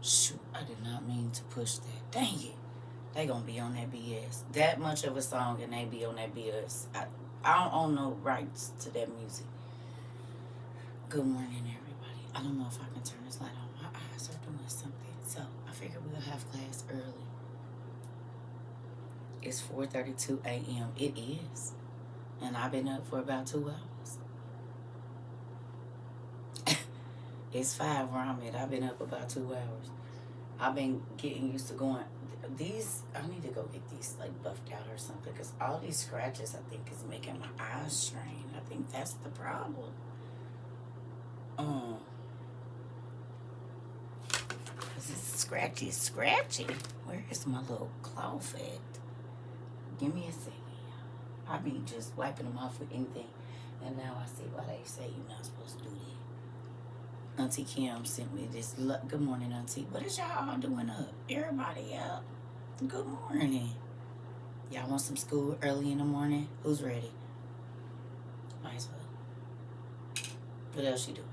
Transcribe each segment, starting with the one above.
Shoot, I did not mean to push that. Dang it. They gonna be on that BS. That much of a song and they be on that BS. I don't own no rights to that music. Good morning, everybody. I don't know if I can turn this light on. My eyes are doing something. So I figured we'll have class early. It's 4:32 a.m. It is. And I've been up for about 2 hours. It's 5 where I'm at. I've been up about 2 hours. I've been getting used to going. I need to go get these like buffed out or something, because all these scratches I think is making my eyes strain. I think that's the problem. Cause it's scratchy. Where is my little cloth at? Give me a second. I be just wiping them off with anything, and now I see why they say you're not supposed to do that. Auntie Kim sent me this. Good morning, Auntie. What is y'all all doing up? Everybody up. Good morning. Y'all want some school early in the morning? Who's ready? Might as well. What else you doing?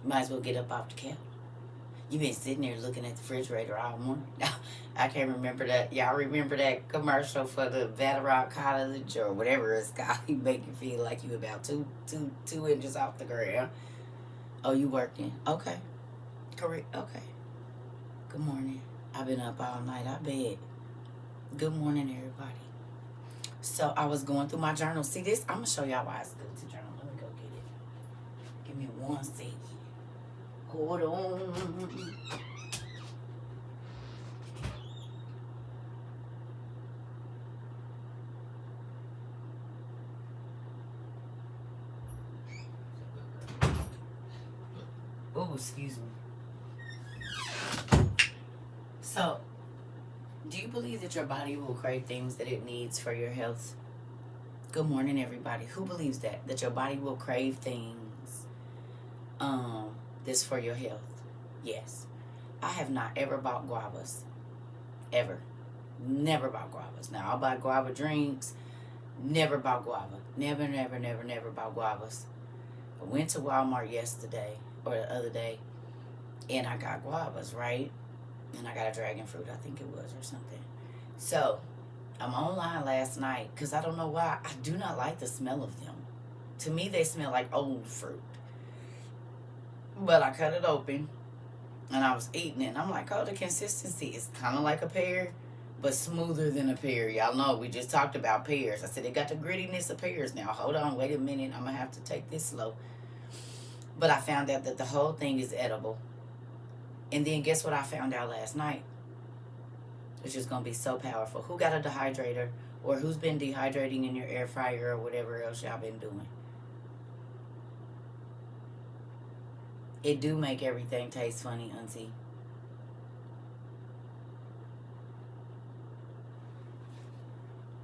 Might as well get up off the couch. You been sitting there looking at the refrigerator all morning. I can't remember that. Y'all remember that commercial for the Vatterrock College or whatever it's called? He make you feel like you about two inches off the ground. Oh, you working? Okay. Correct. Okay. Good morning. I've been up all night. I bet. Good morning, everybody. So I was going through my journal. See this? I'm going to show y'all why it's good to journal. Let me go get it. Give me 1 second. Hold on. Oh, excuse me. So, do you believe that your body will crave things that it needs for your health? Good morning, everybody. Who believes that? That your body will crave things this for your health? Yes. I have not ever bought guavas. Ever. Never bought guavas. Now, I'll buy guava drinks. Never bought guava. Never bought guavas. I went to Walmart yesterday, or the other day, and I got guavas, right? And I got a dragon fruit, I think it was, or something. So, I'm online last night, because I don't know why. I do not like the smell of them. To me, they smell like old fruit. But I cut it open, and I was eating it, and I'm like, oh, the consistency is kind of like a pear, but smoother than a pear. Y'all know, we just talked about pears. I said, it got the grittiness of pears. Now, hold on, wait a minute. I'm going to have to take this slow. But I found out that the whole thing is edible. And then guess what I found out last night? Which is going to be so powerful. Who got a dehydrator? Or who's been dehydrating in your air fryer or whatever else y'all been doing? It do make everything taste funny, Auntie.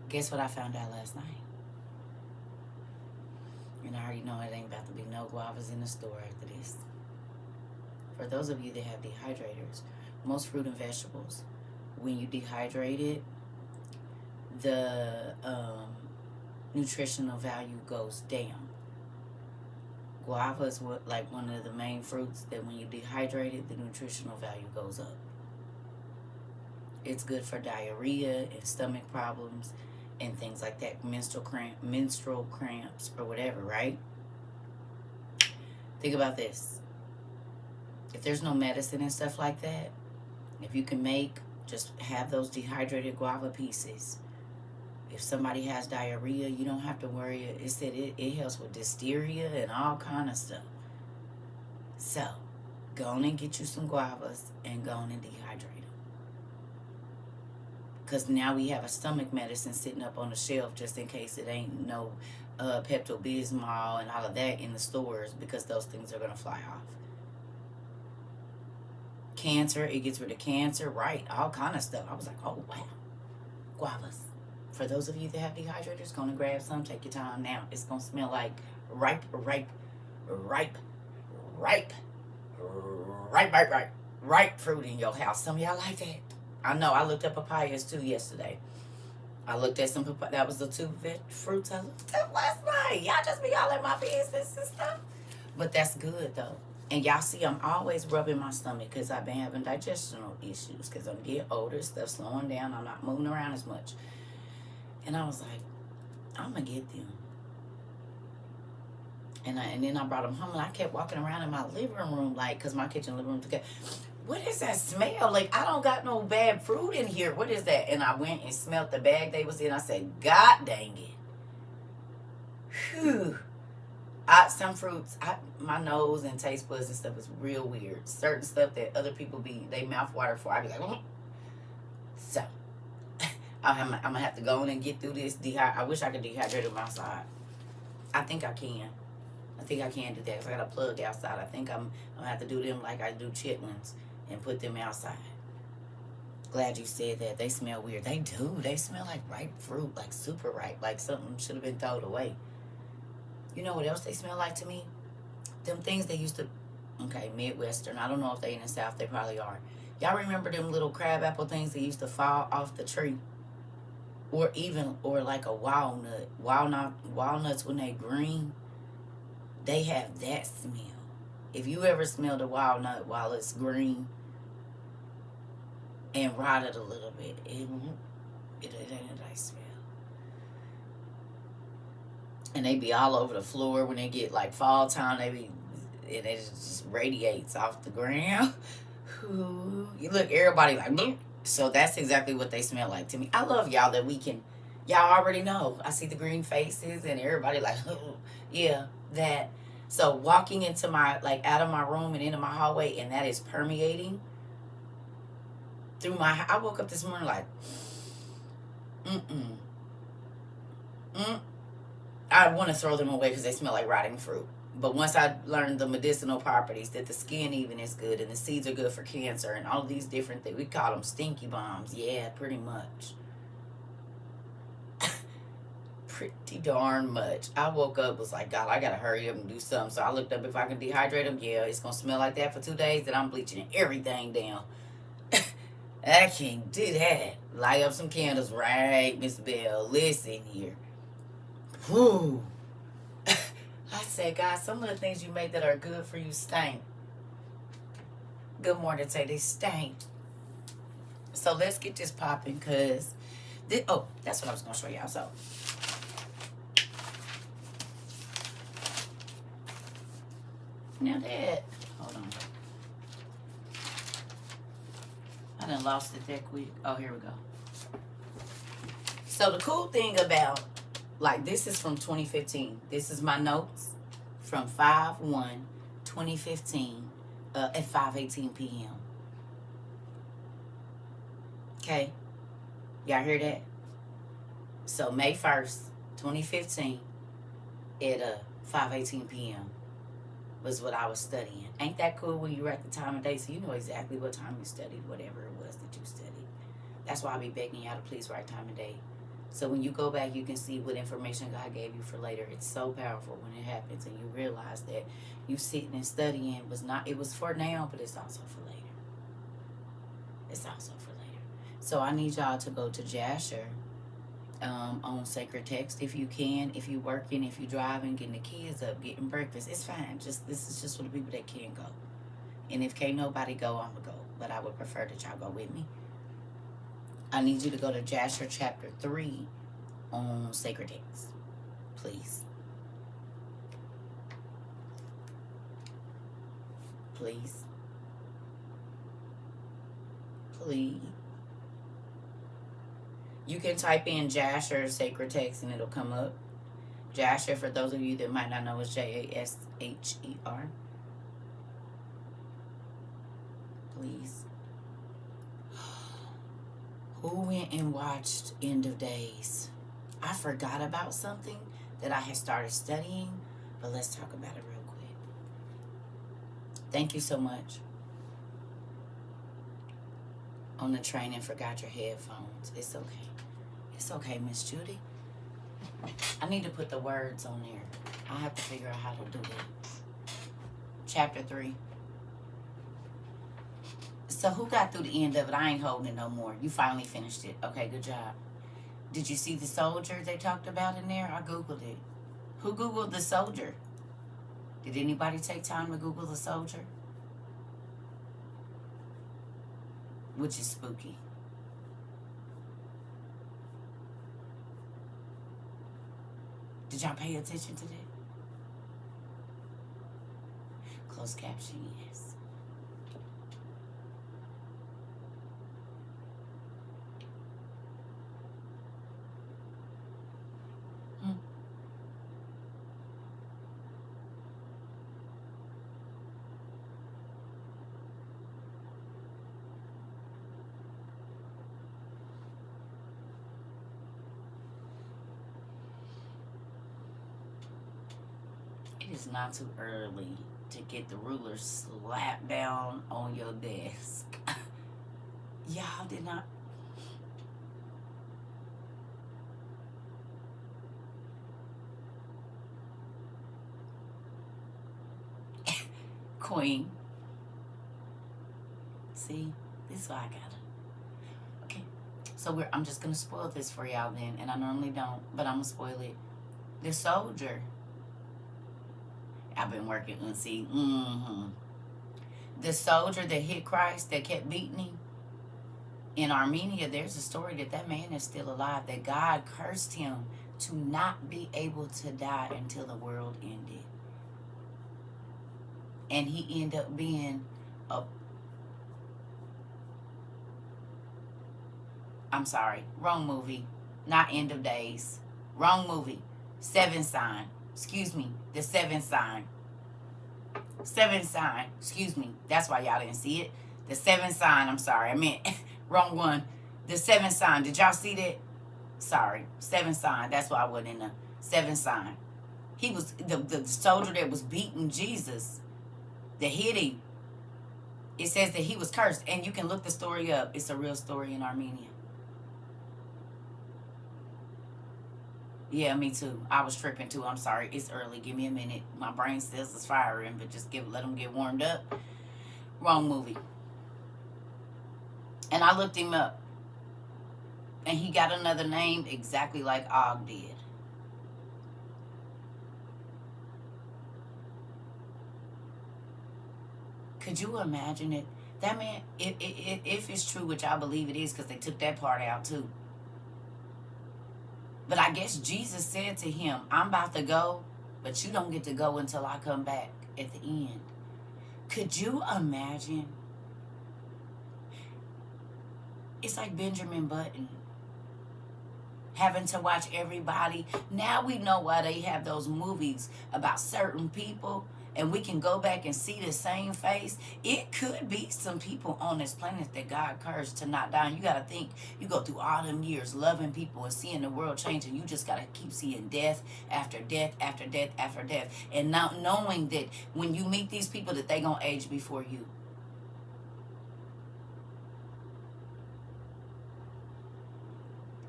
Guess what I found out last night? And I already know it ain't about to be no guavas in the store after this. For those of you that have dehydrators, most fruit and vegetables, when you dehydrate it, the nutritional value goes down. Guava is like one of the main fruits that when you dehydrate it, the nutritional value goes up. It's good for diarrhea and stomach problems and things like that, menstrual cramps or whatever, right? Think about this. If there's no medicine and stuff like that, if you can just have those dehydrated guava pieces. If somebody has diarrhea, you don't have to worry. It said it helps with dysteria and all kind of stuff. So, go on and get you some guavas and go on and dehydrate them. Because now we have a stomach medicine sitting up on the shelf just in case it ain't no Pepto-Bismol and all of that in the stores, because those things are going to fly off. Cancer, it gets rid of cancer, right? All kind of stuff. I was like, oh, wow. Guavas. For those of you that have dehydrators, go and grab some. Take your time now. It's going to smell like ripe fruit in your house. Some of y'all like that. I know. I looked up papayas too yesterday. I looked at some papayas. That was the 2 fruits I looked up last night. Y'all just be all in my business and stuff. But that's good though. And y'all see, I'm always rubbing my stomach because I've been having digestional issues because I'm getting older, stuff slowing down, I'm not moving around as much. And I was like, I'm going to get them. And then I brought them home, and I kept walking around in my living room, like, because my kitchen and living room together. What is that smell? Like, I don't got no bad fruit in here. What is that? And I went and smelled the bag they was in. I said, God dang it. Whew. Some fruits, my nose and taste buds and stuff is real weird. Certain stuff that other people they mouth water for, I be like, So, I'm going to have to go in and get through this. I wish I could dehydrate them outside. I think I can. I think I can do that because I got a plug outside. I think I'm going to have to do them like I do chitlins and put them outside. Glad you said that. They smell weird. They do. They smell like ripe fruit, like super ripe, like something should have been thrown away. You know what else they smell like to me? Them things they used to, Midwestern. I don't know if they in the South. They probably are. Y'all remember them little crabapple things that used to fall off the tree? Or like a walnut. Walnuts when they green, they have that smell. If you ever smelled a walnut while it's green and rotted a little bit, it ain't a nice smell. And they be all over the floor when they get like fall time. It just radiates off the ground. You look, everybody like, bloop. So that's exactly what they smell like to me. I love y'all that y'all already know. I see the green faces and everybody like, yeah, that. So walking into out of my room and into my hallway, and that is permeating through I woke up this morning like, I want to throw them away because they smell like rotting fruit. But once I learned the medicinal properties, that the skin even is good and the seeds are good for cancer and all these different things, we call them stinky bombs. Yeah, pretty much. Pretty darn much. I woke up, was like, God, I got to hurry up and do something. So I looked up if I can dehydrate them. Yeah, it's going to smell like that for 2 days. Then I'm bleaching everything down. I can't do that. Light up some candles, right, Miss Bell? Listen here. Whew. I said, God, some of the things you make that are good for you stink. Good morning, say they stink. So let's get this popping, because that's what I was going to show y'all. So now that, hold on. I done lost it that quick. Oh, here we go. So the cool thing about, this is from 2015. This is my notes from 5/1/2015 at 5:18 p.m. Okay? Y'all hear that? So May 1st, 2015 at 5:18 p.m. was what I was studying. Ain't that cool when you write the time and date so you know exactly what time you studied, whatever it was that you studied? That's why I be begging y'all to please write time and date. So when you go back, you can see what information God gave you for later. It's so powerful when it happens and you realize that you sitting and studying it was for now, but it's also for later. It's also for later. So I need y'all to go to Jasher on Sacred Text if you can. If you working, if you driving, getting the kids up, getting breakfast, it's fine. This is just for the people that can go. And if can't nobody go, I'm going to go. But I would prefer that y'all go with me. I need you to go to Jasher chapter 3 on Sacred Text. Please. Please. Please. You can type in Jasher Sacred Text and it'll come up. Jasher, for those of you that might not know, is Jasher. Please. Who went and watched End of Days? I forgot about something that I had started studying, but let's talk about it real quick. Thank you so much. On the train and forgot your headphones. It's okay. It's okay, Miss Judy. I need to put the words on there. I have to figure out how to do that. Chapter 3. So who got through the end of it? I ain't holding it no more. You finally finished it. Okay, good job. Did you see the soldier they talked about in there? I Googled it. Who Googled the soldier? Did anybody take time to Google the soldier? Which is spooky. Did y'all pay attention to that? Closed caption, yes. It is not too early to get the ruler slapped down on your desk. Y'all did not. Queen. See, this is why I got it. Okay, so I'm just gonna spoil this for y'all then, and I normally don't, but I'm gonna spoil it. The soldier. I've been working on see. The soldier that hit Christ, that kept beating him. In Armenia, there's a story that man is still alive, that God cursed him to not be able to die until the world ended. And he ended up being I'm sorry, wrong movie. Not End of Days. Wrong movie. Seventh Sign. Excuse me, the Seventh Sign. Seventh Sign. Excuse me. That's why y'all didn't see it. The Seventh Sign. I'm sorry. I meant wrong one. The Seventh Sign. Did y'all see that? Sorry. Seventh Sign. That's why I wasn't in the Seventh Sign. He was the soldier that was beating Jesus, that hit him. It says that he was cursed. And you can look the story up. It's a real story in Armenia. Yeah, me too. I was tripping too. I'm sorry. It's early. Give me a minute. My brain cells is firing, but just let them get warmed up. Wrong movie. And I looked him up. And he got another name exactly like Og did. Could you imagine it? That man, if it's true, which I believe it is, because they took that part out too. But I guess Jesus said to him, I'm about to go, but you don't get to go until I come back at the end. Could you imagine? It's like Benjamin Button having to watch everybody. Now we know why they have those movies about certain people, and we can go back and see the same face. It could be some people on this planet that God cursed to not die. And you got to think, you go through all them years loving people and seeing the world change, and you just got to keep seeing death after death after death after death. And not knowing that when you meet these people that they going to age before you.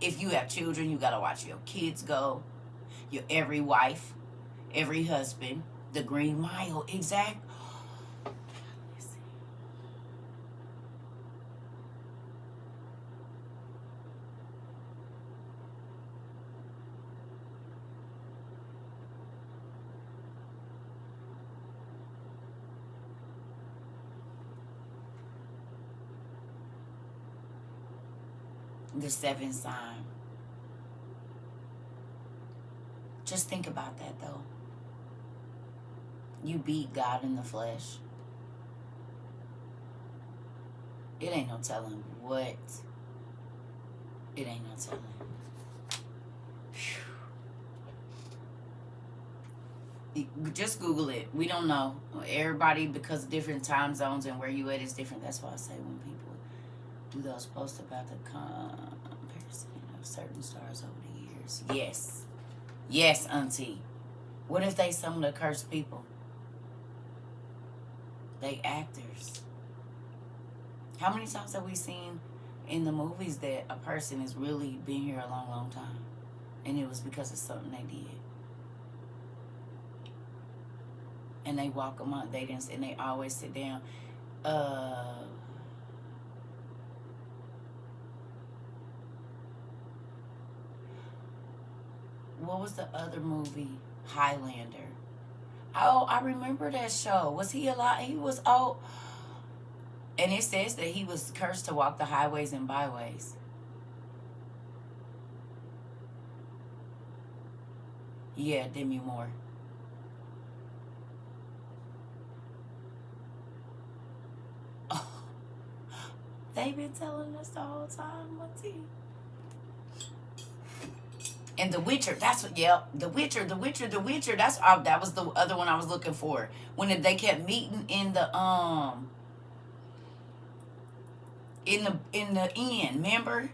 If you have children, you got to watch your kids go. Your every wife, every husband. The Green Mile, exact. The Seventh Sign. Just think about that, though. You beat God in the flesh. It ain't no telling what. It ain't no telling. Just Google it. We don't know. Everybody, because of different time zones and where you at is different. That's why I say when people do those posts about the comparison of certain stars over the years. Yes. Yes, auntie. What if they some of the cursed people? They actors. How many times have we seen in the movies that a person has really been here a long, long time, and it was because of something they did? And they walk among, they didn't, and they always sit down. What was the other movie? Highlander. Oh, I remember that show. Was he alive? He was old. And it says that he was cursed to walk the highways and byways. Yeah, Demi Moore. Oh, they've been telling us the whole time. What's he? And The Witcher. That's what. Yep. The Witcher. The Witcher. The Witcher. That was the other one I was looking for. When they kept meeting in the inn. Remember?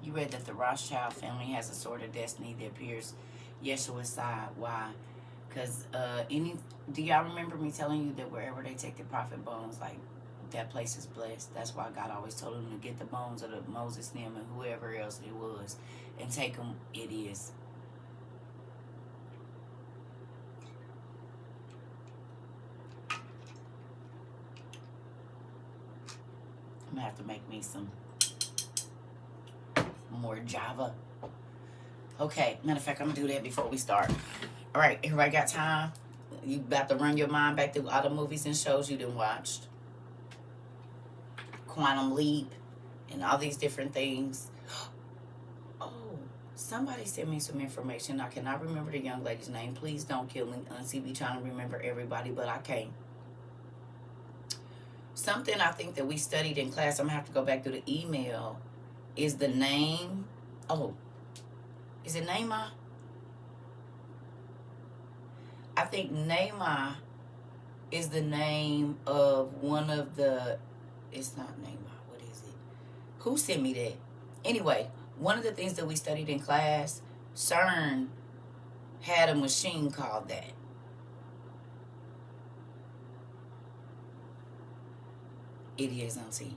You read that the Rothschild family has a sort of destiny that appears Yeshua's side. Why? Because do y'all remember me telling you that wherever they take the prophet bones, like that place is blessed? That's why God always told them to get the bones of the Moses, them, and whoever else it was, and take them. It is. I'm gonna have to make me some more Java. Okay, matter of fact, I'm gonna do that before we start. All right, everybody got time? You about to run your mind back through all the movies and shows you done watched. Quantum Leap and all these different things. Oh, somebody sent me some information. I cannot remember the young lady's name. Please don't kill me. Auntie be trying to remember everybody, but I can't. Something I think that we studied in class, I'm gonna have to go back through the email, is the name. Oh, is it Neymar? I think Neymar is the name of one of the. It's not Neymar. What is it? Who sent me that? Anyway, one of the things that we studied in class, CERN had a machine called that. It is, Auntie.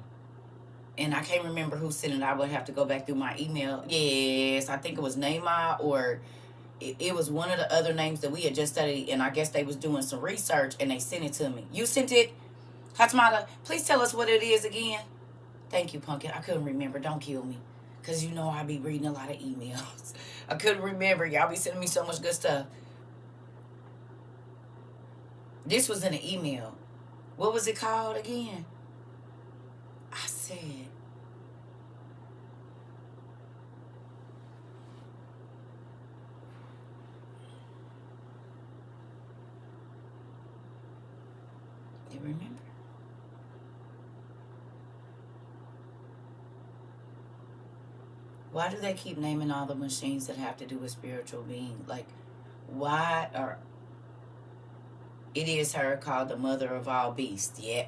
And I can't remember who sent it. I would have to go back through my email. Yes, I think it was Neymar, or it was one of the other names that we had just studied, and I guess they was doing some research and they sent it to me. You sent it? Hatamada, please tell us what it is again. Thank you, Pumpkin. I couldn't remember. Don't kill me. Because you know I be reading a lot of emails. I couldn't remember. Y'all be sending me so much good stuff. This was in an email. What was it called again? I said. You remember? Why do they keep naming all the machines that have to do with spiritual being? Like, why are... It is her, called the mother of all beasts. Yeah.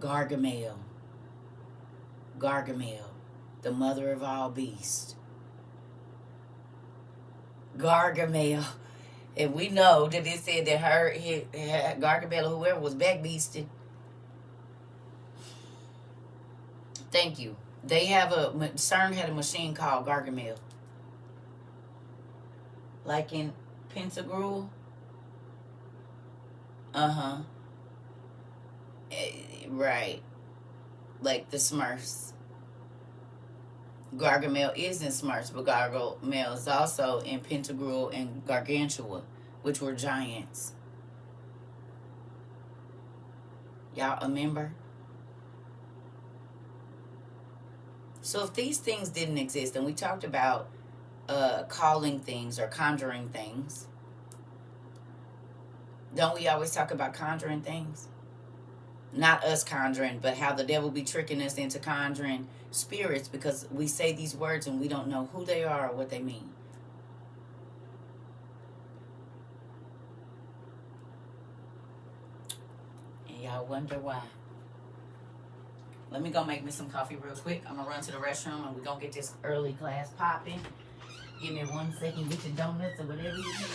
Gargamel. Gargamel. The mother of all beasts. Gargamel. And we know that it said that Gargamel or whoever was back beasted. Thank you. They have CERN had a machine called Gargamel. Like in Pentagrel. Uh-huh. Right. Like the Smurfs. Gargamel is in Smurfs, but Gargamel is also in Pentagrel and Gargantua, which were giants. Y'all remember? So if these things didn't exist, and we talked about calling things or conjuring things, don't we always talk about conjuring things? Not us conjuring, but how the devil be tricking us into conjuring spirits because we say these words and we don't know who they are or what they mean. And y'all wonder why. Let me go make me some coffee real quick. I'm gonna run to the restroom and we're gonna get this early class popping. Give me 1 second, get your donuts or whatever you need.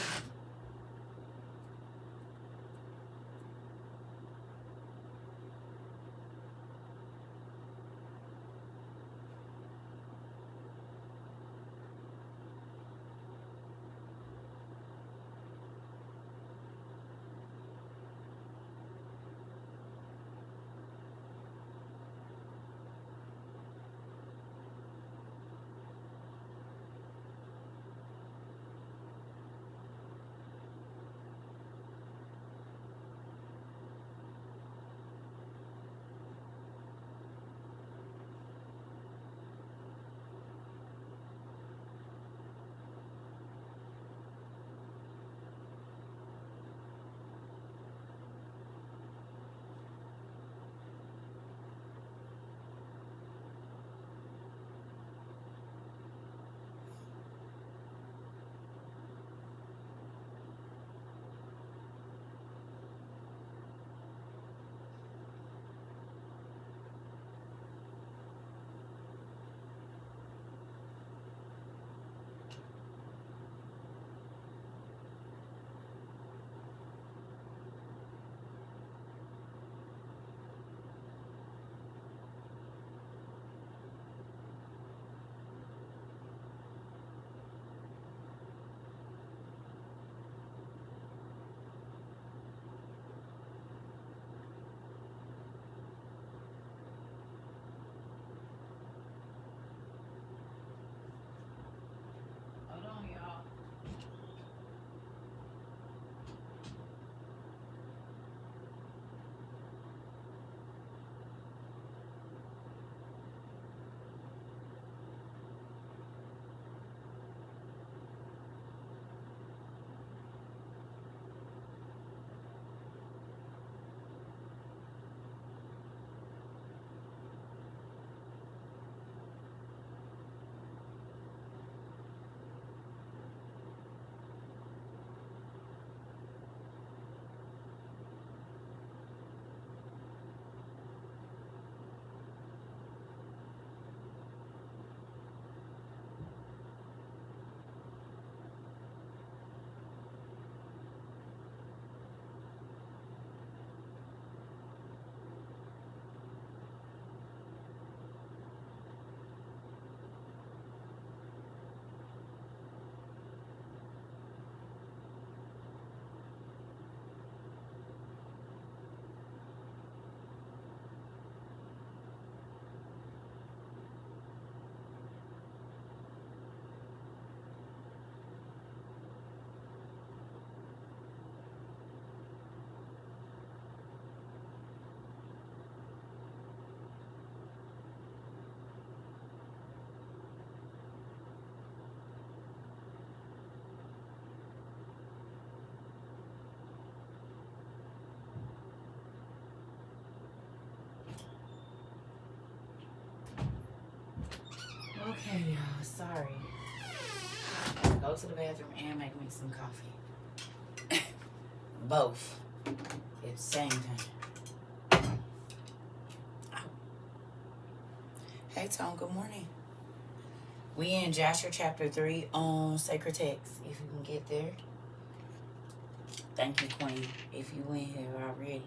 Okay, y'all. Sorry. Go to the bathroom and make me some coffee. Both. At the same time. Hey, Tom. Good morning. We in Joshua chapter 3 on sacred text. If you can get there. Thank you, Queen. If you went here already,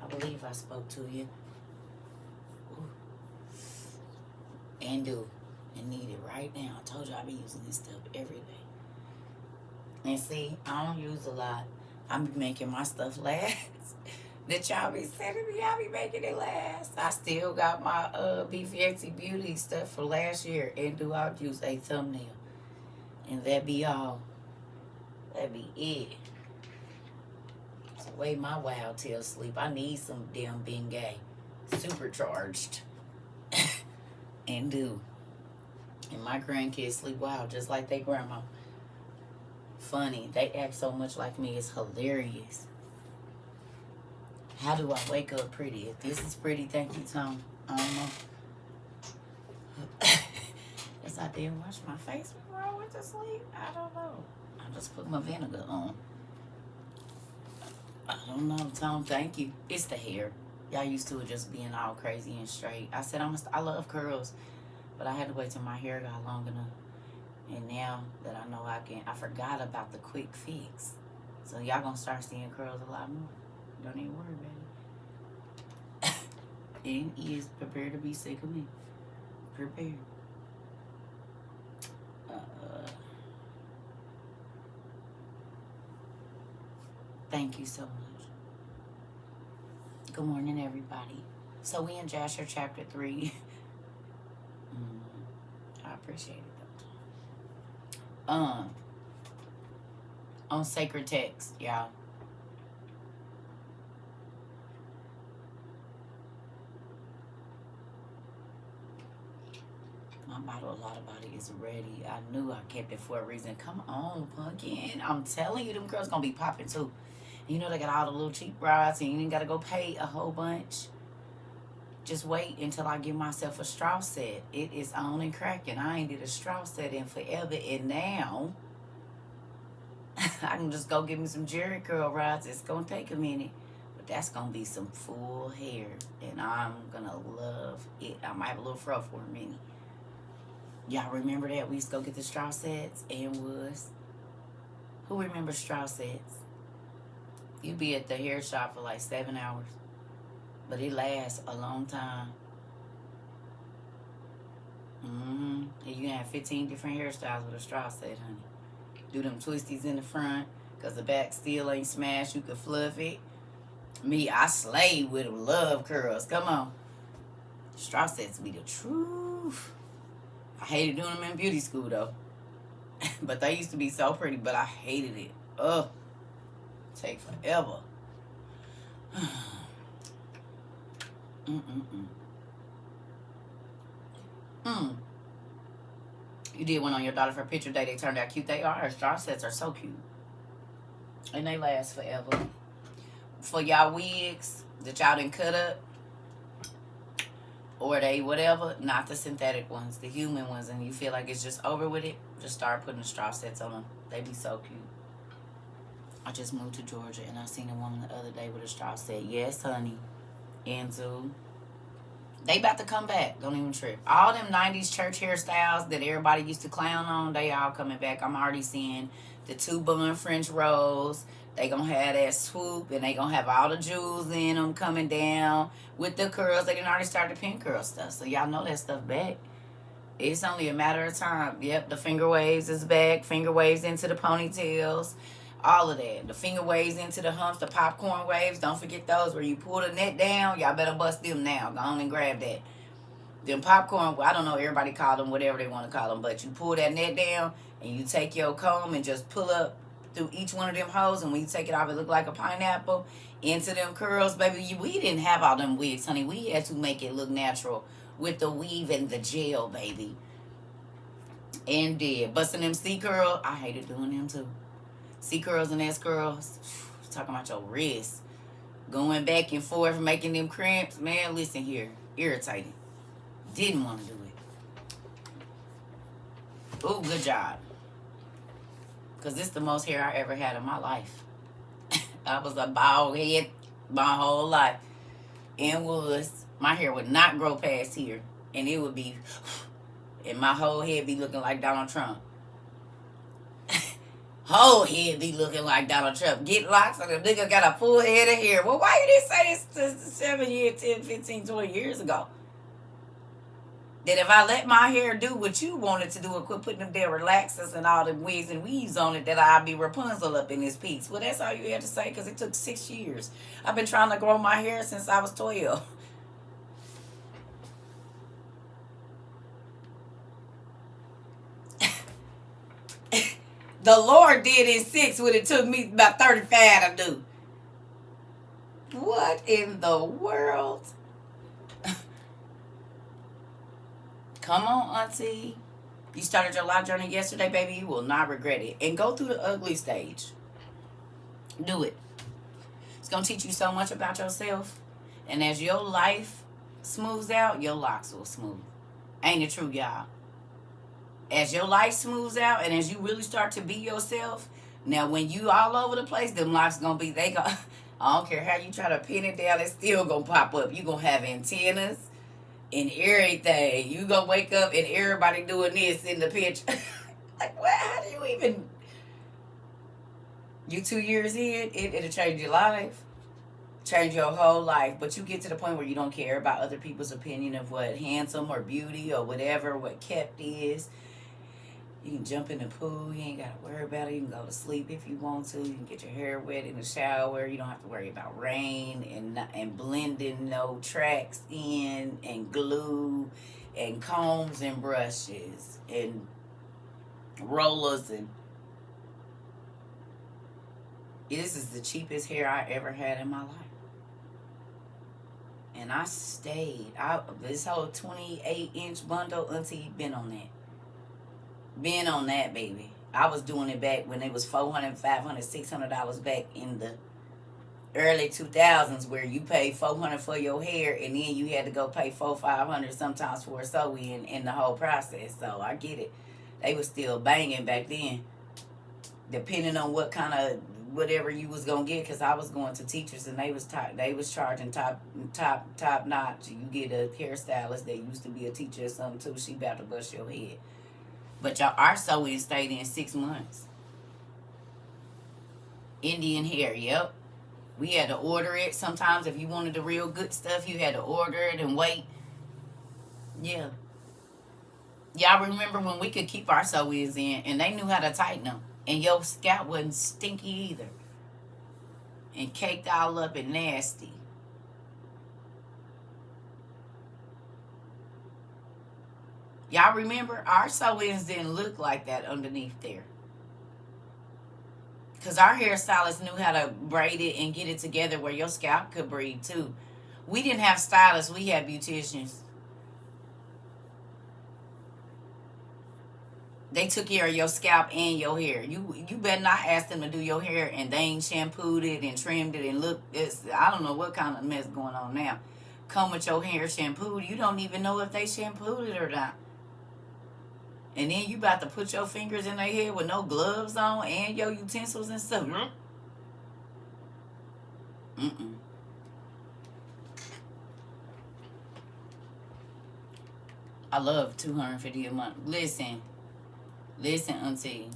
I believe I spoke to you. Ooh. And do. And need it right now. I told you I be using this stuff every day. And see, I don't use a lot. I be making my stuff last. That y'all be sending me, I be making it last. I still got my BFXy Beauty stuff for last year. And do I use a thumbnail. And that be all. That be it. Way my wild tail sleep. I need some damn Bengay. Supercharged. And do. And my grandkids sleep wild just like they grandma. Funny. They act so much like me. It's hilarious. How do I wake up pretty? If this is pretty, thank you, Tom. I don't know. Guess I didn't wash my face before I went to sleep. I don't know. I just put my vinegar on. I don't know, Tom. Thank you. It's the hair. Y'all used to it just being all crazy and straight. I said I love curls, but I had to wait till my hair got long enough. And now that I know I forgot about the quick fix. So y'all gonna start seeing curls a lot more. Don't even worry about it. And is prepared to be sick of me. Prepared. Thank you so much. Good morning, everybody. So we in Joshua chapter 3. I appreciate it though. On sacred text, y'all. My bottle of Lotta Body is ready. I knew I kept it for a reason. Come on, pumpkin. I'm telling you, them girls gonna be popping too. You know they got all the little cheap rides and you ain't gotta go pay a whole bunch. Just wait until I give myself a straw set. It is on and cracking. I ain't did a straw set in forever, and now I can just go get me some Jerry curl rides. It's gonna take a minute, but that's gonna be some full hair, and I'm gonna love it. I might have a little fro for a minute. Y'all remember that we used to go get the straw sets and was who remembers straw sets? You be at the hair shop for like 7 hours. But it lasts a long time. And you can have 15 different hairstyles with a straw set, honey. Do them twisties in the front, because the back still ain't smashed. You can fluff it. Me, I slay with them. Love curls. Come on. Straw sets be the truth. I hated doing them in beauty school, though. But they used to be so pretty, but I hated it. Ugh. Take forever. You did one on your daughter for picture day. They turned out cute. They are. Straw sets are so cute. And they last forever. For y'all wigs that y'all didn't cut up, or they whatever, not the synthetic ones, the human ones, and you feel like it's just over with it, just start putting the straw sets on them. They be so cute. I just moved to Georgia and I seen a woman the other day with a straw set. Yes, honey. Into they about to come back. Don't even trip. All them 90s church hairstyles that everybody used to clown on, they all coming back. I'm already seeing the 2-bun French rolls. They gonna have that swoop and they gonna have all the jewels in them coming down with the curls. They didn't already start the pin curl stuff. So y'all know that stuff back. It's only a matter of time. Yep, the finger waves is back. Finger waves into the ponytails. All of that. The finger waves into the humps, the popcorn waves. Don't forget those where you pull the net down. Y'all better bust them now. Go on and grab that. Them popcorn, I don't know, everybody call them whatever they want to call them, but you pull that net down and you take your comb and just pull up through each one of them holes, and when you take it off, it look like a pineapple into them curls. Baby, we didn't have all them wigs, honey. We had to make it look natural with the weave and the gel, baby. And did. Busting them C-curl, I hated doing them too. C-curls and S-curls, talking about your wrist. Going back and forth, making them cramps. Man, listen here. Irritating. Didn't want to do Ooh, good job. Because this is the most hair I ever had in my life. I was a bald head my whole life. In woods, my hair would not grow past here. And it would be, and my whole head be looking like Donald Trump. Whole head be looking like Donald Trump. Get locks and the nigga got a full head of hair. Well, why you didn't say this 7 years, 10, 15, 20 years ago? That if I let my hair do what you wanted to do and quit putting them there relaxers and all the wigs and weaves on it, that I'd be Rapunzel up in this piece. Well, that's all you had to say because it took 6 years. I've been trying to grow my hair since I was 12. The Lord did in 6 what it took me about 35 to do. What in the world? Come on, auntie. You started your life journey yesterday, baby. You will not regret it. And go through the ugly stage. Do it. It's going to teach you so much about yourself. And as your life smooths out, your locks will smooth. Ain't it true, y'all? As your life smooths out and as you really start to be yourself, now when you all over the place, them locks going to be, I don't care how you try to pin it down, it's still going to pop up. You going to have antennas and everything. You gonna wake up and everybody doing this in the picture. Like, what? How do you even? You 2 years in, it'll change your life, change your whole life. But you get to the point where you don't care about other people's opinion of what handsome or beauty or whatever, what kept is. You can jump in the pool. You ain't got to worry about it. You can go to sleep if you want to. You can get your hair wet in the shower. You don't have to worry about rain and blending no tracks in and glue and combs and brushes and rollers. And this is the cheapest hair I ever had in my life. And I stayed. This whole 28-inch bundle, auntie, been on that. Been on that, baby. I was doing it back when it was $400, $500, $600 back in the early 2000s, where you paid $400 for your hair and then you had to go pay $400, $500 sometimes for a sew-in in the whole process. So I get it. They was still banging back then, depending on what kind of whatever you was gonna get. Because I was going to teachers and they was charging top notch. You get a hairstylist that used to be a teacher or something too. She about to bust your head. But our sew-in stayed in 6 months. Indian hair, yep. We had to order it. Sometimes if you wanted the real good stuff, you had to order it and wait. Yeah. Y'all remember when we could keep our sew-ins in and they knew how to tighten them. And your scalp wasn't stinky either. And caked all up and nasty. Y'all remember our sew-ins didn't look like that underneath there. Because our hairstylist knew how to braid it and get it together where your scalp could breathe too. We didn't have stylists, we had beauticians. They took care of your scalp and your hair. You better not ask them to do your hair and they ain't shampooed it and trimmed it and I don't know what kind of mess going on now. Come with your hair shampooed, you don't even know if they shampooed it or not. And then you about to put your fingers in their head with no gloves on and your utensils and stuff. Mm-mm. I love $250 a month. Listen, auntie.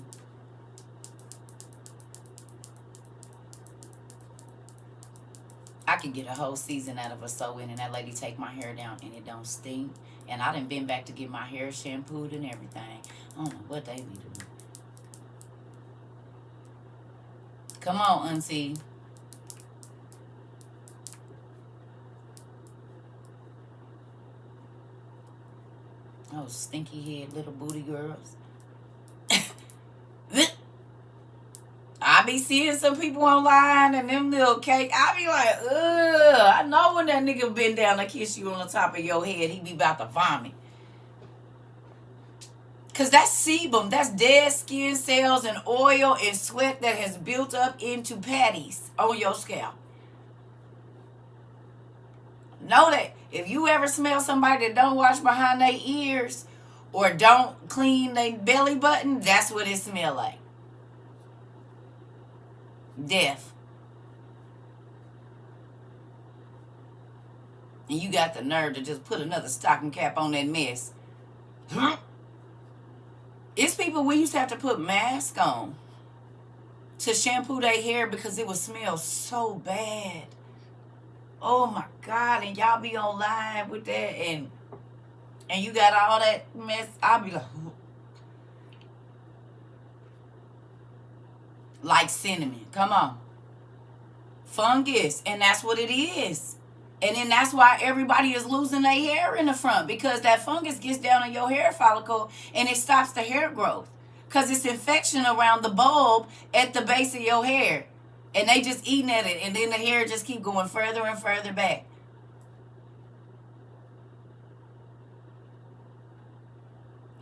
I could get a whole season out of a sew-in and that lady take my hair down and it don't stink. And I done been back to get my hair shampooed and everything. I don't know what they be doing. Come on, auntie. Oh, stinky head little booty girls. I be seeing some people online and them little cake. I be like, ugh. I know when that nigga bend down to kiss you on the top of your head, he be about to vomit. Because that's sebum. That's dead skin cells and oil and sweat that has built up into patties on your scalp. Know that. If you ever smell somebody that don't wash behind their ears or don't clean their belly button, that's what it smell like. Death. And you got the nerve to just put another stocking cap on that mess. It's people we used to have to put masks on to shampoo their hair because it would smell so bad. Oh my God. And y'all be online with that and you got all that mess. I'll be like cinnamon. Come on. Fungus. And that's what it is. And then that's why everybody is losing their hair in the front, because that fungus gets down in your hair follicle and it stops the hair growth. Because it's infection around the bulb at the base of your hair. And they just eating at it. And then the hair just keep going further and further back.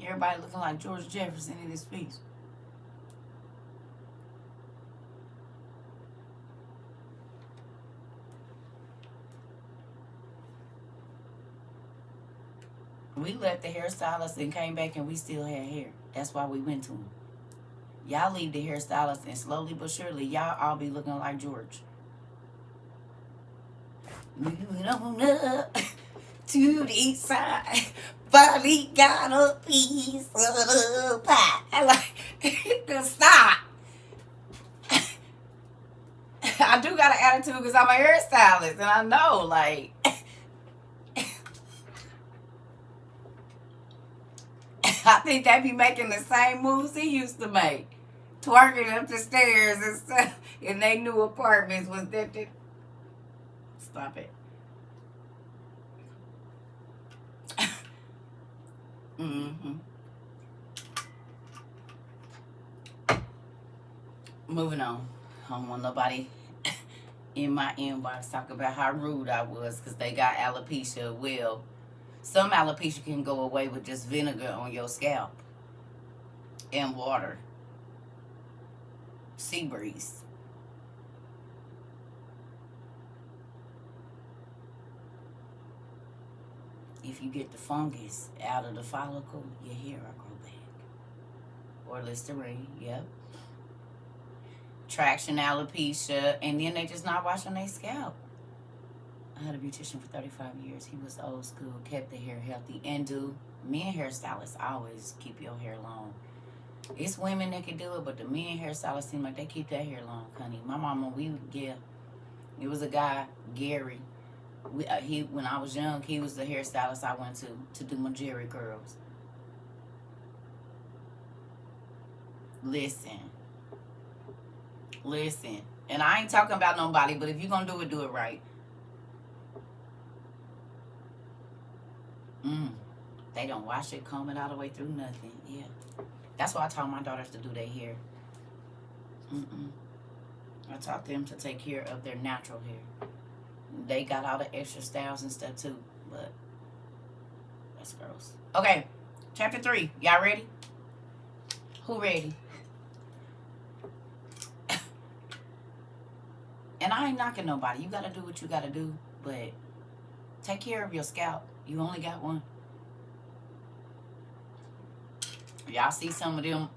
Everybody looking like George Jefferson in his speech. We left the hairstylist and came back and we still had hair. That's why we went to him. Y'all leave the hairstylist and slowly but surely y'all all be looking like George. Moving on up to the east side. Buddy got a piece of the pie. I like, stop. I do got an attitude because I'm a hairstylist and I know, like, I think they be making the same moves he used to make. Twerking up the stairs and stuff in their new apartments. Was that. Stop it. Mm-hmm. Moving on. I don't want nobody in my inbox talk about how rude I was because they got alopecia. Well, some alopecia can go away with just vinegar on your scalp and water. Sea breeze. If you get the fungus out of the follicle, your hair will grow back. Or Listerine, yep. Traction alopecia, and then they just not washing their scalp. I had a beautician for 35 years. He was old school, kept the hair healthy, and do men hairstylists always keep your hair long. It's women that can do it, but the men hairstylists seem like they keep that hair long, honey. My mama, it was a guy, Gary. When I was young, he was the hairstylist I went to do my Jerry curls. Listen, and I ain't talking about nobody, but if you're gonna do it right. They don't wash it, comb it all the way through, nothing. Yeah, that's why I taught my daughters to do their hair. I taught them to take care of their natural hair. They got all the extra styles and stuff too, but that's gross. Okay, chapter 3. Y'all ready? Who ready? And I ain't knocking nobody. You gotta do what you gotta do, but take care of your scalp. You only got one. Y'all see some of them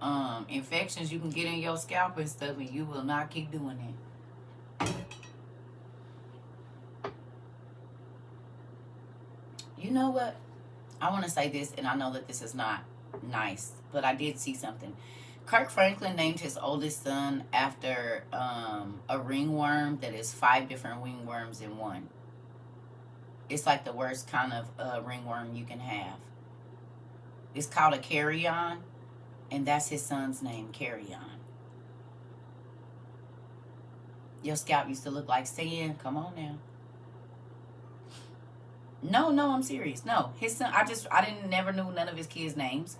infections you can get in your scalp and stuff, and you will not keep doing that. You know what? I want to say this, and I know that this is not nice, but I did see something. Kirk Franklin named his oldest son after a ringworm that is 5 different ringworms in one. It's like the worst kind of ringworm you can have. It's called a carrion, and that's his son's name, Carrion. Your scalp used to look like sand. Come on now. No, I'm serious. No, his son. Never knew none of his kids' names.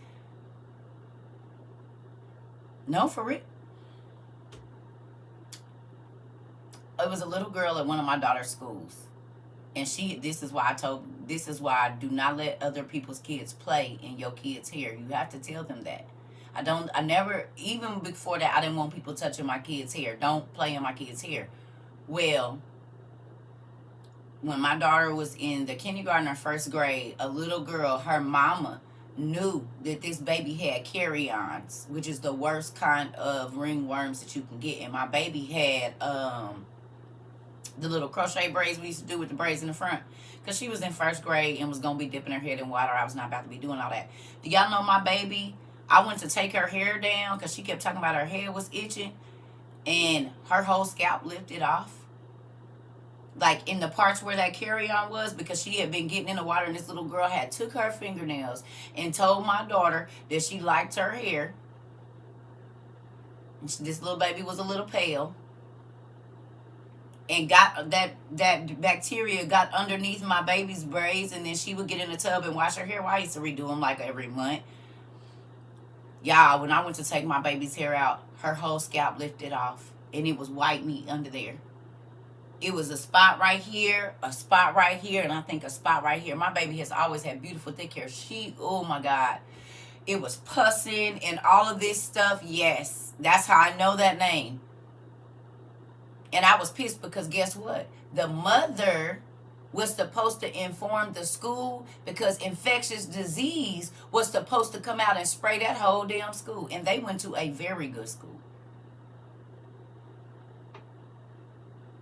No, for real. It was a little girl at one of my daughter's schools, and this is why I do not let other people's kids play in your kids' hair. You have to tell them that. I never, even before that, I didn't want people touching my kids' hair. Don't play in my kids' hair. Well, when my daughter was in the kindergarten or first grade, a little girl, her mama knew that this baby had carry-ons, which is the worst kind of ringworms that you can get. And my baby had the little crochet braids we used to do with the braids in the front, because she was in first grade and was going to be dipping her head in water. I was not about to be doing all that. Do y'all know my baby, I went to take her hair down because she kept talking about her head was itching, and her whole scalp lifted off, like in the parts where that carry-on was, because she had been getting in the water. And this little girl had took her fingernails and told my daughter that she liked her hair. And this little baby was a little pale, and got that bacteria got underneath my baby's braids. And then she would get in the tub and wash her hair. Well, I used to redo them like every month. Y'all, when I went to take my baby's hair out, her whole scalp lifted off, and it was white meat under there. It was a spot right here, a spot right here, and I think a spot right here. My baby has always had beautiful thick hair. Oh my God. It was pussing and all of this stuff. Yes, that's how I know that name. And I was pissed because guess what? The mother was supposed to inform the school, because infectious disease was supposed to come out and spray that whole damn school. And they went to a very good school.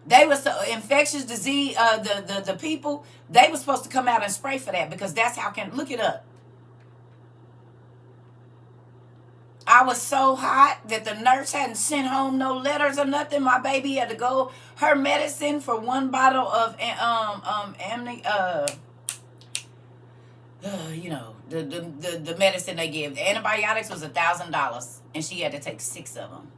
They was so infectious disease, the people, they were supposed to come out and spray for that, because that's how look it up. I was so hot that the nurse hadn't sent home no letters or nothing. My baby had to go her medicine for one bottle of the medicine they give. The antibiotics was $1,000, and she had to take 6 of them.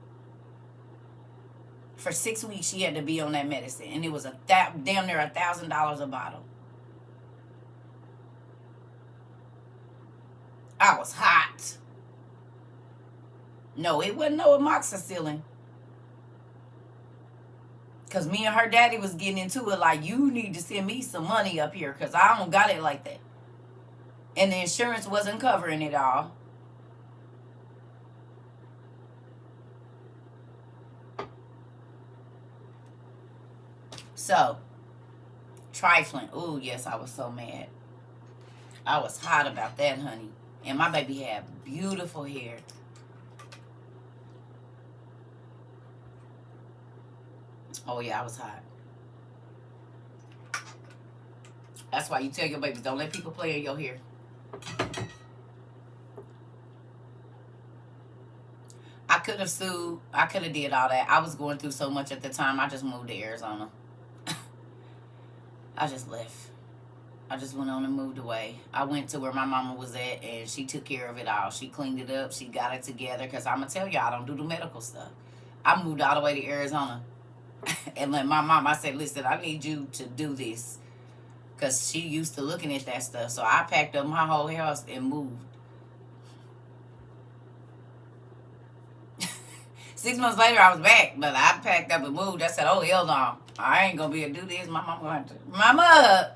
For 6 weeks, she had to be on that medicine, and it was damn near $1,000 a bottle. I was hot. No, it wasn't no amoxicillin. Because me and her daddy was getting into it like, you need to send me some money up here, because I don't got it like that. And the insurance wasn't covering it all. So, trifling. Oh, yes, I was so mad. I was hot about that, honey. And my baby had beautiful hair. Oh, yeah, I was hot. That's why you tell your babies, don't let people play in your hair. I could have sued. I could have did all that. I was going through so much at the time. I just moved to Arizona. I just left. I just went on and moved away. I went to where my mama was at, and she took care of it all. She cleaned it up. She got it together, because I'm going to tell y'all, I don't do the medical stuff. I moved all the way to Arizona. And let my mom, I said, listen, I need you to do this, because she used to looking at that stuff. So I packed up my whole house and moved. 6 months later, I was back, but I packed up and moved. I said, oh, hell no. I ain't going to be able to do this. My mama going to, Mama,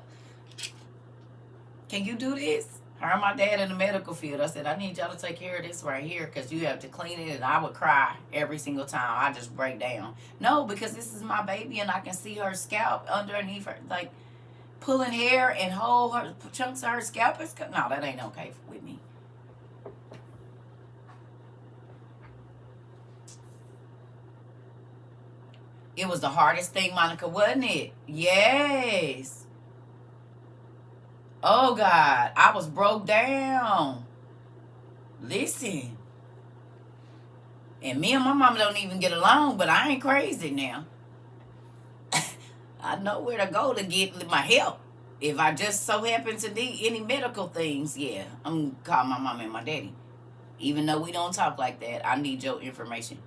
can you do this? Her and my dad in the medical field. I said, I need y'all to take care of this right here, because you have to clean it. And I would cry every single time. I just break down. No, because this is my baby, and I can see her scalp underneath her, like pulling hair and whole her chunks of her scalp. No, that ain't okay with me. It was the hardest thing, Monica, wasn't it? Yes. Oh, God. I was broke down. Listen. And me and my mama don't even get along, but I ain't crazy now. I know where to go to get my help. If I just so happen to need any medical things, yeah, I'm going to call my mama and my daddy. Even though we don't talk like that, I need your information.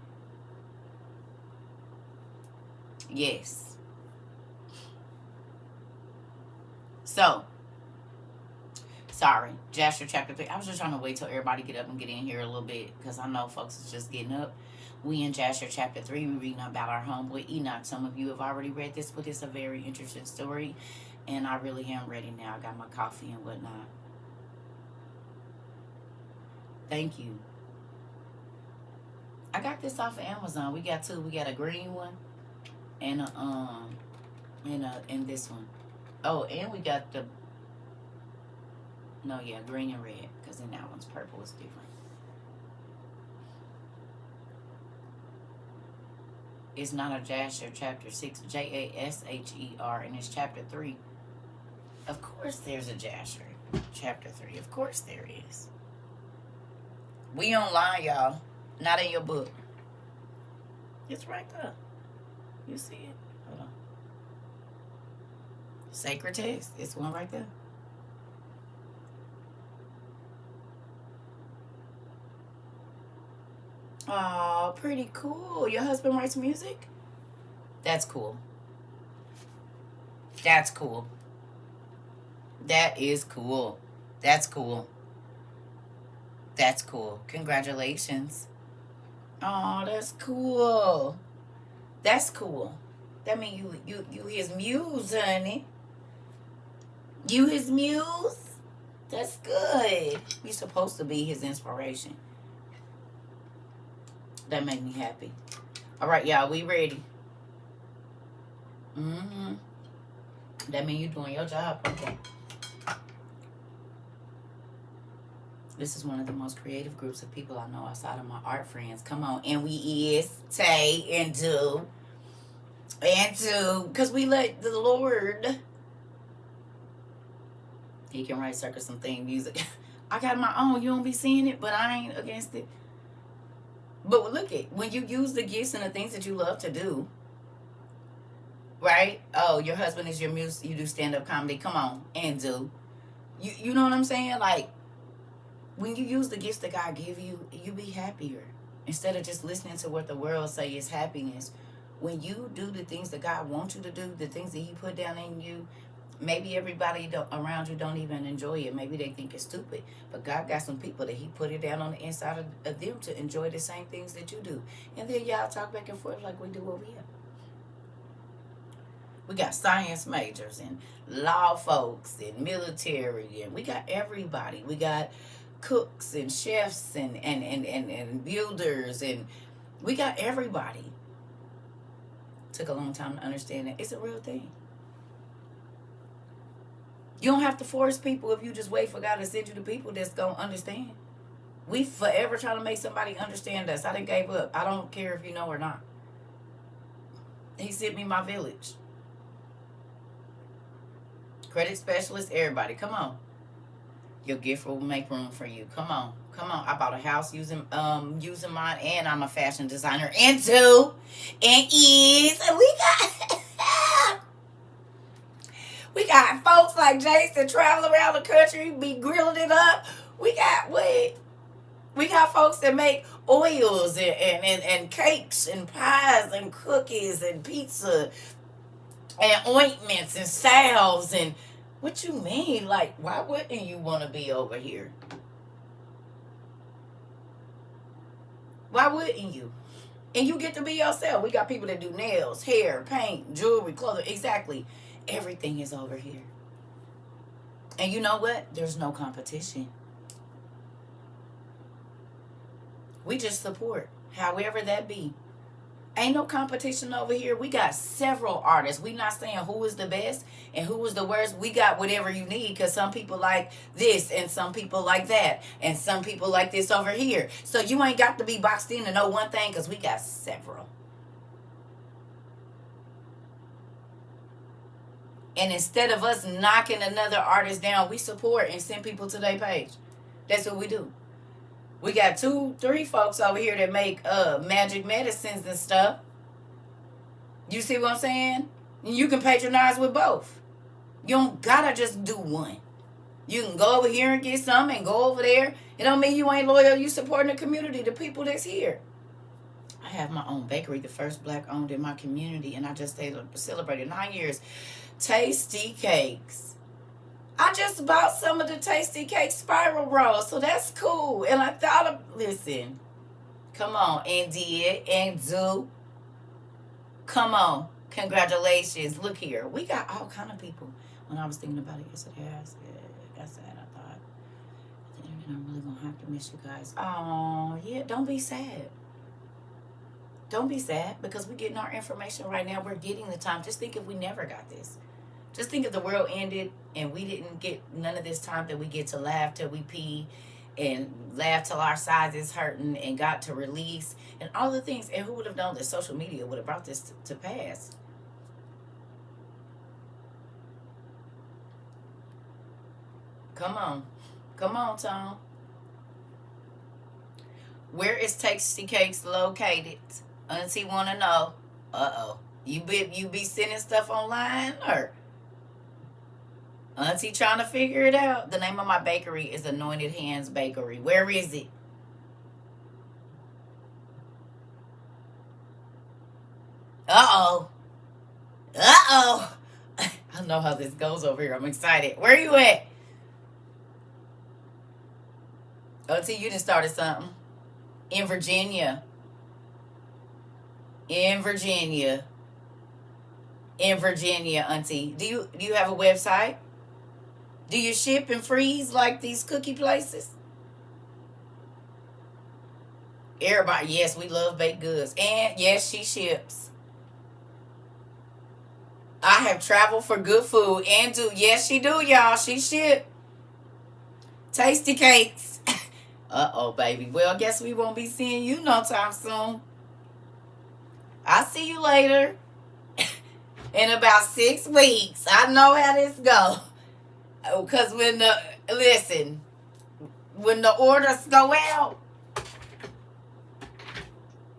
Yes. So, sorry, Jasher chapter 3. I was just trying to wait till everybody get up and get in here a little bit, because I know folks is just getting up. We in Jasher chapter 3. We're reading about our homeboy Enoch. Some of you have already read this, but it's a very interesting story, and I really am ready now. I got my coffee and whatnot. Thank you. I got this off of Amazon. We got two. We got a green one and and this one. Oh, and we got the green and red, because in that one's purple is different. It's not a jasher, chapter 6, Jasher, and it's chapter 3. Of course there's a jasher, chapter 3. Of course there is. We online, y'all. Not in your book. It's right there. You see it? Hold on. Sacred text. It's one right there. Oh, pretty cool. Your husband writes music? That's cool. That's cool. That is cool. That's cool. That's cool. Congratulations. Oh, that's cool. That's cool. That means you his muse, honey. You his muse? That's good. You're supposed to be his inspiration. That made me happy. All right, y'all, we ready. Mm-hmm. That means you're doing your job. Okay. This is one of the most creative groups of people I know outside of my art friends. Come on. And we is, say, and do. And do. Because we let the Lord. He can write CERCA some theme music. I got my own. You don't be seeing it, but I ain't against it. But look at, when you use the gifts and the things that you love to do, right? Oh, your husband is your muse. You do stand-up comedy. Come on. And do. You know what I'm saying? Like, when you use the gifts that God give you, you be happier. Instead of just listening to what the world say is happiness. When you do the things that God wants you to do, the things that he put down in you, maybe everybody around you don't even enjoy it. Maybe they think it's stupid. But God got some people that he put it down on the inside of them to enjoy the same things that you do. And then y'all talk back and forth like we do over here. We got science majors and law folks and military. And we got everybody. We got cooks and chefs and builders. And we got everybody. Took a long time to understand that it's a real thing. You don't have to force people if you just wait for God to send you the people that's going to understand. We forever trying to make somebody understand us. I done gave up. I don't care if you know or not. He sent me my village. Credit specialist, everybody. Come on. Your gift will make room for you. Come on. Come on. I bought a house using mine, and I'm a fashion designer. And two. And is. And we got... We got folks like Jace that travel around the country, be grilling it up. We got folks that make oils and cakes and pies and cookies and pizza and ointments and salves. And what you mean? Like, why wouldn't you want to be over here? Why wouldn't you? And you get to be yourself. We got people that do nails, hair, paint, jewelry, clothing. Exactly. Everything is over here. And you know what? There's no competition. We just support, however that be. Ain't no competition over here. We got several artists. We not saying who is the best and who is the worst. We got whatever you need, because some people like this and some people like that and some people like this over here. So you ain't got to be boxed in to know one thing, because we got several. And instead of us knocking another artist down, we support and send people to their page. That's what we do. We got 2-3 folks over here that make magic medicines and stuff. You see what I'm saying? You can patronize with both. You don't gotta just do one. You can go over here and get some and go over there. It don't mean you ain't loyal. You supporting the community, the people that's here. I have my own bakery, the first black owned in my community, and I just celebrated 9 years. Tasty Cakes. I just bought some of the Tasty Cake spiral rolls, so that's cool. And I thought listen, come on, and did, and do. Come on, congratulations. Look here, we got all kind of people. When I was thinking about it yesterday, I thought, I'm really gonna have to miss you guys. Oh, yeah, don't be sad. Don't be sad, because we're getting our information right now. We're getting the time. Just think if we never got this. Just think if the world ended and we didn't get none of this time that we get to laugh till we pee and laughed till our sides is hurting and got to release and all the things. And who would have known that social media would have brought this to pass? Come on. Come on, Tom. Where is Tasty Cakes located? Auntie wanna know. Uh-oh. You be sending stuff online, or Auntie trying to figure it out? The name of my bakery is Anointed Hands Bakery. Where is it? Uh-oh. Uh-oh. I know how this goes over here. I'm excited. Where you at? Auntie, you just started something. In Virginia. In Virginia. In Virginia, Auntie. Do you have a website? Do you ship and freeze like these cookie places? Everybody, yes, we love baked goods. And yes, she ships. I have traveled for good food and do. Yes, she do, y'all. She ship. Tasty Cakes. Uh-oh, baby. Well, I guess we won't be seeing you no time soon. I'll see you later. In about 6 weeks. I know how this go. Because when the orders go out,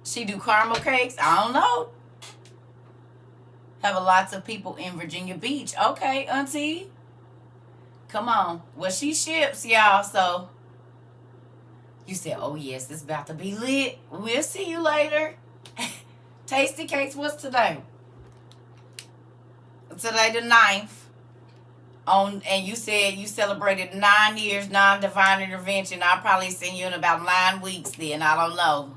she do caramel cakes. I don't know. Have a lots of people in Virginia Beach. Okay, Auntie. Come on. Well, she ships, y'all, so you said, oh yes, it's about to be lit. We'll see you later. Tasty Cakes, what's today? Today the 9th. And you said you celebrated 9 years non-divine intervention. I'll probably send you in about 9 weeks then. I don't know.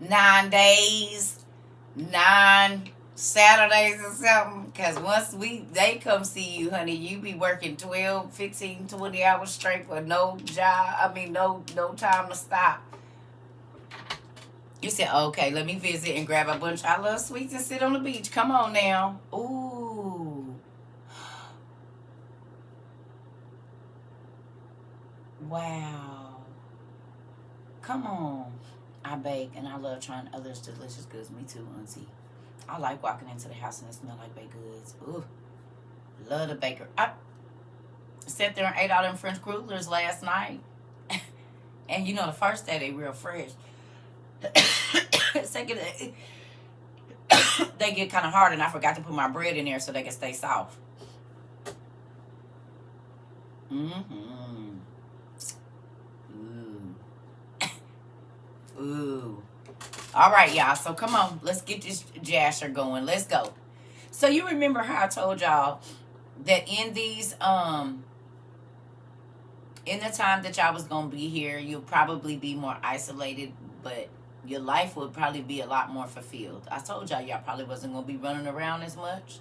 9 days, 9 Saturdays or something. Because once they come see you, honey, you be working 12, 15, 20 hours straight with no job. I mean, no time to stop. You said, okay, let me visit and grab a bunch. I love sweets and sit on the beach. Come on now. Ooh. Wow. Come on. I bake and I love trying others' delicious goods. Me too, Auntie. I like walking into the house and it smells like baked goods. Ooh. Love the baker. I sat there and ate all them French crullers last night. And you know, the first day they real fresh. Second day, they get kind of hard and I forgot to put my bread in there so they can stay soft. Mm-hmm. Ooh. Ooh. All right, y'all. So come on. Let's get this jasher going. Let's go. So you remember how I told y'all that in these, in the time that y'all was going to be here, you'll probably be more isolated, but your life would probably be a lot more fulfilled. I told y'all probably wasn't going to be running around as much.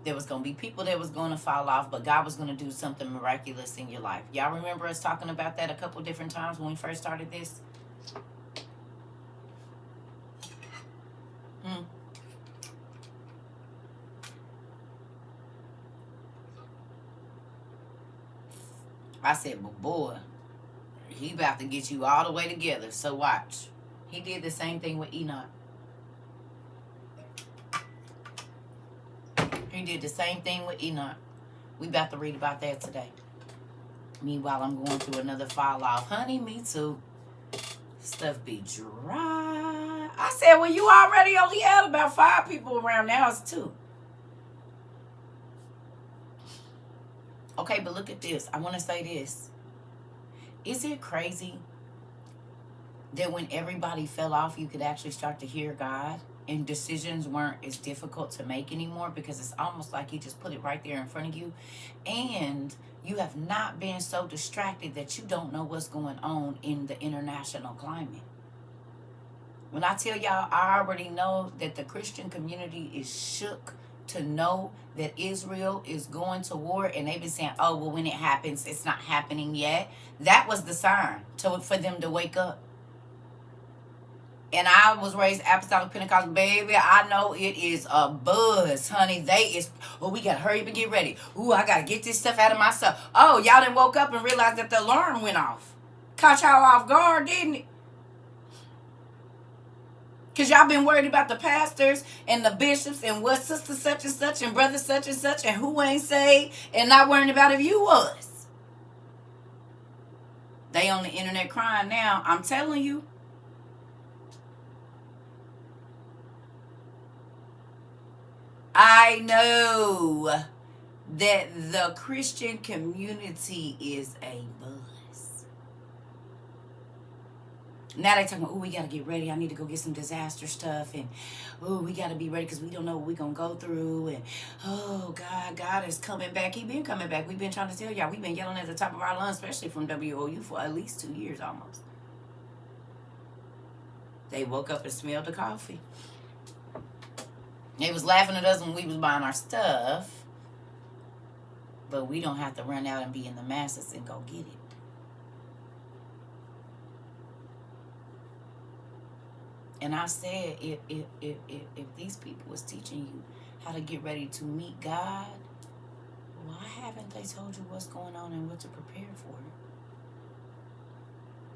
There was going to be people that was going to fall off, but God was going to do something miraculous in your life. Y'all remember us talking about that a couple different times when we first started this? I said, but boy, he about to get you all the way together. So watch. He did the same thing with Enoch. He did the same thing with Enoch. We about to read about that today. Meanwhile, I'm going through another fall off. Honey, me too. Stuff be dry. I said, well, you already only had about 5 people around. Now it's 2. Okay, but look at this. I want to say this. Is it crazy that when everybody fell off, you could actually start to hear God and decisions weren't as difficult to make anymore because it's almost like he just put it right there in front of you, and you have not been so distracted that you don't know what's going on in the international climate. When I tell y'all, I already know that the Christian community is shook to know that Israel is going to war, and they've been saying, oh, well, when it happens, it's not happening yet. That was the sign for them to wake up. And I was raised Apostolic Pentecostal, baby. I know it is a buzz, honey. We got to hurry up and get ready. Ooh, I got to get this stuff out of myself. Oh, y'all done woke up and realized that the alarm went off. Caught y'all off guard, didn't it? Because y'all been worried about the pastors and the bishops and what sister such and such and brother such and who ain't saved, and not worrying about if you was. They on the internet crying now. I'm telling you. I know that the Christian community is a buzz. Now they talking, oh, we got to get ready. I need to go get some disaster stuff. And, oh, we got to be ready because we don't know what we're going to go through. And, oh, God is coming back. He been coming back. We've been trying to tell y'all. We've been yelling at the top of our lungs, especially from WOU, for at least 2 years almost. They woke up and smelled the coffee. They was laughing at us when we was buying our stuff. But we don't have to run out and be in the masses and go get it. And I said, if these people was teaching you how to get ready to meet God, why haven't they told you what's going on and what to prepare for?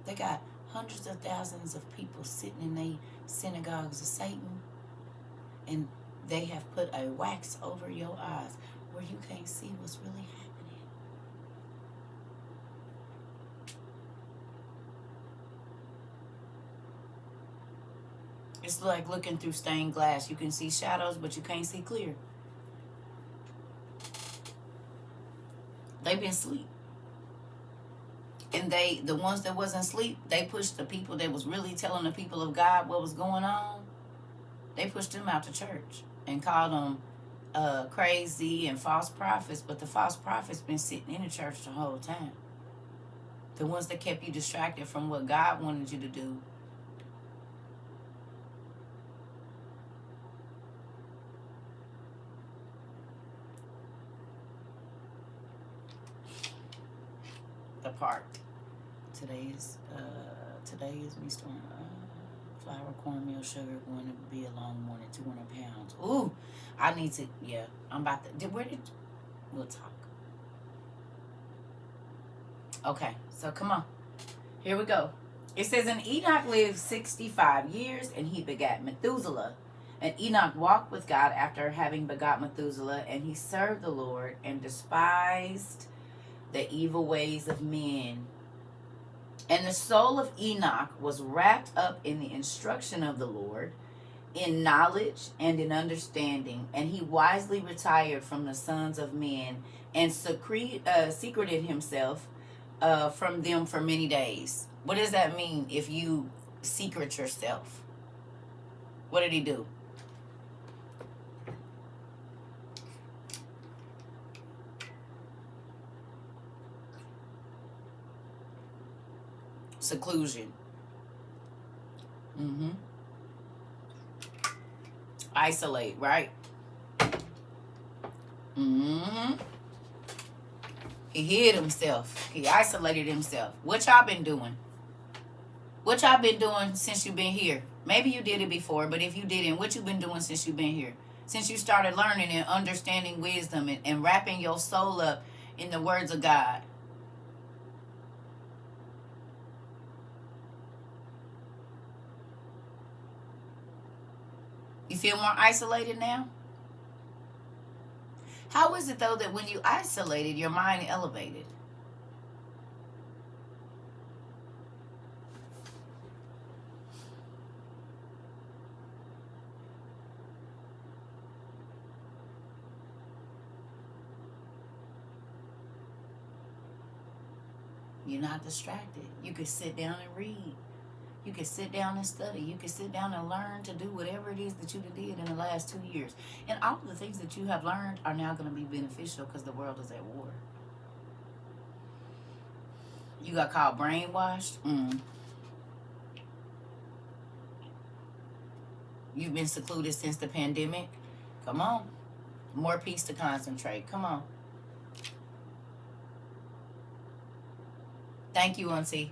They got hundreds of thousands of people sitting in their synagogues of Satan, and they have put a wax over your eyes where you can't see what's really happening. It's like looking through stained glass. You can see shadows, but you can't see clear. They've been asleep. And the ones that wasn't asleep, they pushed the people that was really telling the people of God what was going on. They pushed them out to church and called them crazy and false prophets. But the false prophets been sitting in the church the whole time. The ones that kept you distracted from what God wanted you to do. The park. Today is me storing flour, cornmeal, sugar. Going to be a long morning. 200 pounds. Ooh, I need to. Yeah, I'm about to. We'll talk. Okay, so come on. Here we go. It says, and Enoch lived 65 years, and he begat Methuselah. And Enoch walked with God after having begot Methuselah, and he served the Lord and despised the evil ways of men. And the soul of Enoch was wrapped up in the instruction of the Lord, in knowledge and in understanding. And he wisely retired from the sons of men and secreted himself from them for many days. What does that mean if you secret yourself? What did he do? Seclusion. Isolate, right? He hid himself. He isolated himself. What y'all been doing? What y'all been doing since you've been here? Maybe you did it before, but if you didn't, what you been doing since you've been here? Since you started learning and understanding wisdom and wrapping your soul up in the words of God. You feel more isolated now? How is it, though, that when you isolated, your mind elevated? You're not distracted. You could sit down and read. You can sit down and study. You can sit down and learn to do whatever it is that you did in the last 2 years. And all of the things that you have learned are now going to be beneficial because the world is at war. You got called brainwashed. You've been secluded since the pandemic. Come on. More peace to concentrate. Come on. Thank you, Auntie.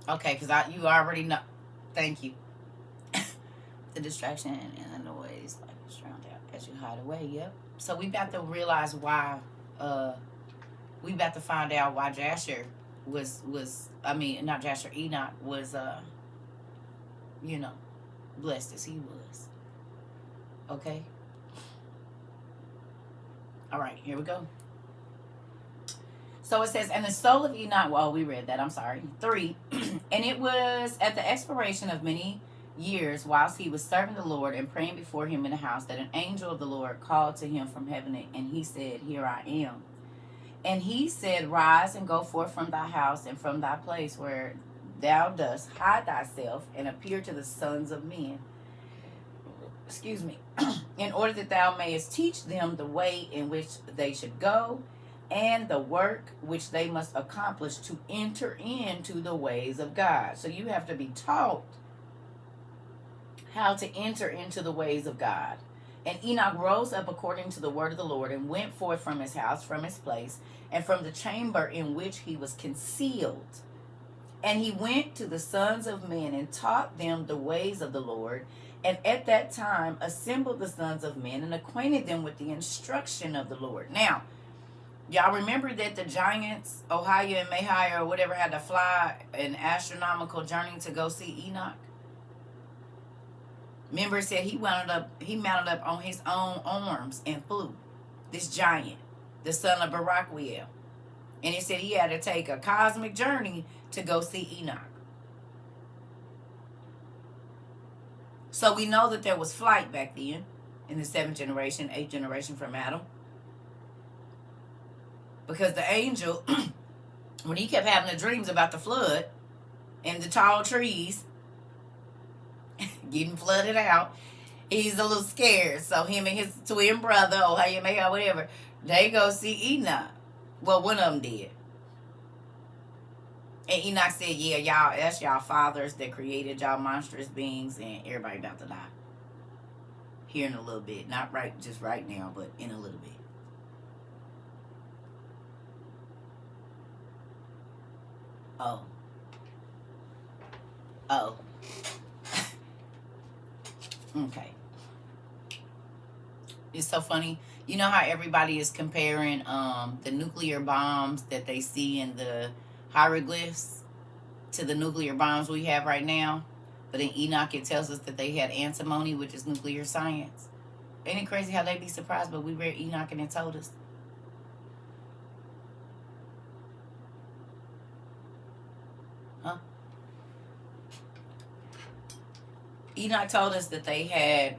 Okay, because you already know. Thank you. The distraction and the noise, like it's drowned out as you hide away. Yep. So we about to realize why. We about to find out why Jasher I mean, not Joshua, Enoch was, you know, blessed as he was. Okay? All right, here we go. So it says, and the soul of Enoch, well, we read that, I'm sorry. 3. And it was at the expiration of many years, whilst he was serving the Lord and praying before him in the house, that an angel of the Lord called to him from heaven, and he said, Here I am. And he said, Rise and go forth from thy house and from thy place where thou dost hide thyself, and appear to the sons of men. Excuse me. In order that thou mayest teach them the way in which they should go, and the work which they must accomplish to enter into the ways of God. So you have to be taught how to enter into the ways of God. And Enoch rose up according to the word of the Lord, and went forth from his house, from his place, and from the chamber in which he was concealed. And he went to the sons of men, and taught them the ways of the Lord. And at that time assembled the sons of men, and acquainted them with the instruction of the Lord. Now, y'all remember that the giants, Ohio and Mahia or whatever, had to fly an astronomical journey to go see Enoch? Remember, it said he mounted up on his own arms and flew. This giant, the son of Barachiel. And it said he had to take a cosmic journey to go see Enoch. So we know that there was flight back then in the 7th generation, 8th generation from Adam. Because the angel, when he kept having the dreams about the flood and the tall trees getting flooded out, he's a little scared. So him and his twin brother, or how you make out, whatever, they go see Enoch. Well, one of them did. And Enoch said, yeah, y'all, that's y'all fathers that created y'all monstrous beings, and everybody about to die. Here in a little bit. Not right, just right now, but in a little bit. Oh. Okay. It's so funny. You know how everybody is comparing the nuclear bombs that they see in the hieroglyphs to the nuclear bombs we have right now? But in Enoch, it tells us that they had antimony, which is nuclear science. Ain't it crazy how they be surprised? But we read Enoch and it told us. Huh? Enoch told us that they had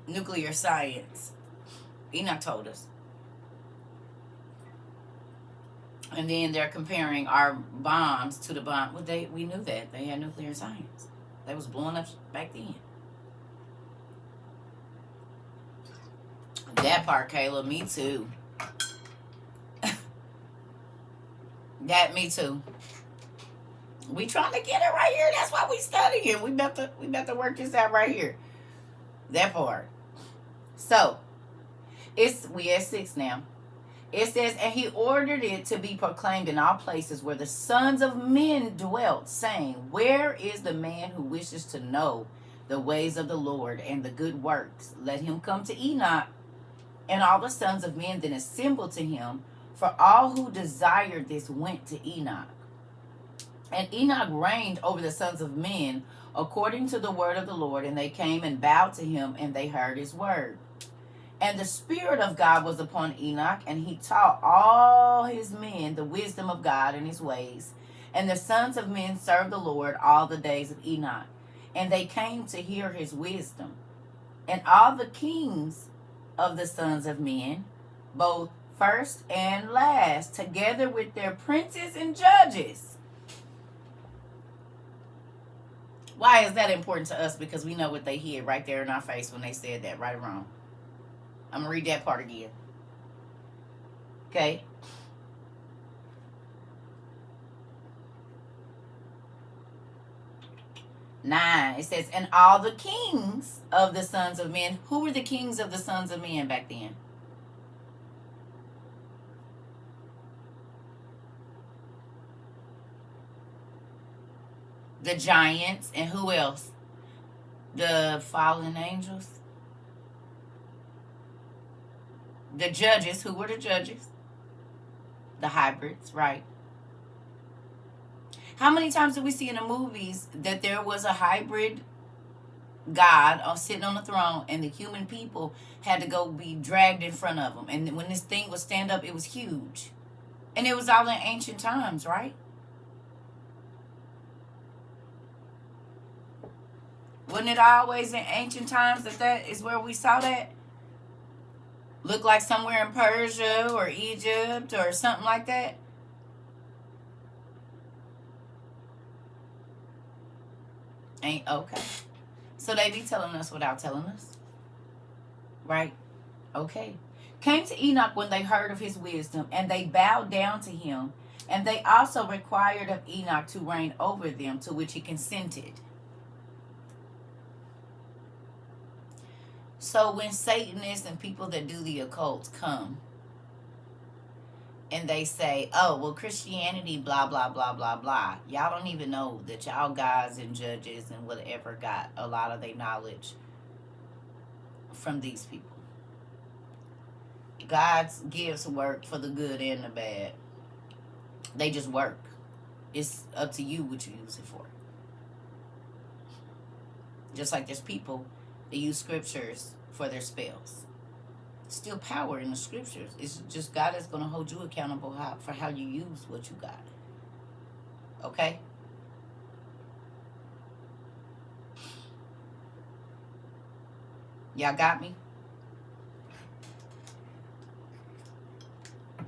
nuclear science. Enoch told us. And then they're comparing our bombs to the bomb. Well, we knew that. They had nuclear science. They was blowing up back then. That part, Kayla, me too. That, me too. We trying to get it right here. That's why we studying. We about to work this out right here. That part. So, we at 6 now. It says, and he ordered it to be proclaimed in all places where the sons of men dwelt, saying, Where is the man who wishes to know the ways of the Lord and the good works? Let him come to Enoch. And all the sons of men then assembled to him, for all who desired this went to Enoch. And Enoch reigned over the sons of men according to the word of the Lord, and they came and bowed to him, and they heard his word. And the Spirit of God was upon Enoch, and he taught all his men the wisdom of God and his ways. And the sons of men served the Lord all the days of Enoch, and they came to hear his wisdom. And all the kings of the sons of men, both first and last, together with their princes and judges. Why is that important to us? Because we know what they hid right there in our face when they said that, right or wrong. I'm going to read that part again. Okay. Nine. It says, and all the kings of the sons of men. Who were the kings of the sons of men back then? The giants. And who else? The fallen angels. The judges. Who were the judges? The hybrids, right? How many times do we see in the movies that there was a hybrid God sitting on the throne, and the human people had to go be dragged in front of him? And when this thing would stand up, it was huge. And it was all in ancient times, right? Wasn't it always in ancient times that is where we saw that? Look like somewhere in Persia or Egypt or something like that? Ain't okay. So they be telling us without telling us. Right? Okay. Came to Enoch when they heard of his wisdom, and they bowed down to him, and they also required of Enoch to reign over them, to which he consented. So when Satanists and people that do the occult come and they say, oh, well, Christianity, blah, blah, blah, blah, blah. Y'all don't even know that y'all guys and judges and whatever got a lot of their knowledge from these people. God's gifts work for the good and the bad. They just work. It's up to you what you use it for. Just like there's people that use scriptures for their spells. Still power in the scriptures. It's just God is going to hold you accountable for how you use what you got. Okay? Y'all got me?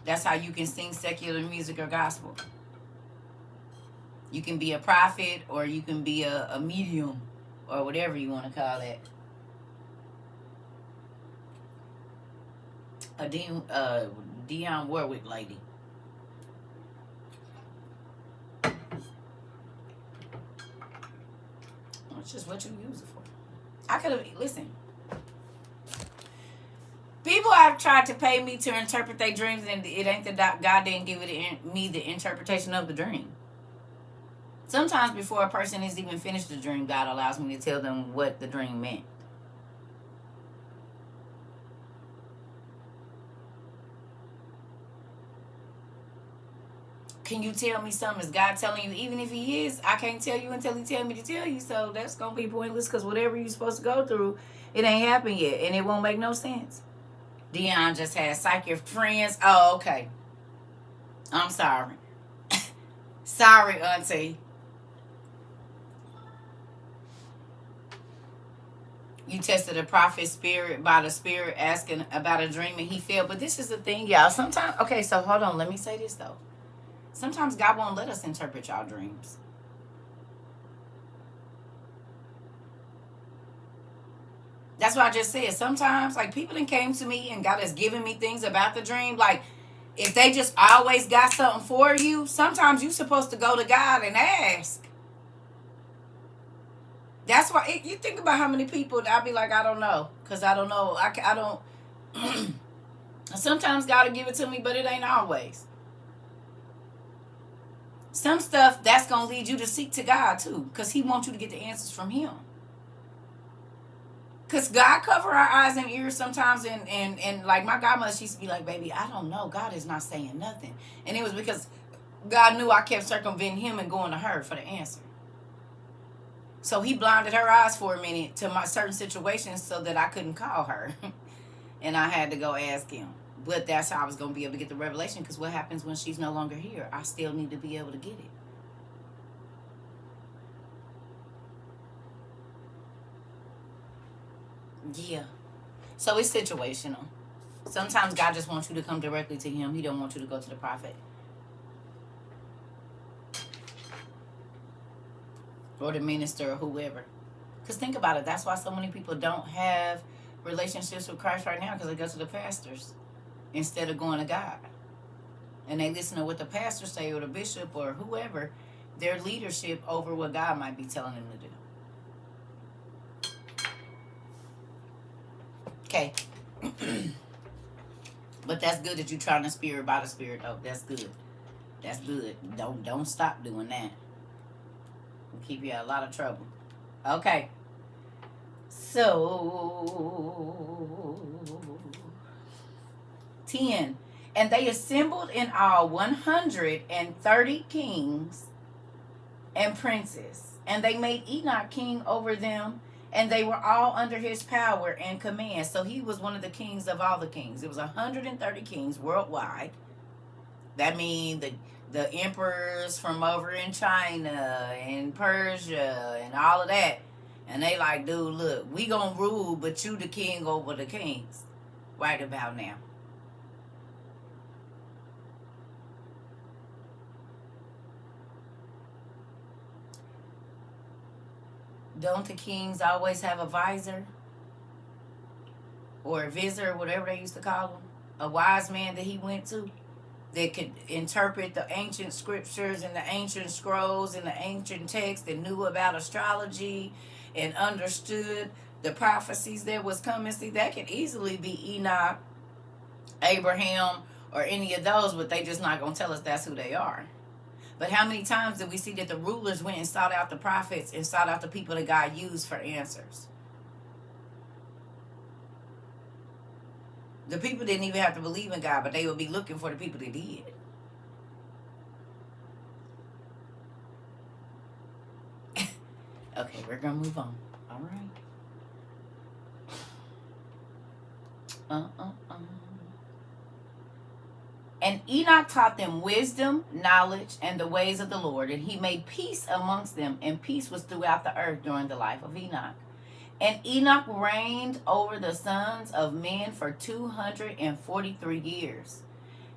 That's how you can sing secular music or gospel. You can be a prophet, or you can be a medium, or whatever you want to call it. A Dionne Warwick lady. It's just what you use it for. I could have, listen. People have tried to pay me to interpret their dreams, and it ain't that God didn't give me the interpretation of the dream. Sometimes before a person has even finished the dream, God allows me to tell them what the dream meant. Can you tell me something? Is God telling you? Even if he is, I can't tell you until he tell me to tell you. So that's going to be pointless, because whatever you're supposed to go through, it ain't happened yet. And it won't make no sense. Dion just had psychic friends. Oh, okay. I'm sorry. Sorry, auntie. You tested a prophet's spirit by the spirit asking about a dream, and he failed. But this is the thing, y'all. Sometimes, okay, so hold on. Let me say this, though. Sometimes God won't let us interpret y'all dreams. That's what I just said. Sometimes, like, people that came to me and God has given me things about the dream. Like, if they just always got something for you, sometimes you're supposed to go to God and ask. That's why you think about how many people I'll be like, I don't know. Because I don't know. I don't. Sometimes God will give it to me, but it ain't always. Some stuff, that's going to lead you to seek to God, too. Because he wants you to get the answers from him. Because God cover our eyes and ears sometimes. And like my godmother, she used to be like, baby, I don't know. God is not saying nothing. And it was because God knew I kept circumventing him and going to her for the answer. So he blinded her eyes for a minute to my certain situations so that I couldn't call her. And I had to go ask him. But that's how I was going to be able to get the revelation, because what happens when she's no longer here? I still need to be able to get it. Yeah. So it's situational. Sometimes God just wants you to come directly to him. He don't want you to go to the prophet. Or the minister or whoever. Because think about it. That's why so many people don't have relationships with Christ right now, because they go to the pastors instead of going to God. And they listen to what the pastor say, or the bishop, or whoever, their leadership over what God might be telling them to do. Okay. But that's good that you're trying to spirit by the spirit. Oh, that's good. That's good. Don't stop doing that. It'll keep you out of a lot of trouble. Okay. So 10. And they assembled in all 130 kings and princes. And they made Enoch king over them, and they were all under his power and command. So he was one of the kings of all the kings. It was 130 kings worldwide. That means the emperors from over in China and Persia and all of that. And they like, dude, look, we gonna rule, but you the king over the kings right about now. Don't the kings always have a visor? Or a visitor, whatever they used to call him? A wise man that he went to that could interpret the ancient scriptures and the ancient scrolls and the ancient texts and knew about astrology and understood the prophecies that was coming. See, that could easily be Enoch, Abraham, or any of those, but they just not going to tell us that's who they are. But how many times did we see that the rulers went and sought out the prophets and sought out the people that God used for answers? The people didn't even have to believe in God, but they would be looking for the people that did. Okay, we're going to move on. All right. And Enoch taught them wisdom, knowledge, and the ways of the Lord, and he made peace amongst them, and peace was throughout the earth during the life of Enoch. And Enoch reigned over the sons of men for 243 years.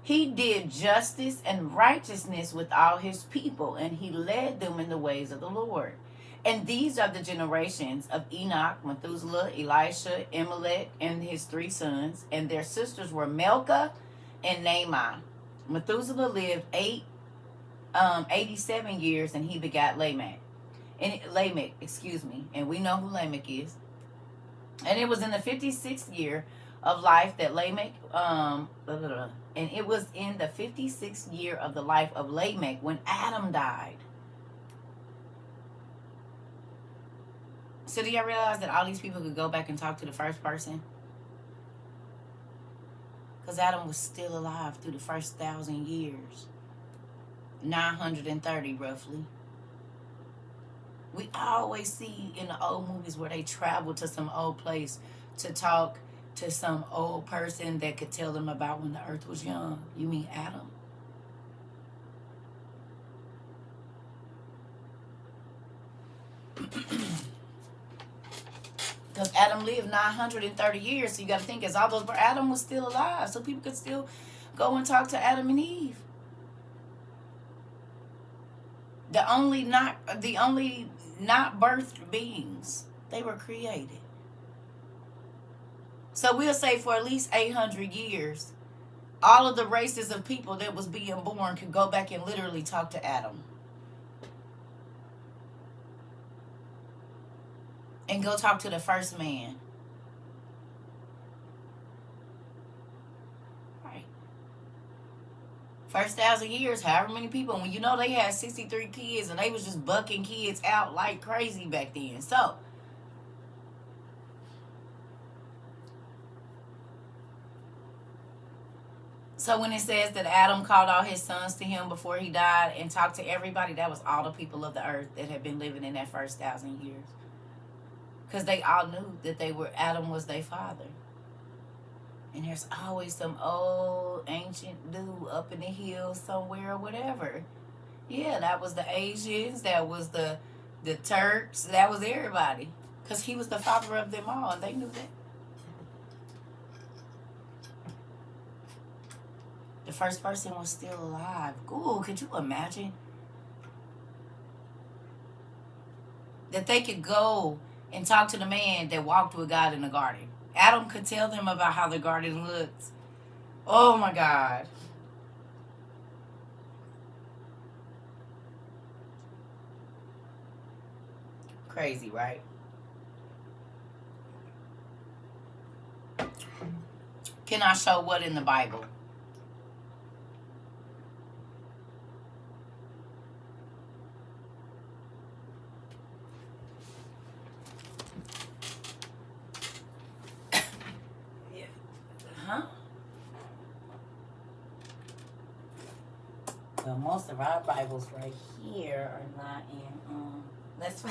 He did justice and righteousness with all his people, and he led them in the ways of the Lord. And these are the generations of Enoch, Methuselah, Elisha, Elimelech, and his 3 sons. And their sisters were Milcah and Naamah. Methuselah lived 87 years, and he begat Lamech. And we know who Lamech is. And it was in the 56th year of life that Lamech, and it was in the 56th year of the life of Lamech when Adam died. So do y'all realize that all these people could go back and talk to the first person? Because Adam was still alive through the first 1,000 years. 930 roughly. We always see in the old movies where they travel to some old place to talk to some old person that could tell them about when the earth was young. You mean Adam? Because Adam lived 930 years, so you got to think as all those, but Adam was still alive, so people could still go and talk to Adam and Eve. The only not birthed beings. They were created. So we'll say for at least 800 years, all of the races of people that was being born could go back and literally talk to Adam. And go talk to the first man. Right. First 1,000 years, however many people. When you know they had 63 kids and they was just bucking kids out like crazy back then. So when it says that Adam called all his sons to him before he died and talked to everybody, that was all the people of the earth that had been living in that first 1,000 years. Because they all knew that Adam was their father. And there's always some old ancient dude up in the hills somewhere or whatever. Yeah, that was the Asians, that was the Turks, that was everybody. Because he was the father of them all, and they knew that. The first person was still alive. Ooh, could you imagine? That they could go and talk to the man that walked with God in the garden. Adam could tell them about how the garden looked. Oh my God. Crazy, right? Can I show what in the Bible? Huh? Well, most of our Bibles right here are not in. Let's.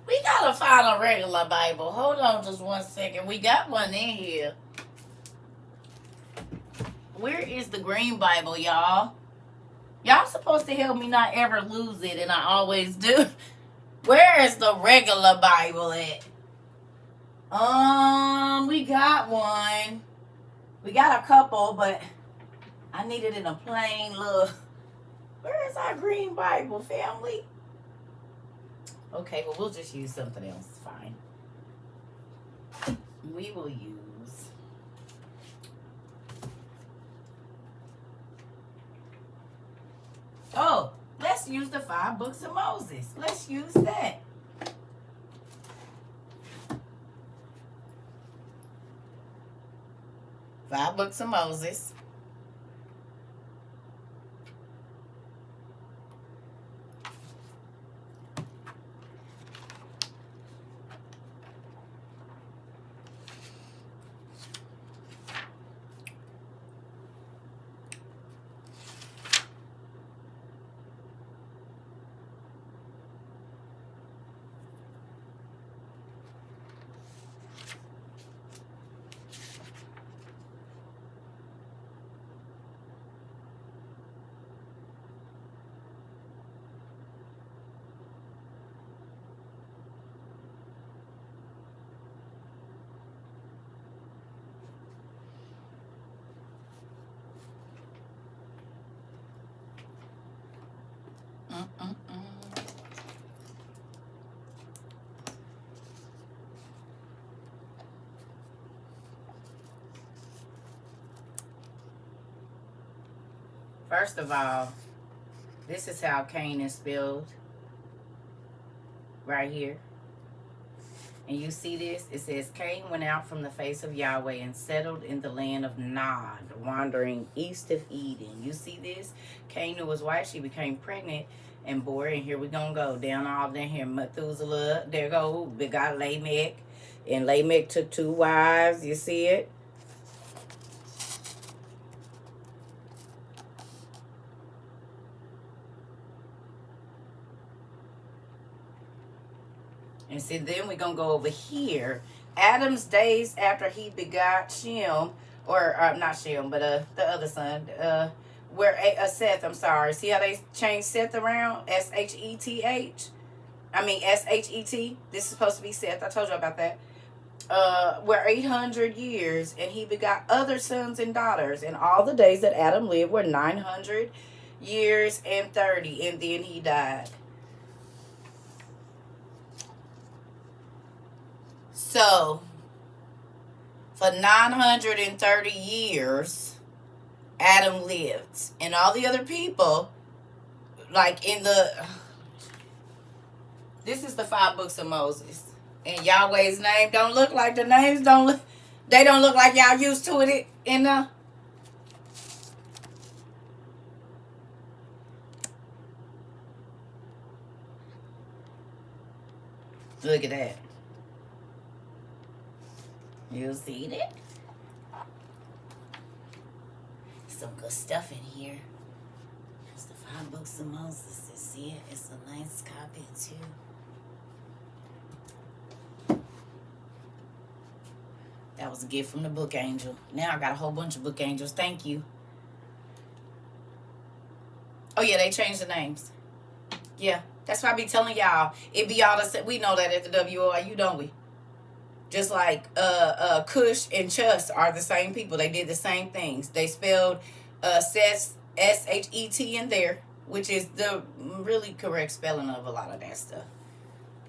We gotta find a regular Bible. Hold on, just 1 second. We got one in here. Where is the green Bible, y'all? Y'all supposed to help me not ever lose it, and I always do. Where is the regular Bible at? We got one. We got a couple, but I need it in a plain look. Where is our green Bible, family? Okay, well, we'll just use something else. Fine. We will use... Oh, let's use the 5 books of Moses. Let's use that. Five books of Moses. First of all, this is how Cain is spelled. Right here. And you see this? It says, Cain went out from the face of Yahweh and settled in the land of Nod, wandering east of Eden. You see this? Cain knew his wife. She became pregnant and bore. And here we're going to go down all down here. Methuselah. There go. We got Lamech. And Lamech took 2 wives. You see it? And see, then we're going to go over here. Adam's days after he begot Shem, or not Shem, but the other son, Seth, I'm sorry. See how they changed Seth around? S-H-E-T-H? I mean, S-H-E-T. This is supposed to be Seth. I told you about that. Were 800 years, and he begot other sons and daughters. And all the days that Adam lived were 900 years and 30, and then he died. So, for 930 years, Adam lived. And all the other people, like in the... This is the 5 books of Moses. And Yahweh's name don't look like the names. They don't look like y'all used to it in the... Look at that. You see that? Some good stuff in here. It's the 5 books of Moses. You see it? It's a nice copy too. That was a gift from the book angel. Now I got a whole bunch of book angels. Thank you. Oh yeah, they changed the names. Yeah, that's why I be telling y'all. It be all the... We know that at the WOIU, don't we? Just like Cush and Chus are the same people. They did the same things. They spelled Seth, S-H-E-T in there, which is the really correct spelling of a lot of that stuff.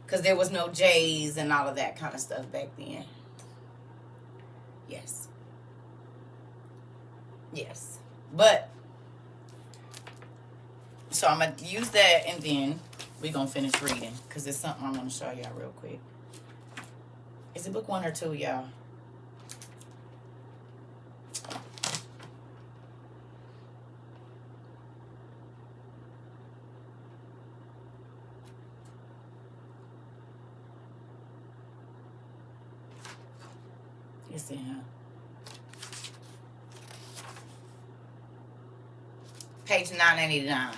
Because there was no J's and all of that kind of stuff back then. Yes. Yes. But, so I'm going to use that and then we're going to finish reading. Because it's something I'm going to show y'all real quick. Is it book 1 or 2, y'all? It's in here. page 989.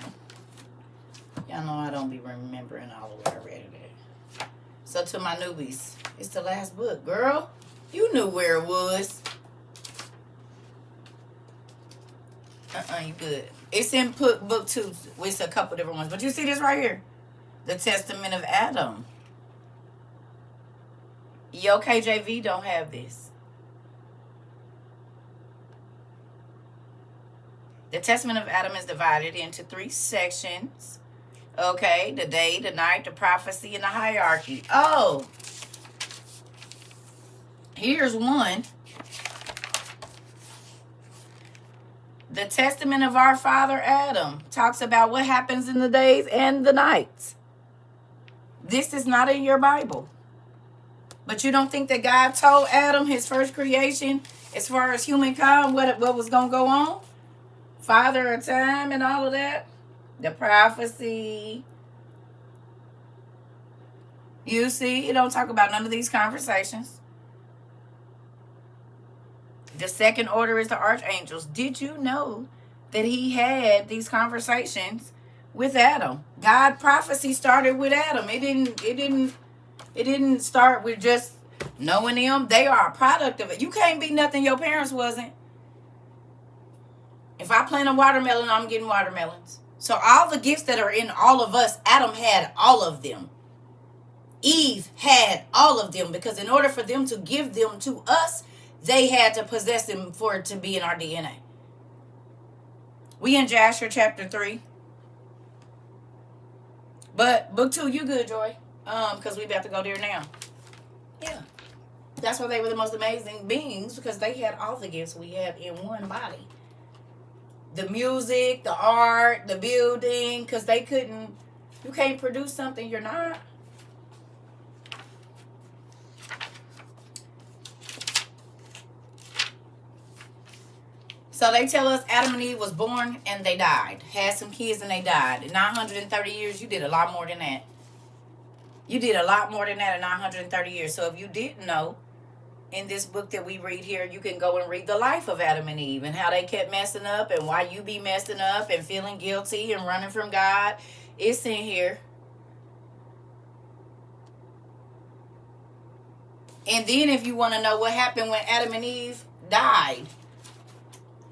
Y'all know I don't be remembering all the way I read it at. So to my newbies, it's the last book. Girl, you knew where it was. You good. It's in book 2. It's a couple different ones. But you see this right here? The Testament of Adam. Yo, KJV don't have this. The Testament of Adam is divided into 3 sections. Okay, the day, the night, the prophecy, and the hierarchy. Oh, here's one. The Testament of our father Adam talks about what happens in the days and the nights. This is not in your Bible. But you don't think that God told Adam, his first creation, as far as humankind, what was going to go on? Father of time and all of that? The prophecy. You see, it don't talk about none of these conversations. The second order is the archangels. Did you know that he had these conversations with Adam? God prophecy started with Adam. It didn't start with just knowing them. They are a product of it. You can't be nothing your parents wasn't. If I plant a watermelon, I'm getting watermelons. So all the gifts that are in all of us, Adam had all of them. Eve had all of them, because in order for them to give them to us, they had to possess them for it to be in our DNA. We in Jasher chapter 3. But book 2, you good, Joy? Because we about to go there now. Yeah. That's why they were the most amazing beings, because they had all the gifts we have in one body. The music, the art, the building, because they couldn't, you can't produce something you're not. So they tell us Adam and Eve was born and they died. Had some kids and they died. In 930 years, you did a lot more than that. You did a lot more than that in 930 years. So if you didn't know, in this book that we read here, you can go and read the life of Adam and Eve and how they kept messing up and why you be messing up and feeling guilty and running from God. It's in here. And then if you want to know what happened when Adam and Eve died,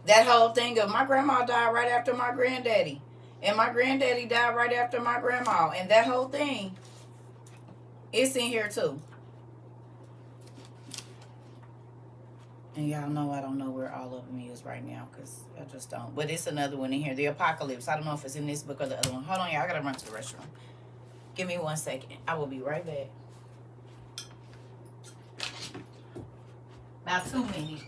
that whole thing of my grandma died right after my granddaddy, and my granddaddy died right after my grandma, and that whole thing, it's in here too. And y'all know I don't know where all of them is right now, because I just don't. But it's another one in here, the Apocalypse. I don't know if it's in this book or the other one. Hold on, y'all. I gotta run to the restroom. Give me 1 second. I will be right back. About 2 minutes.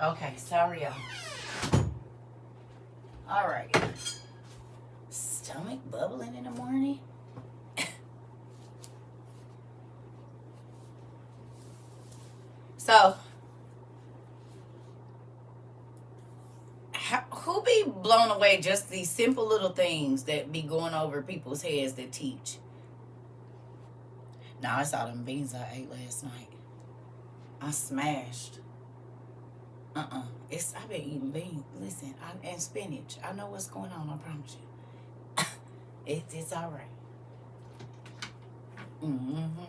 Okay, sorry, y'all. All right. Stomach bubbling in the morning. So, who be blown away just these simple little things that be going over people's heads that teach? Now, it's all them beans I ate last night. I smashed. I've been eating beans. Listen, and spinach. I know what's going on. I promise you. It's all right. Mm-hmm.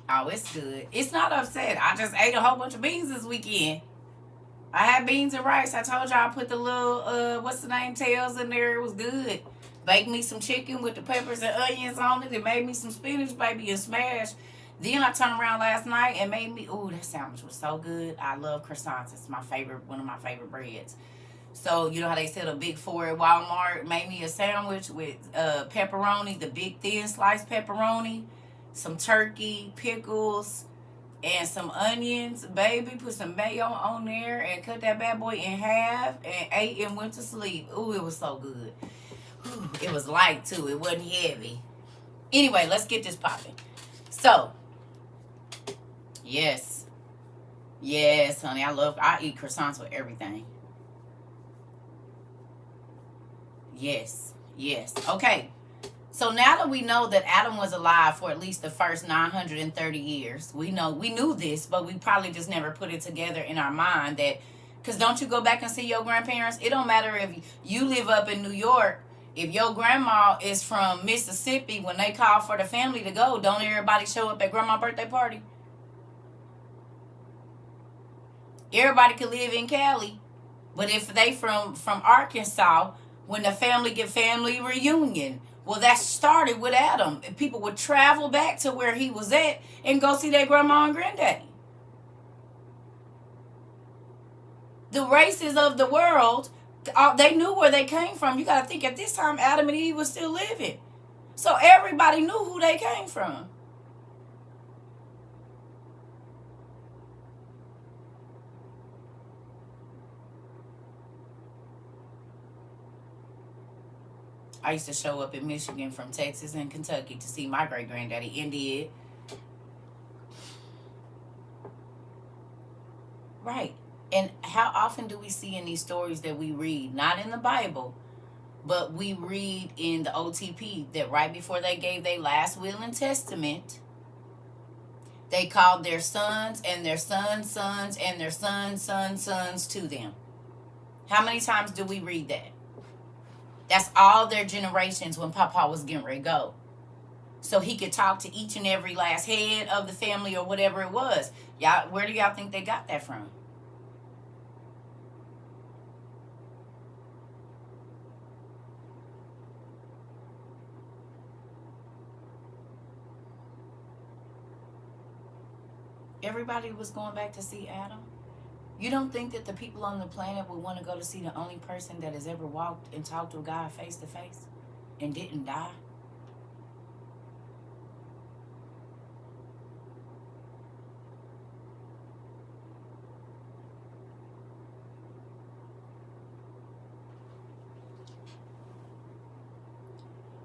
Oh, it's good. It's not upset. I just ate a whole bunch of beans this weekend. I had beans and rice. I told y'all I put the little what's the name, tails in there. It was good. Baked me some chicken with the peppers and onions on it. It made me some spinach, baby, and smashed. Then I turned around last night and made me, ooh, that sandwich was so good. I love croissants. It's my favorite, one of my favorite breads. So, you know how they sell a big four at Walmart? Made me a sandwich with pepperoni, the big thin sliced pepperoni, some turkey, pickles, and some onions. Baby, put some mayo on there and cut that bad boy in half and ate and went to sleep. Ooh, it was so good. Ooh, it was light, too. It wasn't heavy. Anyway, let's get this popping. So, yes. Yes, honey. I eat croissants with everything. Yes. Okay. So now that we know that Adam was alive for at least the first 930 years, we knew this, but we probably just never put it together in our mind that, because don't you go back and see your grandparents? It don't matter if you live up in New York. If your grandma is from Mississippi, when they call for the family to go, don't everybody show up at grandma's birthday party? Everybody could live in Cali, but if they from Arkansas, when the family get family reunion, well, that started with Adam. People would travel back to where he was at and go see their grandma and granddaddy. The races of the world, they knew where they came from. You got to think at this time, Adam and Eve was still living. So everybody knew who they came from. I used to show up in Michigan from Texas and Kentucky to see my great granddaddy, and did. Right. And how often do we see in these stories that we read, not in the Bible, but we read in the OTP, that right before they gave their last will and testament, they called their sons and their sons' sons and their sons' sons' sons to them. How many times do we read that? That's all their generations when Papa was getting ready to go. So he could talk to each and every last head of the family or whatever it was. Y'all, where do y'all think they got that from? Everybody was going back to see Adam. You don't think that the people on the planet would want to go to see the only person that has ever walked and talked to God face to face and didn't die?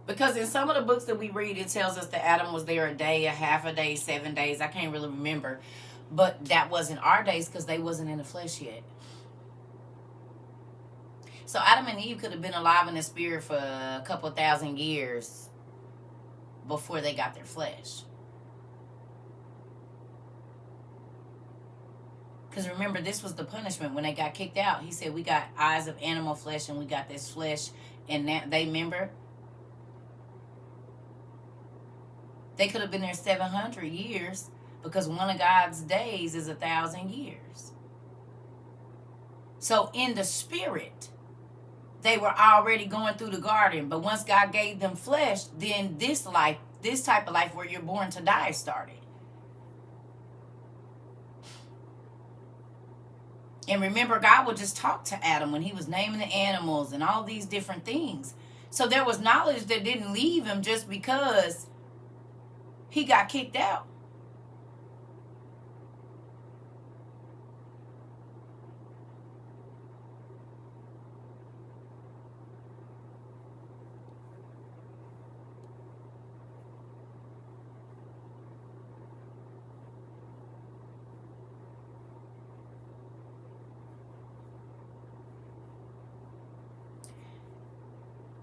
Because in some of the books that we read, it tells us that Adam was there a day, a half a day, 7 days. I can't really remember. But that wasn't our days because they wasn't in the flesh yet. So Adam and Eve could have been alive in the spirit for a couple thousand years before they got their flesh. Because remember, this was the punishment. When they got kicked out, he said, we got eyes of animal flesh and we got this flesh. And that, they remember, they could have been there 700 years because one of God's days is 1,000 years. So in the spirit, they were already going through the garden. But once God gave them flesh, then this life, this type of life where you're born to die started. And remember, God would just talk to Adam when he was naming the animals and all these different things. So there was knowledge that didn't leave him just because He got kicked out.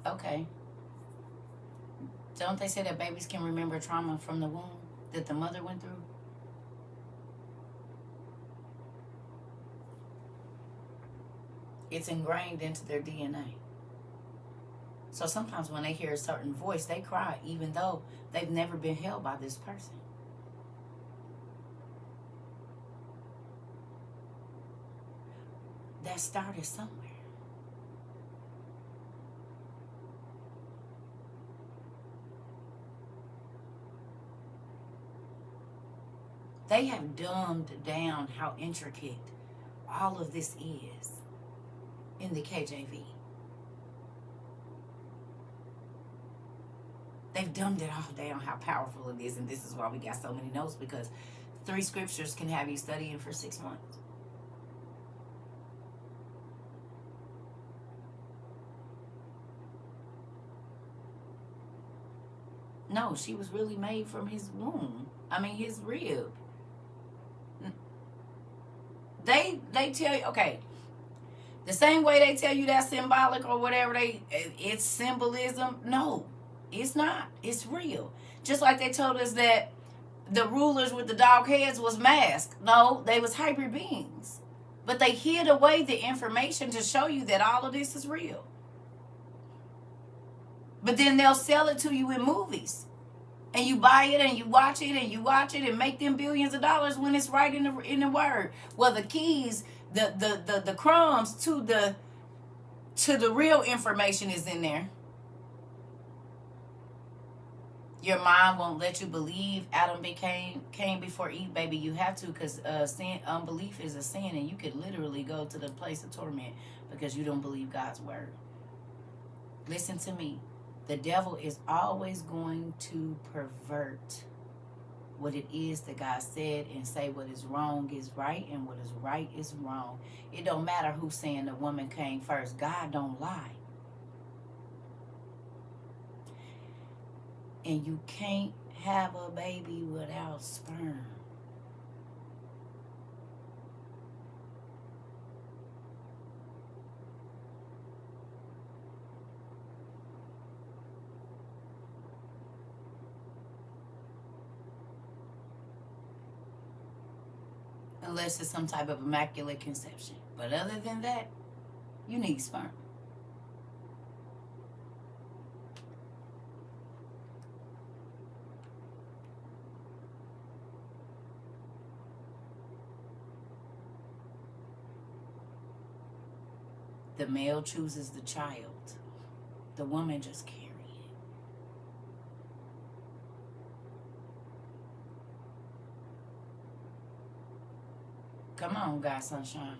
Okay. Don't they say that babies can remember trauma from the womb that the mother went through? It's ingrained into their DNA. So sometimes when they hear a certain voice, they cry even though they've never been held by this person. That started somewhere. They have dumbed down how intricate all of this is in the KJV. They've dumbed it all down how powerful it is, and this is why we got so many notes, because 3 scriptures can have you studying for 6 months. No, she was really made from his womb. I mean, his rib. They tell you, okay, the same way they tell you that's symbolic or whatever, it's symbolism. No, it's not. It's real. Just like they told us that the rulers with the dog heads was masked. No, they was hybrid beings. But they hid away the information to show you that all of this is real. But then they'll sell it to you in movies. And you buy it and you watch it and you watch it and make them billions of dollars when it's right in the word. Well, the keys, the crumbs to the real information is in there. Your mind won't let you believe Adam came before Eve, baby. You have to, because unbelief is a sin, and you could literally go to the place of torment because you don't believe God's word. Listen to me. The devil is always going to pervert what it is that God said and say what is wrong is right and what is right is wrong. It don't matter who's saying the woman came first. God don't lie. And you can't have a baby without sperm. Unless it's some type of immaculate conception. But other than that, you need sperm. The male chooses the child. The woman just carries it. Come on, God, sunshine.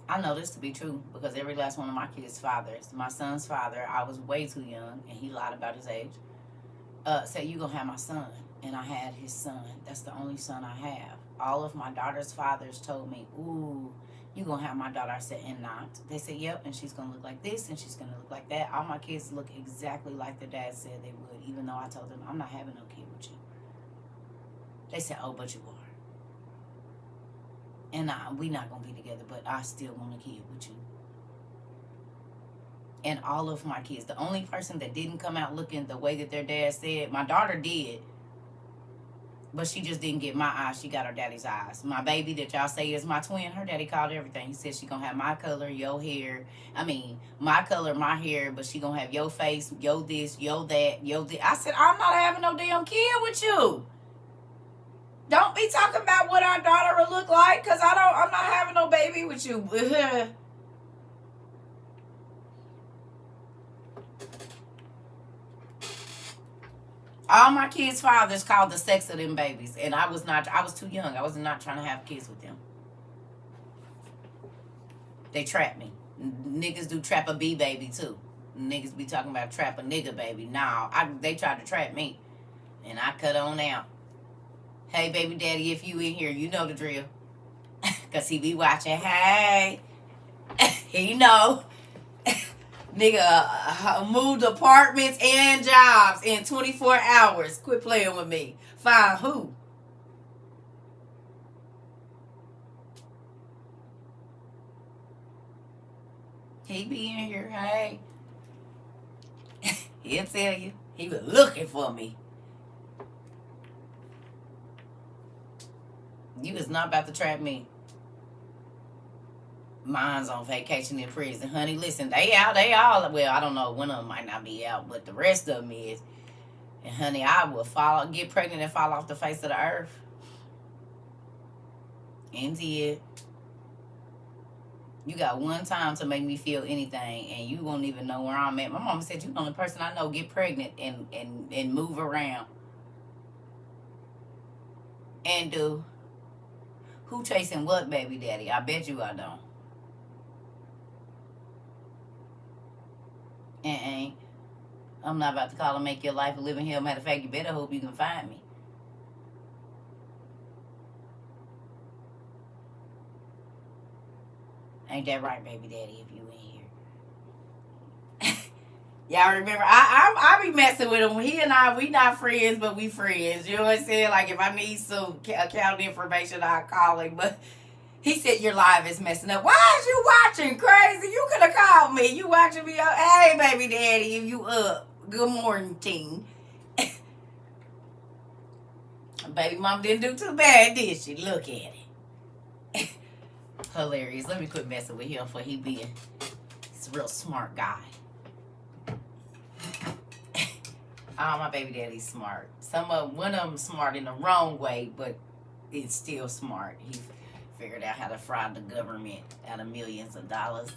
I know this to be true because every last one of my kids' fathers, my son's father, I was way too young and he lied about his age, said, "You gonna have my son." And I had his son. That's the only son I have. All of my daughter's fathers told me, "Ooh, you gonna have my daughter." I said, "And not." They said, "Yep, and she's gonna look like this and she's gonna look like that." All my kids look exactly like their dad said they would, even though I told them, "I'm not having no kid with you." They said, "Oh, but you are. And we not gonna be together, but I still want a kid with you." And all of my kids, the only person that didn't come out looking the way that their dad said, my daughter did. But she just didn't get my eyes. She got her daddy's eyes. My baby that y'all say is my twin, her daddy called everything. He said she gonna have my color, your hair. I mean, my color, my hair, but she gonna have your face, your this, your that, your this. I said, "I'm not having no damn kid with you. Don't be talking about what our daughter will look like, because I'm not having no baby with you." All my kids' fathers called the sex of them babies. And I was too young. I was not trying to have kids with them. They trapped me. Niggas do trap a B baby too. Niggas be talking about trap a nigga baby. Nah, they tried to trap me. And I cut on out. Hey, baby daddy, if you in here, you know the drill. Because he be watching. Hey. He know. Nigga, moved apartments and jobs in 24 hours. Quit playing with me. Find who? He be in here. Hey. He'll tell you. He was looking for me. You was not about to trap me. Mine's on vacation in prison. Honey, listen, they out, they all, well, I don't know, one of them might not be out, but the rest of them is. And honey, I will get pregnant and fall off the face of the earth. Indeed. You got one time to make me feel anything, and you won't even know where I'm at. My mama said, you the only person I know get pregnant and move around. And do. Who chasing what, baby daddy? I bet you I don't. I'm not about to call and make your life a living hell. Matter of fact, you better hope you can find me. Ain't that right, baby daddy, if you in here? Y'all remember, I be messing with him. He and we not friends, but we friends. You know what I'm saying? Like, if I need some account information, I'll call him. But he said, your live is messing up. Why is you watching, crazy? You could have called me. You watching me. Hey, baby daddy, if you up. Good morning, team. Baby mom didn't do too bad, did she? Look at it. Hilarious. Let me quit messing with him for he's a real smart guy. Oh, my baby daddy's smart. One of them smart in the wrong way, but it's still smart. He figured out how to fraud the government out of millions of dollars.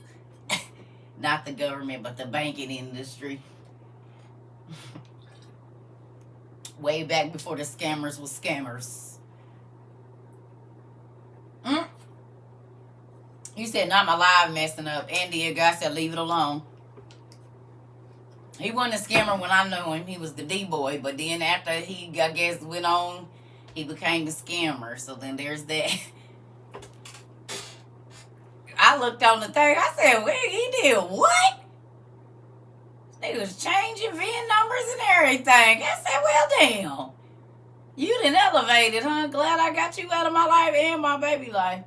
Not the government, but the banking industry. Way back before the scammers was scammers. You said, not my live messing up. Andy, a guy said, leave it alone. He wasn't a scammer when I knew him. He was the D-boy. But then after he, I guess, went on, he became the scammer. So then there's that. I looked on the thing. I said, wait, he did what? They was changing VIN numbers and everything. I said, well, damn. You done elevated, huh? Glad I got you out of my life and my baby life.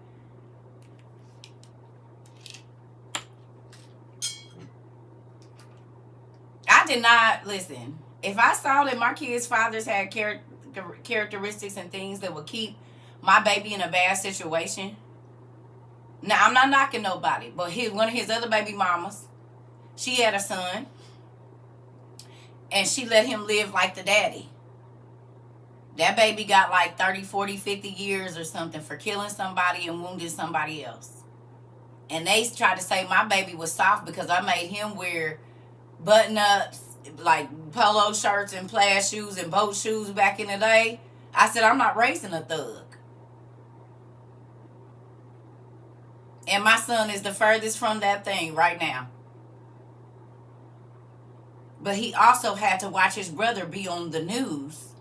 I did not, listen, if I saw that my kids' fathers had characteristics and things that would keep my baby in a bad situation. Now, I'm not knocking nobody, but one of his other baby mamas, she had a son. And she let him live like the daddy. That baby got like 30, 40, 50 years or something for killing somebody and wounding somebody else. And they tried to say my baby was soft because I made him wear button-ups, like polo shirts and plaid shoes and boat shoes back in the day. I said, I'm not raising a thug. And my son is the furthest from that thing right now. But he also had to watch his brother be on the news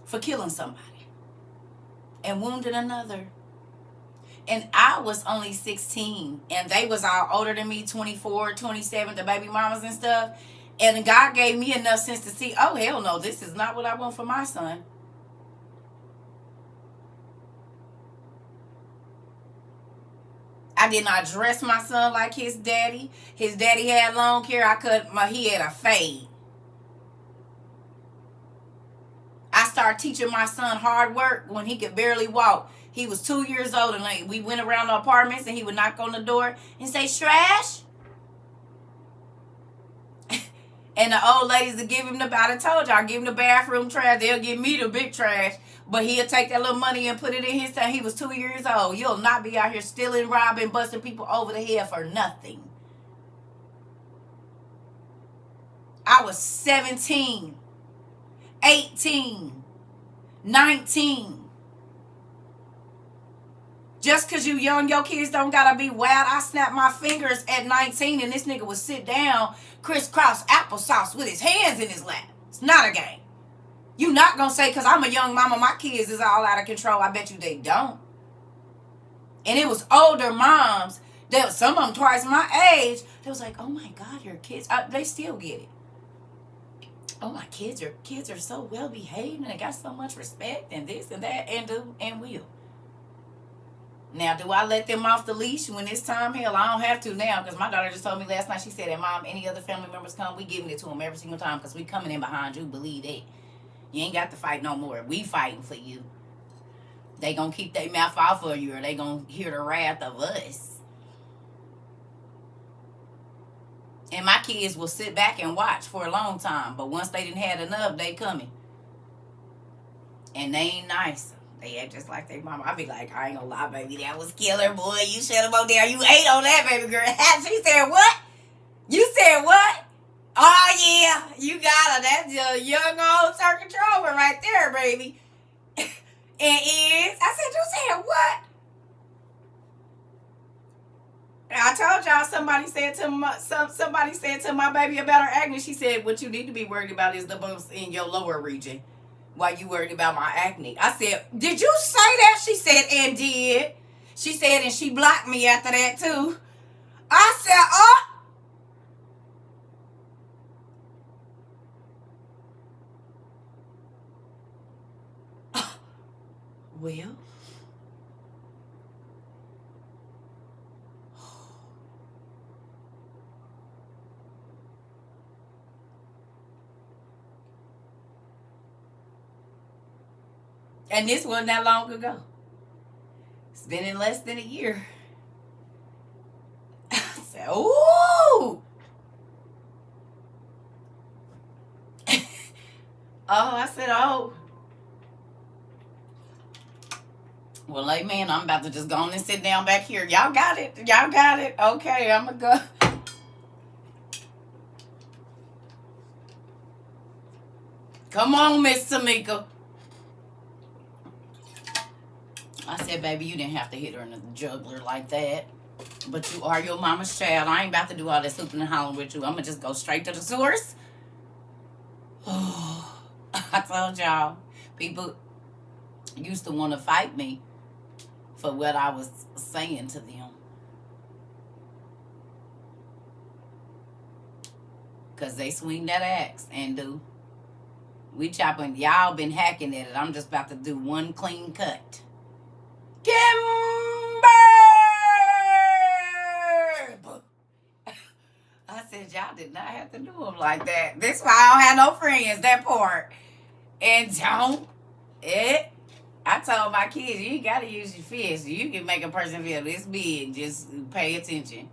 for killing somebody and wounding another. And I was only 16. And they was all older than me, 24, 27, the baby mamas and stuff. And God gave me enough sense to see, oh, hell no, this is not what I want for my son. I did not dress my son like his daddy. His daddy had long hair. He had a fade. I started teaching my son hard work when he could barely walk. He was 2 years old, and we went around the apartments, and he would knock on the door and say, "Trash." And the old ladies would give him I told y'all, give him the bathroom trash. They'll give me the big trash. But he'll take that little money and put it in his thing. He was 2 years old. You'll not be out here stealing, robbing, busting people over the head for nothing. I was 17, 18, 19. Just because you young, your kids don't gotta be wild. I snapped my fingers at 19 and this nigga would sit down, crisscross applesauce with his hands in his lap. It's not a game. You not gonna say, because I'm a young mama, my kids is all out of control. I bet you they don't. And it was older moms, that some of them twice my age, they was like, oh my God, your kids, they still get it. Oh, my kids are so well behaved and they got so much respect and this and that and do and will. Now, do I let them off the leash when it's time? Hell, I don't have to now, because my daughter just told me last night, she said, and Mom, any other family members come, we giving it to them every single time, because we coming in behind you, believe that. You ain't got to fight no more. We fighting for you. They gonna keep their mouth off of you, or they gonna hear the wrath of us. And my kids will sit back and watch for a long time, but once they didn't had enough, they coming. And they ain't nice. They act just like their mama. I be like, I ain't gonna lie, baby, that was killer, boy. You shut them up there. You ate on that, baby girl. She said, what? You said what? Oh, yeah. You got her. That's your young old CERCA TROVA right there, baby. And is. I said, you said what? I told y'all somebody said to my baby about her acne. She said, what you need to be worried about is the bumps in your lower region. Why you worried about my acne? I said, did you say that? She said, and did. She said, and she blocked me after that too. I said, oh. Well. And this wasn't that long ago. It's been in less than a year. I said, ooh. Oh, I said, oh. Well, like, man, I'm about to just go on and sit down back here. Y'all got it. Y'all got it. Okay, I'm going to go. Come on, Miss Tamika. I said, baby, you didn't have to hit her in the jugular like that. But you are your mama's child. I ain't about to do all this hooping and hollering with you. I'm going to just go straight to the source. Oh, I told y'all, people used to want to fight me for what I was saying to them. Because they swing that axe and do. We chopping. Y'all been hacking at it. I'm just about to do one clean cut. Kimber! I said, y'all did not have to do them like that. That's why I don't have no friends, that part. And don't. I told my kids, you ain't got to use your fist. You can make a person feel this big. Just pay attention.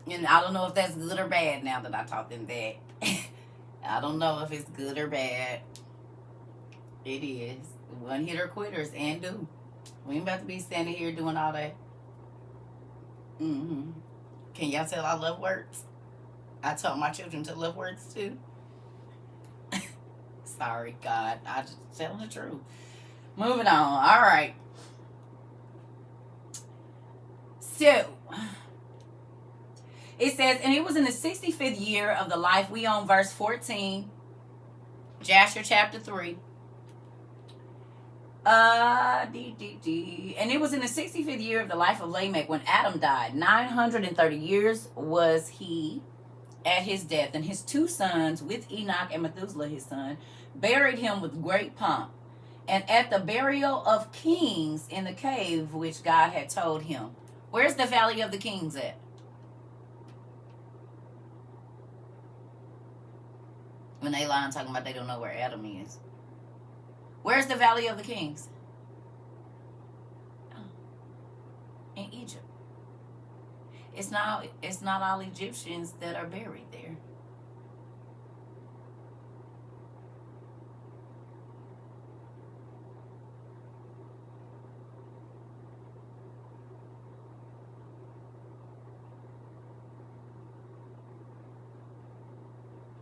And I don't know if that's good or bad now that I taught them that. I don't know if it's good or bad. It is. One hitter quitters and do. We ain't about to be standing here doing all that. Can y'all tell I love words? I taught my children to love words too. Sorry, God. I just telling the truth. Moving on. All right. So, it says, and it was in the 65th year of the life, we on verse 14, Jasher chapter 3. And it was in the 65th year of the life of Lamech when Adam died. 930 years was he at his death, and his two sons with Enoch and Methuselah his son buried him with great pomp, and at the burial of kings in the cave which God had told him. Where's the valley of the kings at? When they lie and talking about they don't know where Adam is. Where's the valley of the kings? Oh, in Egypt. It's not all Egyptians that are buried there.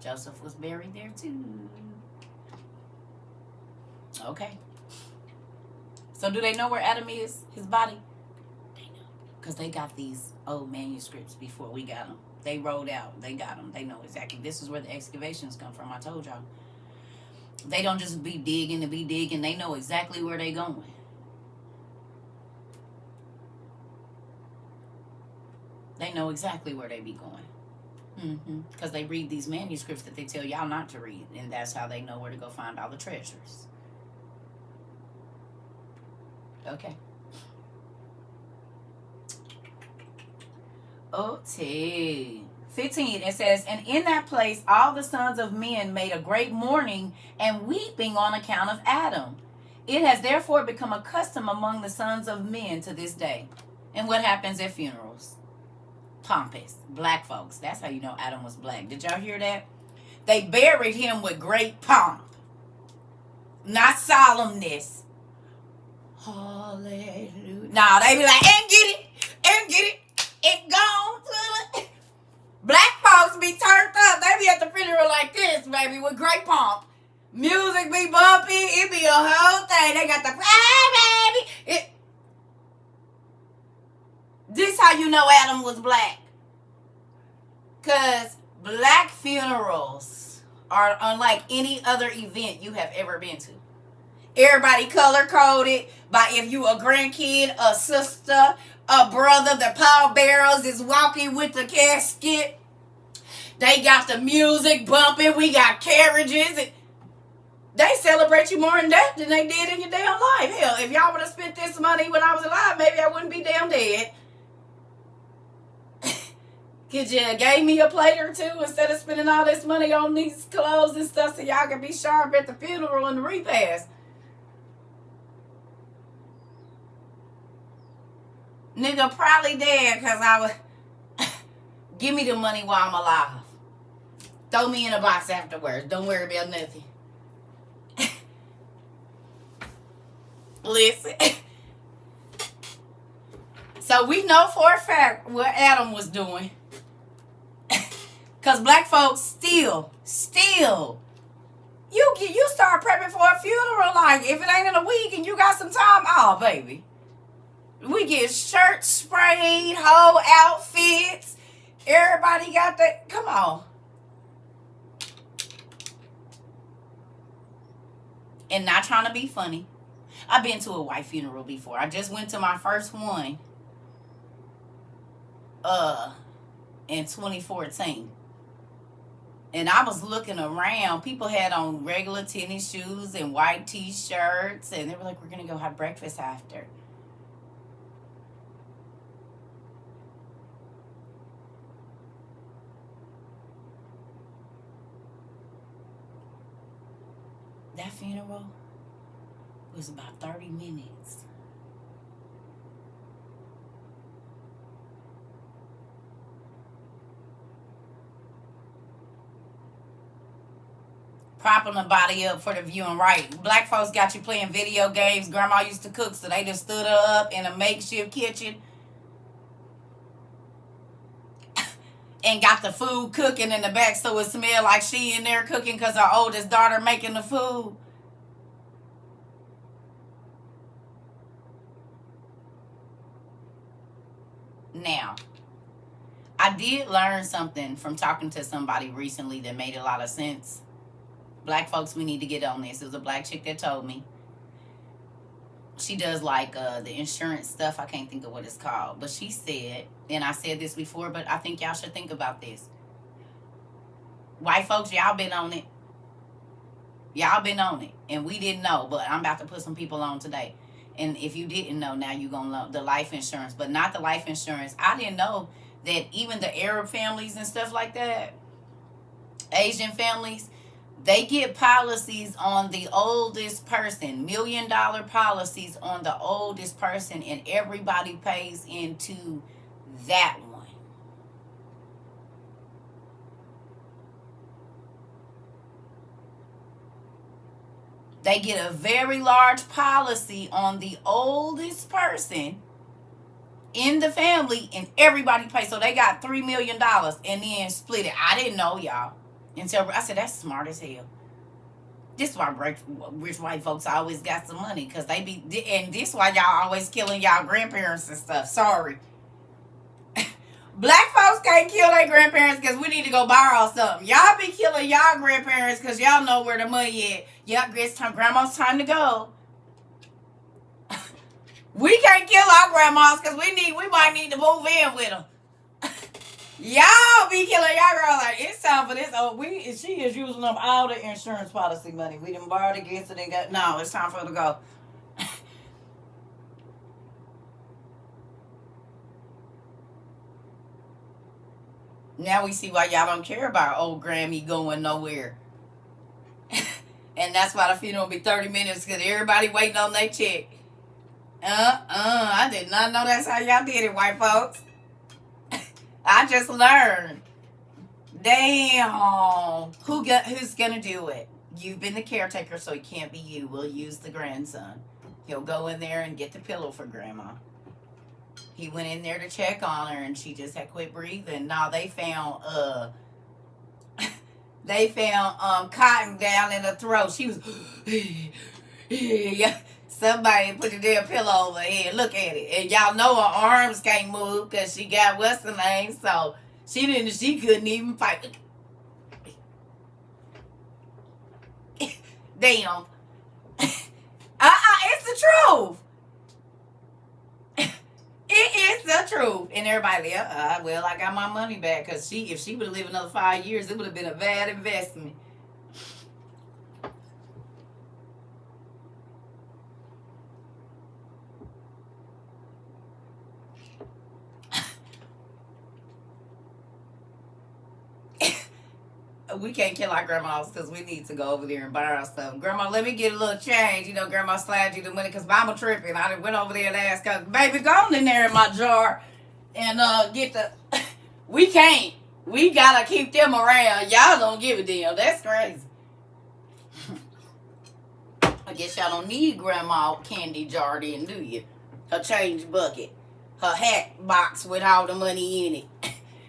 Joseph was buried there too. Okay. So do they know where Adam is? His body? Because they got these old manuscripts before we got them. They rolled out. They got them. They know exactly. This is where the excavations come from. I told y'all. They don't just be digging to be digging. They know exactly where they going. They know exactly where they be going. Because they read these manuscripts that they tell y'all not to read. And that's how they know where to go find all the treasures. Okay. Okay. 15, it says, and in that place all the sons of men made a great mourning and weeping on account of Adam. It has therefore become a custom among the sons of men to this day. And what happens at funerals? Pompous. Black folks. That's how you know Adam was black. Did y'all hear that? They buried him with great pomp. Not solemnness. Hallelujah. Nah, they be like, and get it, it gone. Black folks be turned up. They be at the funeral like this, baby, with great pomp. Music be bumpy. It be a whole thing. They got the, hey, baby. This how you know Adam was black. Because black funerals are unlike any other event you have ever been to. Everybody color-coded by if you a grandkid, a sister, a brother. The pallbearers is walking with the casket. They got the music bumping. We got carriages. They celebrate you more in death than they did in your damn life. Hell, if y'all would have spent this money when I was alive, maybe I wouldn't be damn dead. Could you gave me a plate or two instead of spending all this money on these clothes and stuff so y'all can be sharp at the funeral and the repast? Nigga probably dead because I was... Give me the money while I'm alive. Throw me in a box afterwards. Don't worry about nothing. Listen. So we know for a fact what Adam was doing. Because black folks still, you start prepping for a funeral. Like, if it ain't in a week and you got some time, oh, baby. We get shirts sprayed, whole outfits. Everybody got that. Come on. And not trying to be funny. I've been to a white funeral before. I just went to my first one in 2014. And I was looking around. People had on regular tennis shoes and white t-shirts. And they were like, we're going to go have breakfast after. That funeral was about 30 minutes. Propping the body up for the viewing, right? Black folks got you playing video games. Grandma used to cook, so they just stood her up in a makeshift kitchen and got the food cooking in the back so it smelled like she in there cooking because her oldest daughter making the food. Now, I did learn something from talking to somebody recently that made a lot of sense. Black folks, we need to get on this. It was a black chick that told me. She does like the insurance stuff. I can't think of what it's called. But she said, and I said this before, but I think y'all should think about this. White folks, y'all been on it. Y'all been on it. And we didn't know, but I'm about to put some people on today. And if you didn't know, now you're going to know the life insurance. But not the life insurance. I didn't know that even the Arab families and stuff like that, Asian families, they get policies on the oldest person, $1 million policies on the oldest person, and everybody pays into that one. They get a very large policy on the oldest person in the family, and everybody pays. So they got $3 million and then split it. I didn't know, y'all. Until I said, that's smart as hell. This is why rich white folks always got some money. Because they be, and this is why y'all always killing y'all grandparents and stuff. Sorry. Black folks can't kill their grandparents because we need to go borrow something. Y'all be killing y'all grandparents because y'all know where the money at. Yep, it's time. Grandma's time to go. We can't kill our grandmas because we might need to move in with them. Y'all be killing y'all girl like it's time for this. Oh, she is using up all the insurance policy money. We done borrowed against it and got no. It's time for her to go. Now we see why y'all don't care about old Grammy going nowhere. And that's why the funeral will be 30 minutes because everybody waiting on their check. I did not know that's how y'all did it, white folks. I just learned. Damn. Who's gonna do it? You've been the caretaker, so it can't be you. We'll use the grandson. He'll go in there and get the pillow for grandma. He went in there to check on her and she just had quit breathing. Now they found cotton down in her throat. She was somebody put the damn pillow over her head. Look at it. And y'all know her arms can't move because she got what's the name, so she couldn't even fight. Damn. It's the truth. It is the truth. And everybody, well, I got my money back because if she would have lived another 5 years, it would have been a bad investment. We can't kill our grandmas because we need to go over there and buy our stuff. Grandma, let me get a little change. You know, grandma slide you the money because mama tripping. I went over there and asked her, baby, go on in there in my jar and get the... We can't. We got to keep them around. Y'all don't give a damn. That's crazy. I guess y'all don't need grandma candy jar then, do you? Her change bucket. Her hat box with all the money in it.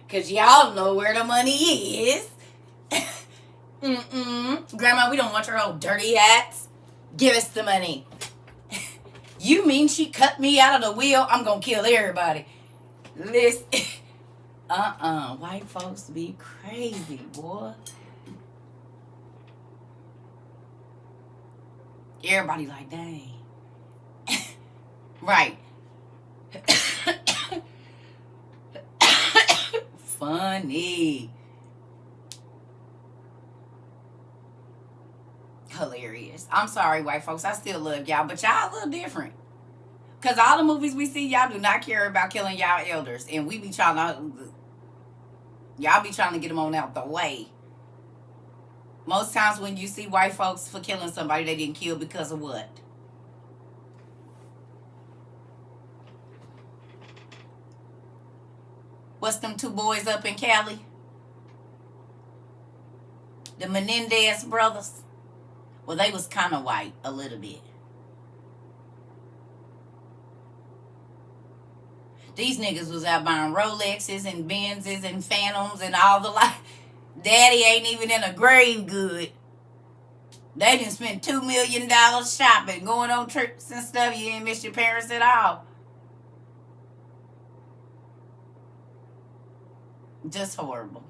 Because y'all know where the money is. Grandma, we don't want your old dirty hats. Give us the money. You mean she cut me out of the wheel? I'm gonna kill everybody. Listen. White folks be crazy, boy. Everybody like, dang. Right. Funny. Hilarious. I'm sorry, white folks. I still love y'all, but y'all a little different. Because all the movies we see, y'all do not care about killing y'all elders. And we be trying to... Y'all be trying to get them on out the way. Most times when you see white folks for killing somebody, they didn't kill because of what? What's them two boys up in Cali? The Menendez brothers. Well, they was kind of white, a little bit. These niggas was out buying Rolexes and Benzes and Phantoms and all the like. Daddy ain't even in a grave good. They didn't spend $2 million shopping, going on trips and stuff. You didn't miss your parents at all. Just horrible.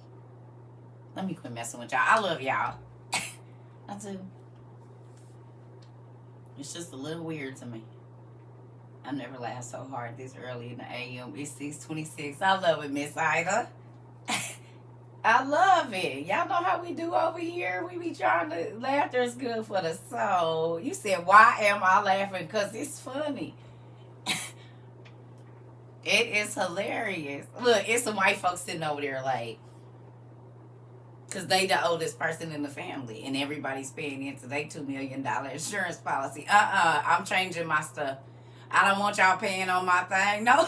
Let me quit messing with y'all. I love y'all. I do. It's just a little weird to me. I've never laughed so hard this early in the AM. It's 6:26. I love it, Miss Ida. I love it. Y'all know how we do over here. We be trying to... Laughter is good for the soul. You said, why am I laughing? Because it's funny. It is hilarious. Look, it's some white folks sitting over there like... Because they the oldest person in the family. And everybody's paying into their $2 million insurance policy. I'm changing my stuff. I don't want y'all paying on my thing. No.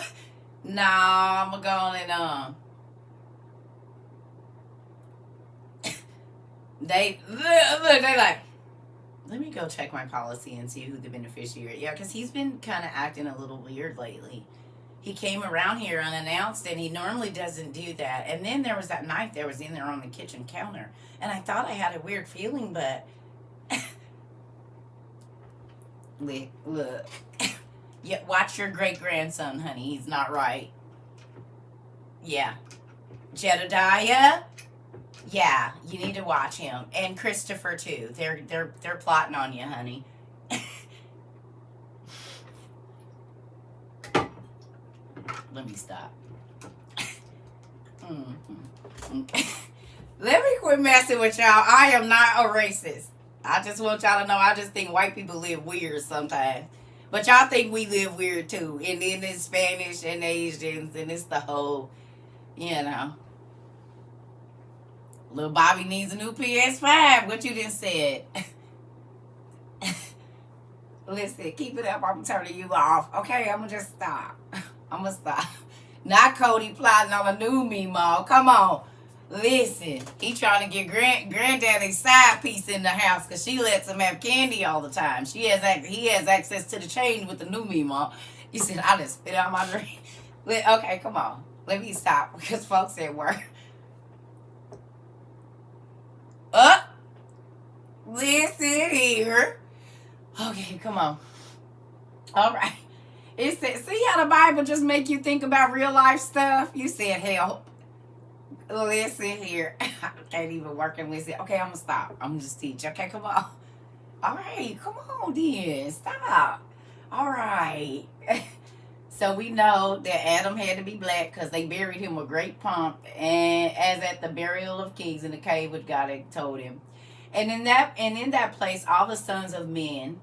No, I'm going to go on and... They like, let me go check my policy and see who the beneficiary. Yeah, because he's been kind of acting a little weird lately. He came around here unannounced, and he normally doesn't do that. And then there was that knife that was in there on the kitchen counter. And I thought I had a weird feeling, but... Look. Yeah, watch your great-grandson, honey. He's not right. Yeah. Jedediah. Yeah, you need to watch him. And Christopher too. They're plotting on you, honey. Let me stop. Okay. Let me quit messing with y'all. I am not a racist. I just want y'all to know I just think white people live weird sometimes. But y'all think we live weird too. And then it's Spanish and Asians and it's the whole, you know. Little Bobby needs a new PS5. What you just said. Listen, keep it up. I'm turning you off. Okay, I'm going to just stop. I'm going to stop. Not Cody plotting on a new Meemaw. Come on. Listen, he trying to get granddaddy's side piece in the house because she lets him have candy all the time. He has access to the change with the new Meemaw. He said, I just spit out my drink. Okay, come on. Let me stop because folks at work. Listen here. Okay, come on. All right. It said, see how the Bible just make you think about real life stuff? You said help. Listen here. I can't even working with it. Okay, I'm gonna stop. I'm gonna just teach. Okay, come on. All right, come on then. Stop. All right. So we know that Adam had to be black because they buried him with great pomp, and as at the burial of kings in the cave which God had told him. And in that place, all the sons of men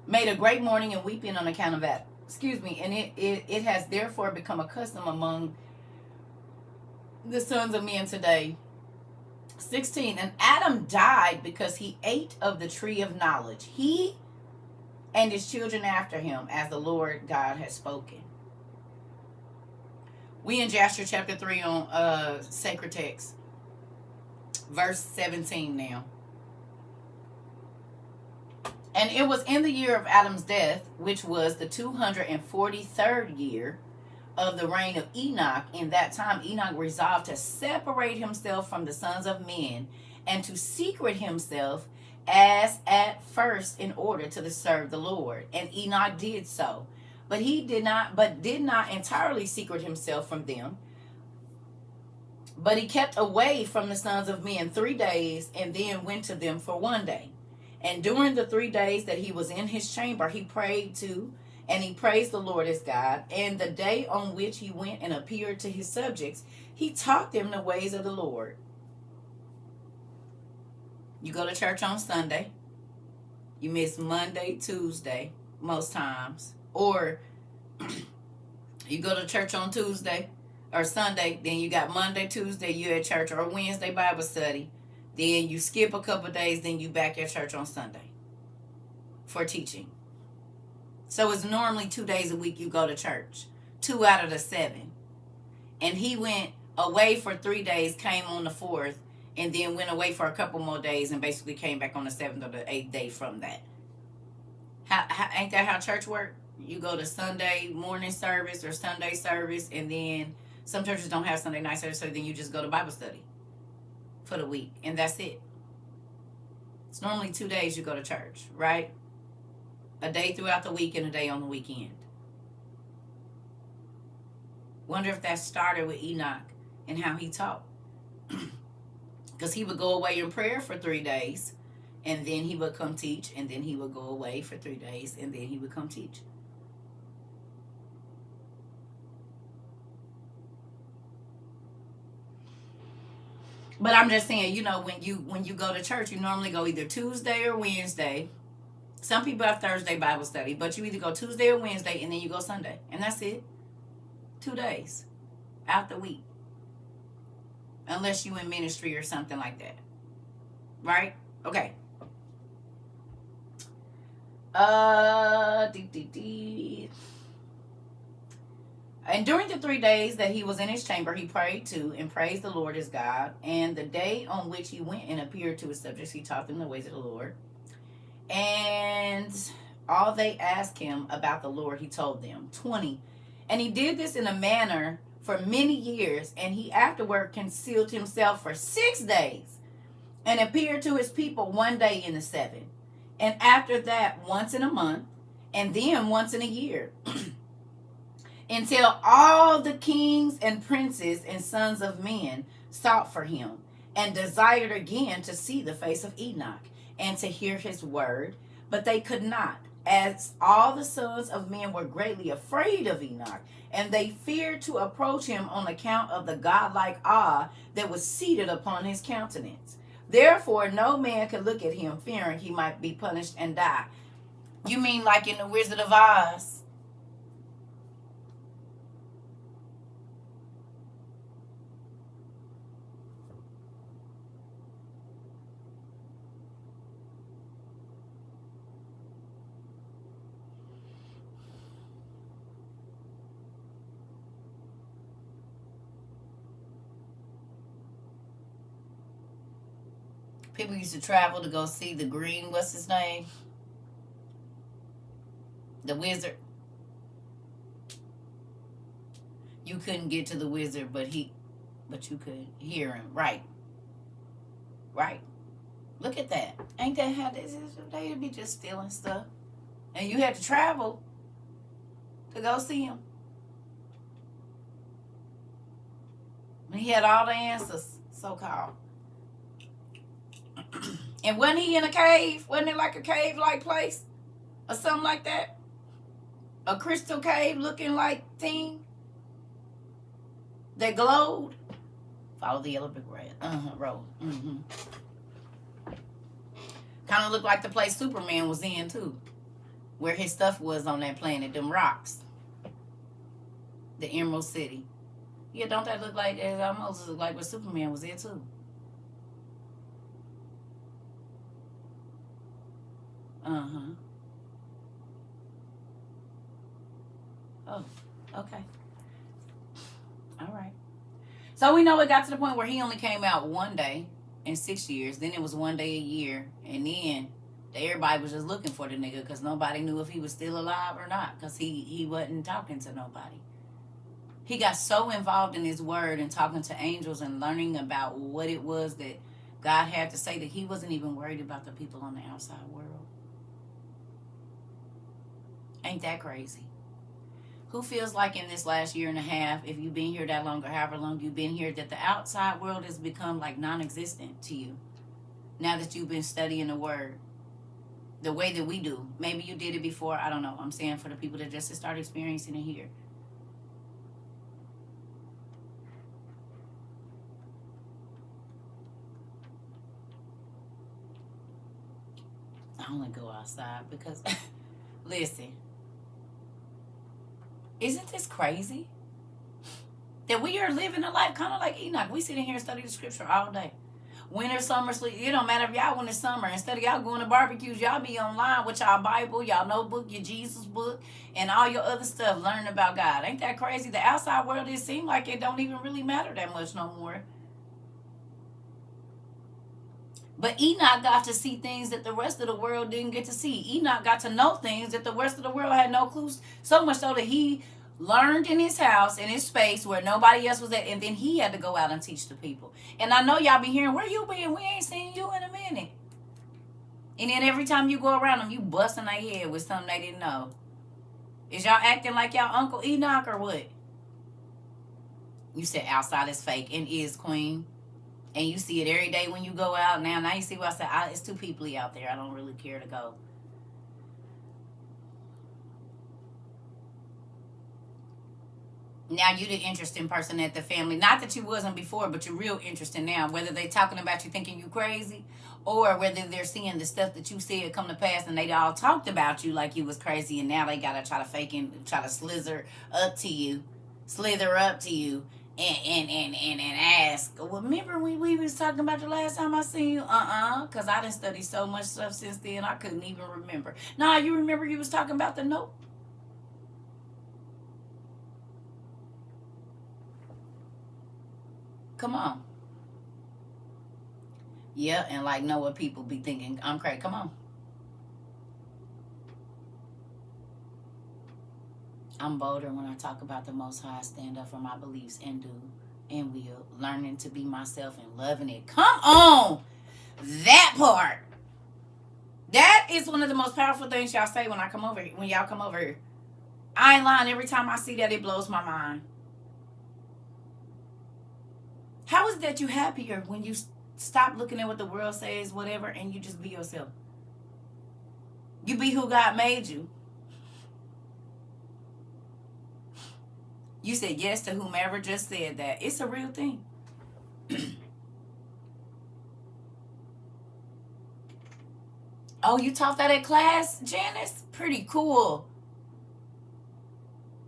made a great mourning and weeping on account of that. Excuse me. And it has therefore become a custom among the sons of men today. 16. And Adam died because he ate of the tree of knowledge, he and his children after him, as the Lord God has spoken. We in Jasher chapter 3 on sacred text. Verse 17 now. And it was in the year of Adam's death, which was the 243rd year of the reign of Enoch. In that time, Enoch resolved to separate himself from the sons of men and to secret himself as at first in order to serve the Lord. And Enoch did so. But did not entirely secret himself from them. But he kept away from the sons of men 3 days and then went to them for 1 day. And during the 3 days that he was in his chamber, he praised the Lord his God. And the day on which he went and appeared to his subjects, he taught them the ways of the Lord. You go to church on Sunday. You miss Monday, Tuesday, most times. Or you go to church on Tuesday or Sunday, then you got Monday, Tuesday, you at church, or Wednesday Bible study. Then you skip a couple days, then you back at church on Sunday for teaching. So it's normally 2 days a week you go to church. 2 out of the 7. And he went away for 3 days, came on the 4th, and then went away for a couple more days and basically came back on the 7th or the 8th day from that. Ain't that how church work? You go to Sunday morning service or Sunday service, and then some churches don't have Sunday night service, so then you just go to Bible study for the week, and that's it. It's normally 2 days you go to church, right? A day throughout the week and a day on the weekend. Wonder if that started with Enoch and how he taught. Because he would go away in prayer for 3 days, and then he would come teach, and then he would go away for 3 days, and then he would come teach. But I'm just saying, you know, when you go to church, you normally go either Tuesday or Wednesday. Some people have Thursday Bible study, but you either go Tuesday or Wednesday, and then you go Sunday. And that's it. 2 days out the week. Unless you in ministry or something like that. Right? Okay. And during the 3 days that he was in his chamber, he prayed to and praised the Lord his God. And the day on which he went and appeared to his subjects, he taught them the ways of the Lord. And all they asked him about the Lord, he told them. 20. And he did this in a manner for many years, and he afterward concealed himself for 6 days and appeared to his people 1 day in the 7. And after that, once in a month, and then once in a year. until all the kings and princes and sons of men sought for him and desired again to see the face of Enoch and to hear his word, but they could not, as all the sons of men were greatly afraid of Enoch, and they feared to approach him on account of the godlike awe that was seated upon his countenance. Therefore no man could look at him, fearing he might be punished and die. You mean like in the Wizard of Oz? People used to travel to go see the green, what's his name? The wizard. You couldn't get to the wizard, but you could hear him. Right. Right. Look at that. Ain't that how this is? They'd be just stealing stuff. And you had to travel to go see him. He had all the answers, so-called. And wasn't he in a cave? Wasn't it like a cave-like place? Or something like that? A crystal cave looking like thing that glowed? Follow the yellow brick road. Kind of looked like the place Superman was in, too. Where his stuff was on that planet. Them rocks. The Emerald City. Yeah, don't that look like, it almost look like where Superman was in, too. Oh, okay. All right. So we know it got to the point where he only came out one day in 6 years. Then it was one day a year. And then everybody was just looking for the nigga because nobody knew if he was still alive or not because he wasn't talking to nobody. He got so involved in his word and talking to angels and learning about what it was that God had to say that he wasn't even worried about the people on the outside world. Ain't that crazy? Who feels like in this last year and a half, if you've been here that long or however long you've been here, that the outside world has become like non-existent to you now that you've been studying the word the way that we do? Maybe you did it before. I don't know. I'm saying for the people that just start experiencing it here. I only go outside because, listen, isn't this crazy? That we are living a life kind of like Enoch. We sit in here and study the scripture all day. Winter, summer, sleep. It don't matter if y'all when it's summer. Instead of y'all going to barbecues, y'all be online with y'all Bible, y'all notebook, your Jesus book, and all your other stuff, learning about God. Ain't that crazy? The outside world, it seems like it don't even really matter that much no more. But Enoch got to see things that the rest of the world didn't get to see. Enoch got to know things that the rest of the world had no clues. So much so that he learned in his house, in his space where nobody else was at. And then he had to go out and teach the people. And I know y'all be hearing, where you been? We ain't seen you in a minute. And then every time you go around them, you busting their head with something they didn't know. Is y'all acting like y'all Uncle Enoch or what? You said outside is fake and is, queen. And you see it every day when you go out. Now you see what I said. It's too peoply out there. I don't really care to go. Now you the interesting person at the family. Not that you wasn't before, but you're real interesting now. Whether they talking about you thinking you crazy, or whether they're seeing the stuff that you said come to pass and they all talked about you like you was crazy, and now they gotta try to fake and try to slither up to you, and ask, well, remember when we was talking about the last time I seen you? Because I done studied so much stuff since then, I couldn't even remember. Nah, you remember you was talking about the note? Come on. Yeah, and like know what people be thinking. I'm crazy. Come on. I'm bolder when I talk about the Most High, stand up for my beliefs and do and will. Learning to be myself and loving it. Come on! That part. That is one of the most powerful things y'all say when I come over here. When y'all come over here. I ain't lying. Every time I see that, it blows my mind. How is it that you happier when you stop looking at what the world says, whatever, and you just be yourself? You be who God made you. You said yes to whomever just said that. It's a real thing. Oh, you taught that at class, Janice? Pretty cool.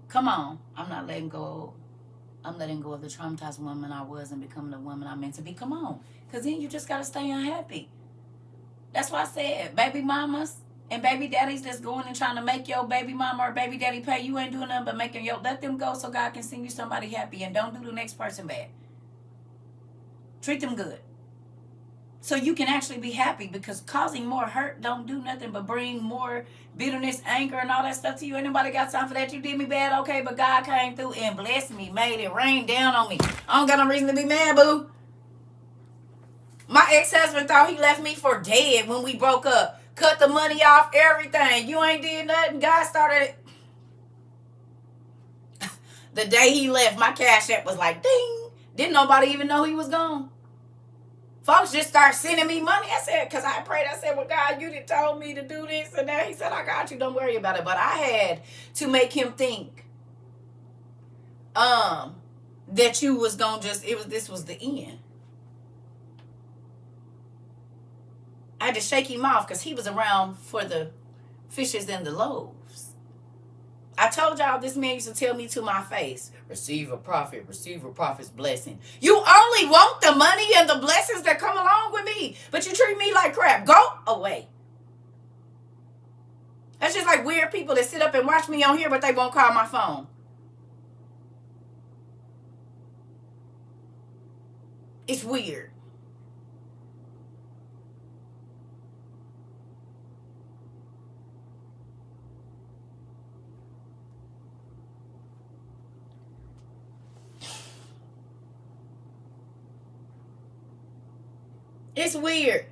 Come on. I'm not letting go. I'm letting go of the traumatized woman I was and becoming the woman I'm meant to be. Come on. Because then you just got to stay unhappy. That's why I said, baby mamas and baby daddies that's going and trying to make your baby mama or baby daddy pay, you ain't doing nothing but making let them go so God can send you somebody happy, and don't do the next person bad. Treat them good. So you can actually be happy, because causing more hurt don't do nothing but bring more bitterness, anger, and all that stuff to you. Anybody got time for that? You did me bad, okay, but God came through and blessed me, made it rain down on me. I don't got no reason to be mad, boo. My ex-husband thought he left me for dead when we broke up. Cut the money off, everything. You ain't did nothing. God started. The day he left, my cash app was like, ding. Didn't nobody even know he was gone. Folks just start sending me money. I said, because I prayed. I said, well, God, you done told me to do this and that. He said, I got you. Don't worry about it. But I had to make him think that you was going to just, this was the end. I had to shake him off because he was around for the fishes and the loaves. I told y'all this man used to tell me to my face, receive a prophet's blessing. You only want the money and the blessings that come along with me, but you treat me like crap. Go away. That's just like weird people that sit up and watch me on here, but they won't call my phone. It's weird. It's weird.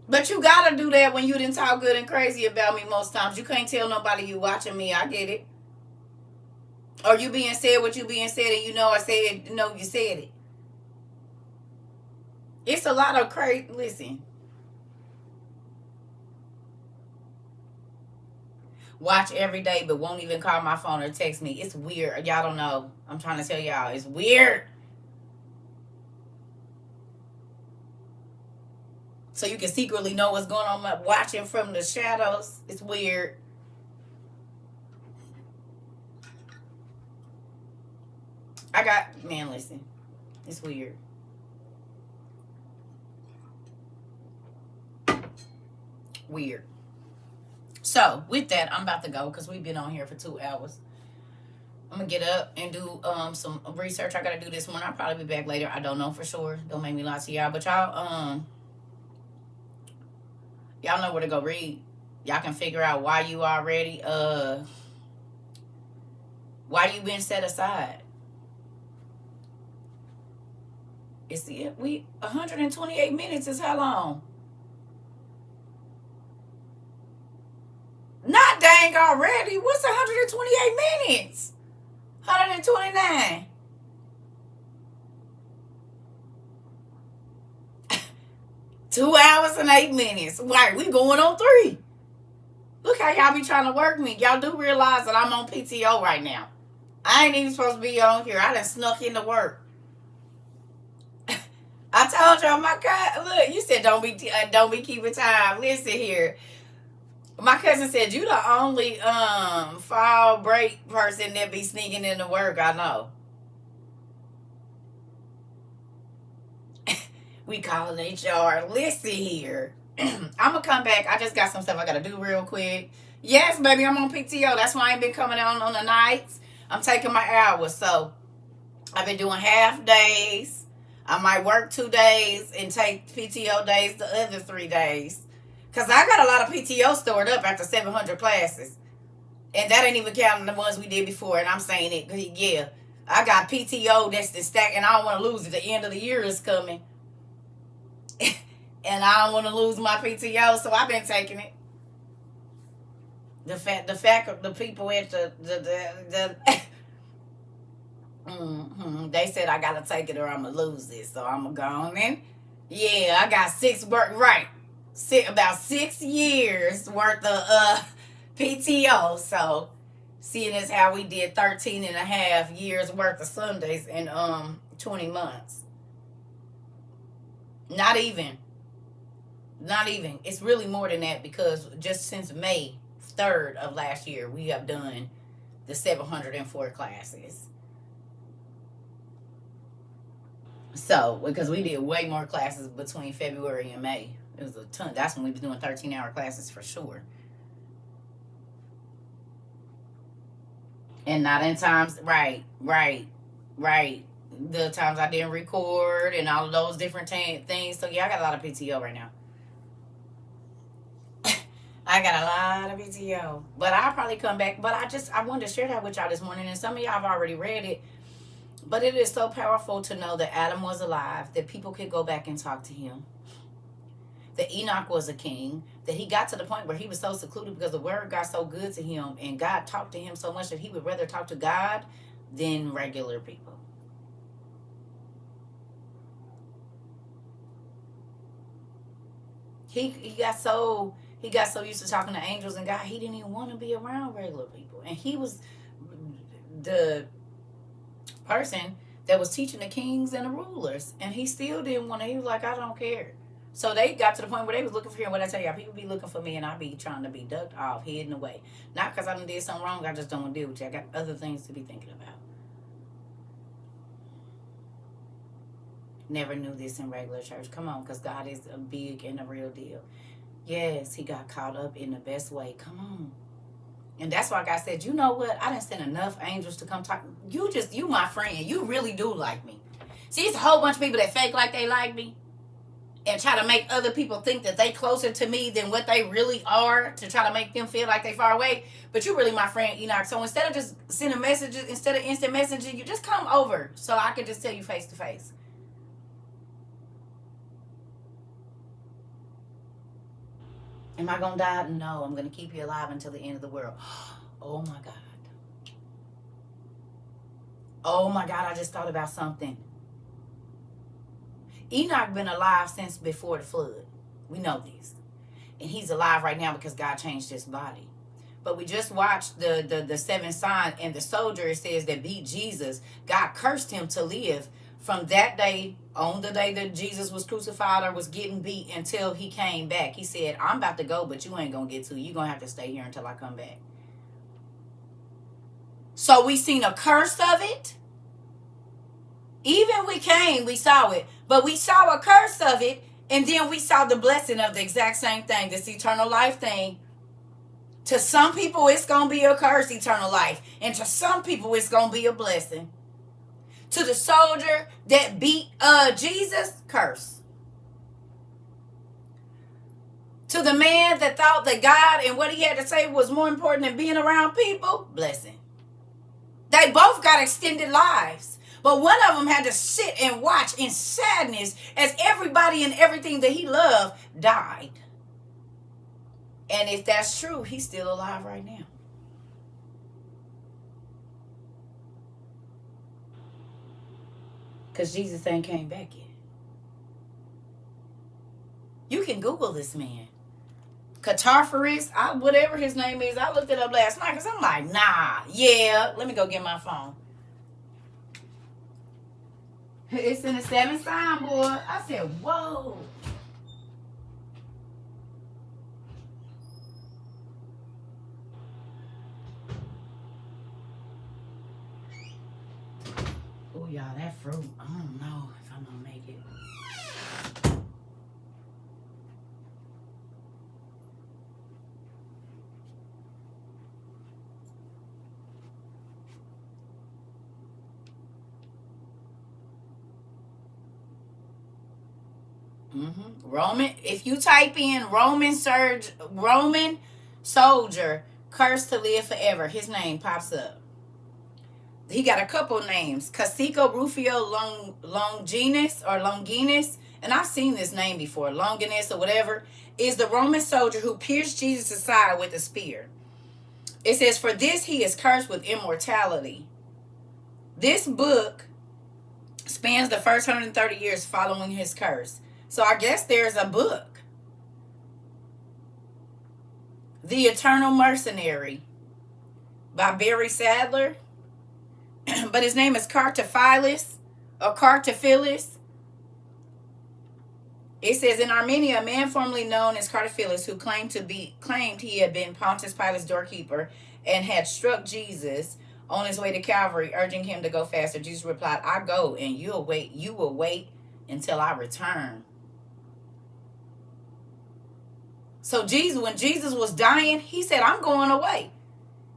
But you gotta do that when you didn't talk good and crazy about me most times. You can't tell nobody you watching me. I get it. Or you being said what you being said, and you know I said, no, you said it. It's a lot of crazy. Listen. Watch every day, but won't even call my phone or text me. It's weird. Y'all don't know. I'm trying to tell y'all. It's weird. So you can secretly know what's going on, watching from the shadows. It's weird. Man, listen. It's weird. Weird. So, with that, I'm about to go because we've been on here for 2 hours. I'm going to get up and do some research I got to do this morning. I'll probably be back later. I don't know for sure. Don't make me lie to y'all. But y'all know where to go read. Y'all can figure out why you already, why you been set aside. It's 128 minutes is how long? Not dang already. What's 128 minutes? 129. Two hours and 8 minutes. Right, we going on 3. Look how y'all be trying to work me. Y'all do realize that I'm on PTO right now. I ain't even supposed to be on here. I done snuck into work. I told y'all, my God, look, you said don't be keeping time. Listen here. My cousin said, you the only fall break person that be sneaking into work I know. We call HR. Listen here. I'm going to come back. I just got some stuff I got to do real quick. Yes, baby, I'm on PTO. That's why I ain't been coming on the nights. I'm taking my hours. So I've been doing half days. I might work 2 days and take PTO days the other 3 days. Because I got a lot of PTO stored up after 700 classes. And that ain't even counting the ones we did before. And I'm saying it, yeah. I got PTO that's the stack, and I don't want to lose it. The end of the year is coming. And And I don't want to lose my PTO, so I've been taking it. The people at the they said I gotta take it or I'm gonna lose it, so I'm gonna go on in. Yeah, I got about 6 years worth of PTO. So seeing as how we did 13 and a half years worth of Sundays in 20 months. Not even. It's really more than that, because just since May 3rd of last year, we have done the 704 classes. So, because we did way more classes between February and May. It was a ton. That's when we was doing 13-hour classes for sure. And not in times, right. The times I didn't record and all of those different things. So, yeah, I got a lot of PTO right now. I got a lot of PTO. But I'll probably come back. But I wanted to share that with y'all this morning. And some of y'all have already read it. But it is so powerful to know that Adam was alive, that people could go back and talk to him. That Enoch was a king, that he got to the point where he was so secluded because the word got so good to him and God talked to him so much that he would rather talk to God than regular people. He got so used to talking to angels and God, he didn't even want to be around regular people. And he was the person that was teaching the kings and the rulers, and he still didn't want to. He was like, I don't care. So they got to the point where they was looking for him. What I tell y'all, people be looking for me and I be trying to be ducked off, hidden away. Not because I done did something wrong, I just don't want to deal with you. I got other things to be thinking about. Never knew this in regular church. Come on, because God is a big and a real deal. Yes, he got caught up in the best way. Come on. And that's why God said, you know what? I didn't send enough angels to come talk. You my friend. You really do like me. See, it's a whole bunch of people that fake like they like me and try to make other people think that they closer to me than what they really are, to try to make them feel like they far away. But you really my friend, Enoch. So instead of just sending messages, instead of instant messaging, you just come over so I can just tell you face to face. Am I going to die? No, I'm going to keep you alive until the end of the world. Oh my God. Oh my God, I just thought about something. Enoch been alive since before the flood. We know this. And he's alive right now because God changed his body. But we just watched the seven signs, and the soldier, it says, that beat Jesus, God cursed him to live from that day, on the day that Jesus was crucified or was getting beat, until he came back. He said, I'm about to go, but you ain't going to get to. You're going to have to stay here until I come back. So we seen a curse of it. Even we saw it. But we saw a curse of it, and then we saw the blessing of the exact same thing, this eternal life thing. To some people, it's going to be a curse, eternal life. And to some people, it's going to be a blessing. To the soldier that beat Jesus, curse. To the man that thought that God and what he had to say was more important than being around people, blessing. They both got extended lives. But one of them had to sit and watch in sadness as everybody and everything that he loved died. And if that's true, he's still alive right now. Because Jesus ain't came back yet. You can Google this man. Catarpharis, whatever his name is. I looked it up last night because I'm like, nah, yeah. Let me go get my phone. It's in the 7 sign, boy. I said, whoa. Oh, y'all, that fruit. I don't know if I'm going to make it. Roman, if you type in Roman soldier, cursed to live forever, his name pops up. He got a couple names: Casico Rufio Longinus, and I've seen this name before, Longinus or whatever, is the Roman soldier who pierced Jesus' side with a spear. It says, for this he is cursed with immortality. This book spans the first 130 years following his curse. So I guess there's a book. The Eternal Mercenary by Barry Sadler. But his name is Cartophilus or Cartophilus. It says, in Armenia, a man formerly known as Cartophilus, who claimed he had been Pontius Pilate's doorkeeper and had struck Jesus on his way to Calvary, urging him to go faster. Jesus replied, I go, and you will wait until I return. So when Jesus was dying, he said, I'm going away.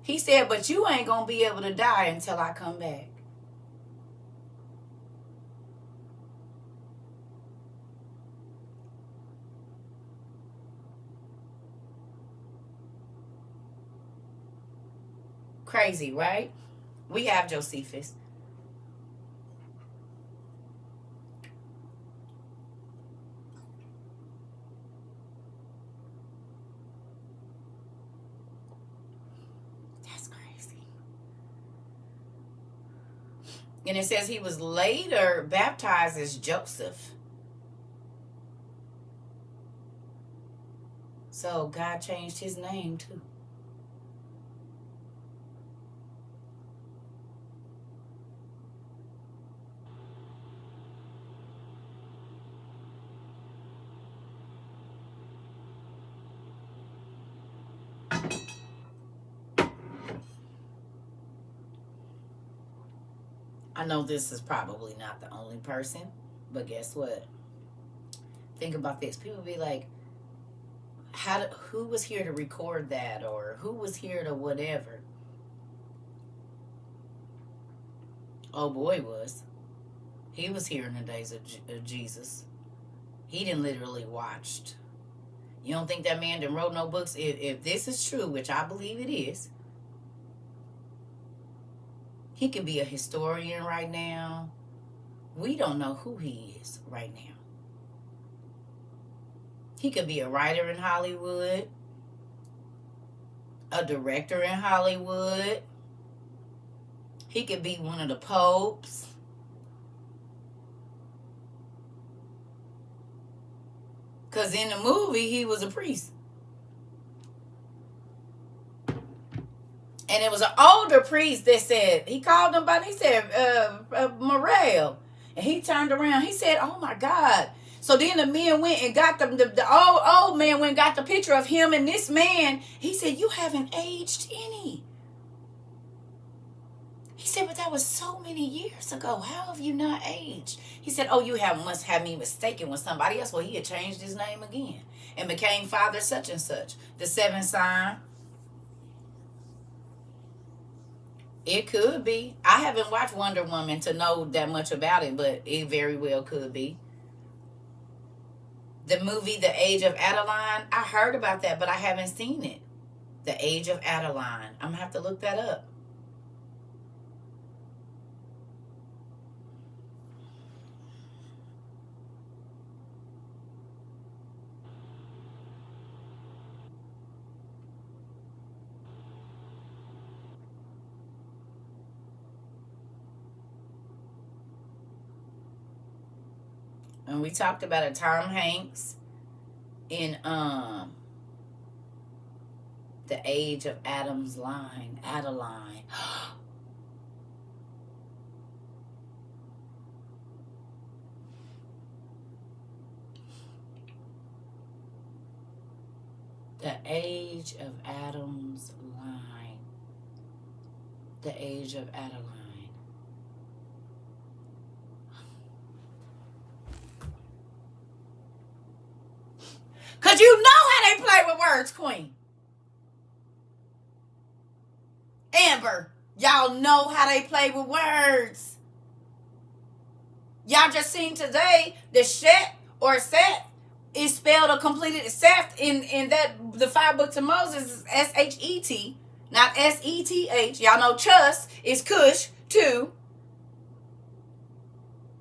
He said, but you ain't going to be able to die until I come back. Crazy, right? We have Josephus. That's crazy. And it says he was later baptized as Joseph. So God changed his name too. I know this is probably not the only person, but guess what? Think about this. People be like, who was here to record that, or who was here to whatever? Oh boy was. He was here in the days of Jesus. He didn't literally watched. You don't think that man didn't wrote no books? If this is true, which I believe it is, he could be a historian right now. We don't know who he is right now. He could be a writer in Hollywood, a director in Hollywood. He could be one of the popes. Because in the movie, he was a priest. And it was an older priest that said, he called him by, he said, Morel. And he turned around. He said, oh my God. So then the men went and got the old man went and got the picture of him and this man. He said, you haven't aged any. He said, but that was so many years ago. How have you not aged? He said, oh, must have me mistaken with somebody else. Well, he had changed his name again and became Father such and such. The seventh sign. It could be. I haven't watched Wonder Woman to know that much about it, but it very well could be. The movie The Age of Adeline, I heard about that, but I haven't seen it. The Age of Adeline. I'm going to have to look that up. And we talked about a Tom Hanks in The Age of Adeline. The Age of Adam's Line. The Age of Adeline. Because you know how they play with words, Queen. Amber, y'all know how they play with words. Y'all just seen today the Shet or Seth is spelled or completed Seth in that the 5 books of Moses is S-H-E-T, not S-E-T-H. Y'all know Chus is Cush too.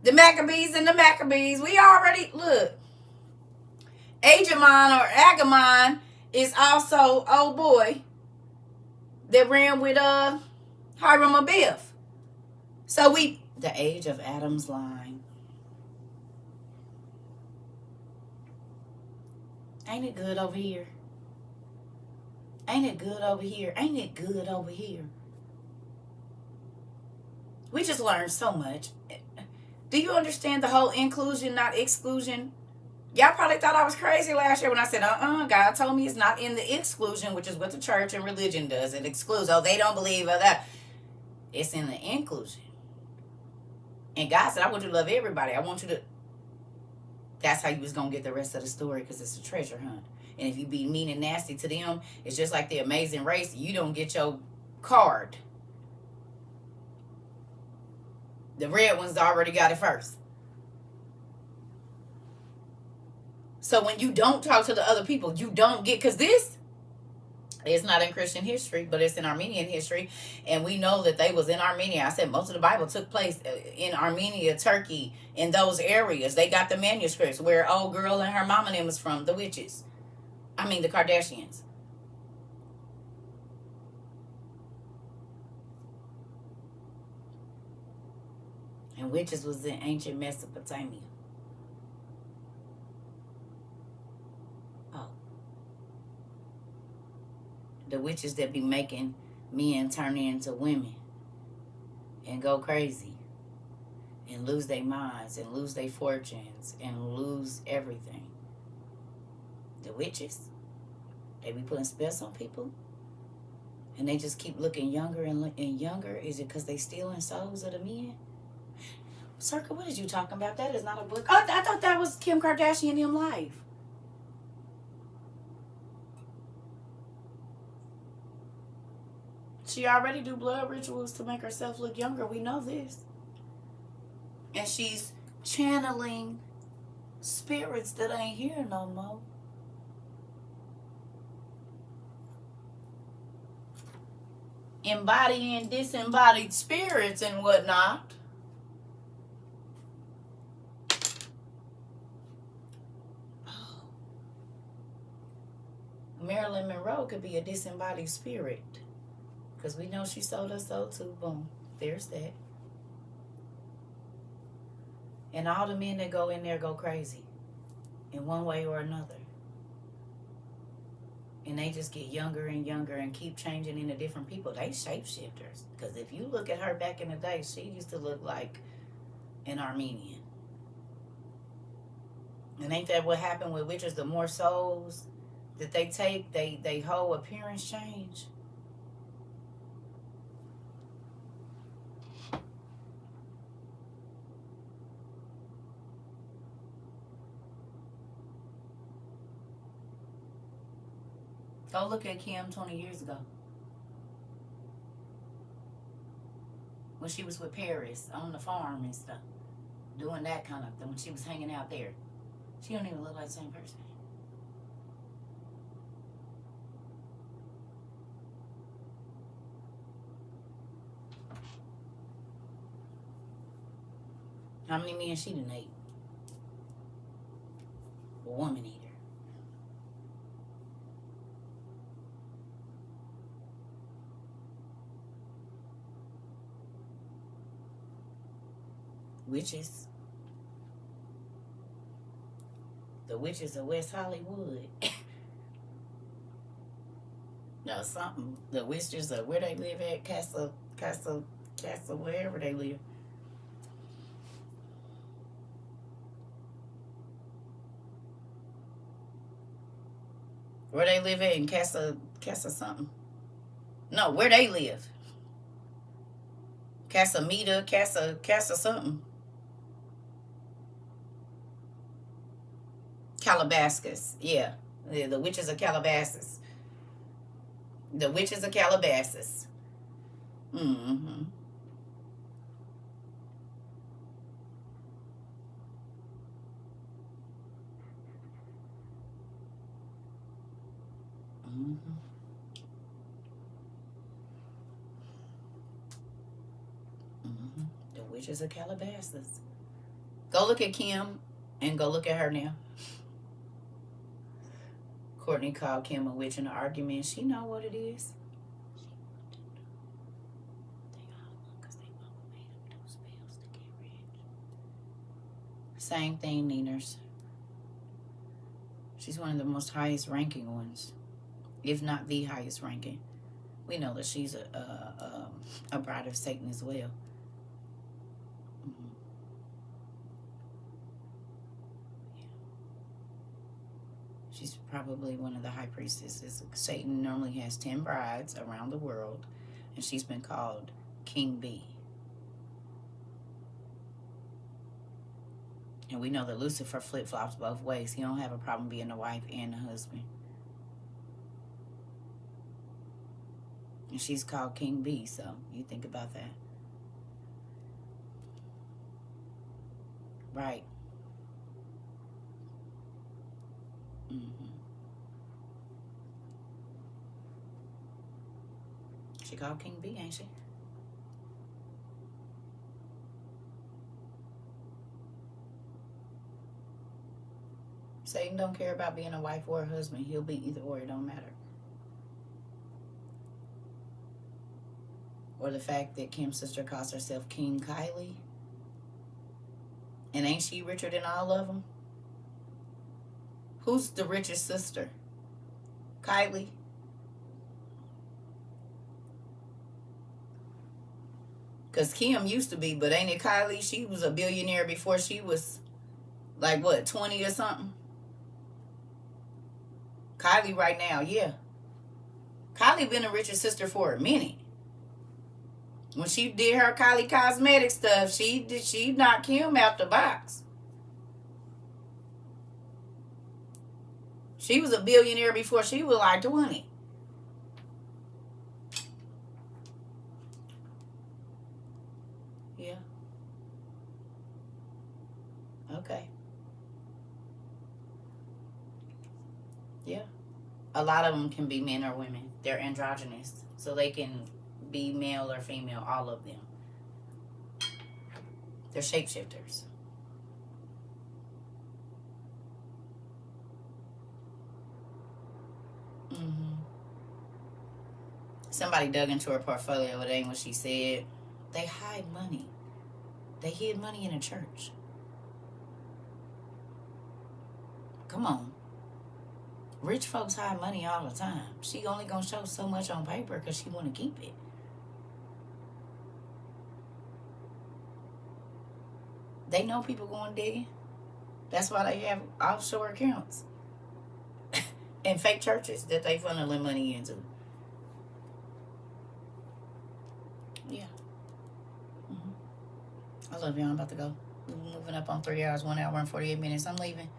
The Maccabees and the Maccabees. We already, look. Agamon or Agamon is also old boy that ran with Hiram Abiff. So the age of Adam's line. Ain't it good over here? Ain't it good over here? Ain't it good over here? We just learned so much. Do you understand the whole inclusion, not exclusion? Y'all probably thought I was crazy last year when I said, God told me it's not in the exclusion, which is what the church and religion does. It excludes. Oh, they don't believe of that. It's in the inclusion. And God said, I want you to love everybody. I want you to. That's how you was going to get the rest of the story, because it's a treasure hunt. And if you be mean and nasty to them, it's just like the Amazing Race. You don't get your card. The red ones already got it first. So when you don't talk to the other people, you don't get, because this is not in Christian history, but it's in Armenian history. And we know that they was in Armenia. I said most of the Bible took place in Armenia, Turkey, in those areas. They got the manuscripts where old girl and her mama name was from, the witches. I mean, the Kardashians. And witches was in ancient Mesopotamia. Oh. The witches that be making men turn into women and go crazy and lose their minds and lose their fortunes and lose everything. The witches, they be putting spells on people and they just keep looking younger and younger. Is it because they stealing souls of the men? CERCA, what is you talking about? That is not a book. Oh, I thought that was Kim Kardashian in life. She already do blood rituals to make herself look younger. We know this. And she's channeling spirits that ain't here no more. Embodying disembodied spirits and whatnot. Oh. Marilyn Monroe could be a disembodied spirit. Because we know she sold her soul too. Boom. There's that. And all the men that go in there go crazy. In one way or another. And they just get younger and younger and keep changing into different people. They shapeshifters. Because if you look at her back in the day, she used to look like an Armenian. And ain't that what happened with witches? The more souls that they take, they whole appearance change. Go look at Kim 20 years ago. When she was with Paris on the farm and stuff. Doing that kind of thing. When she was hanging out there. She don't even look like the same person. How many men she done ate? A woman eater. Witches. The witches of West Hollywood. No, something. The witches of where they live at, Castle, wherever they live. Where they live at in Casa something. No, where they live. Casamita, Casa something. Calabasas. Yeah. The witches of Calabasas. The witches of Calabasas. Mm-hmm. Mm-hmm. Mm-hmm. The witches of Calabasas. Go look at Kim and go look at her now. Courtney called Kim a witch in an argument. She know what it is. Same thing, Neners. She's one of the most highest ranking ones, if not the highest ranking. We know that she's a bride of Satan as well. She's probably one of the high priestesses. Satan normally has 10 brides around the world, and she's been called King Bee. And we know that Lucifer flip-flops both ways. He don't have a problem being a wife and a husband. And she's called King Bee, so you think about that. Right. She called King Bee, ain't she? Satan don't care about being a wife or a husband. He'll be either or. It don't matter. Or the fact that Kim's sister calls herself King Kylie. And ain't she richer than all of them? Who's the richest sister? Kylie? Because Kim used to be, but ain't it Kylie? She was a billionaire before she was, like, what, 20 or something? Kylie right now, yeah. Kylie been a richest sister for a minute. When she did her Kylie cosmetic stuff, she knocked Kim out the box. She was a billionaire before she was like 20. Yeah. Okay. Yeah. A lot of them can be men or women. They're androgynous. So they can be male or female, all of them. They're shapeshifters. Somebody dug into her portfolio. It ain't what she said. They hide money. They hid money in a church. Come on. Rich folks hide money all the time. She only gonna show so much on paper because she want to keep it. They know people going digging. That's why they have offshore accounts and fake churches that they funneling money into. Yeah. I love you. I'm about to go. We're moving up on 3 hours, 1 hour and 48 minutes. I'm leaving.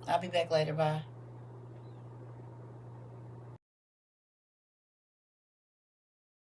I'll be back later. Bye.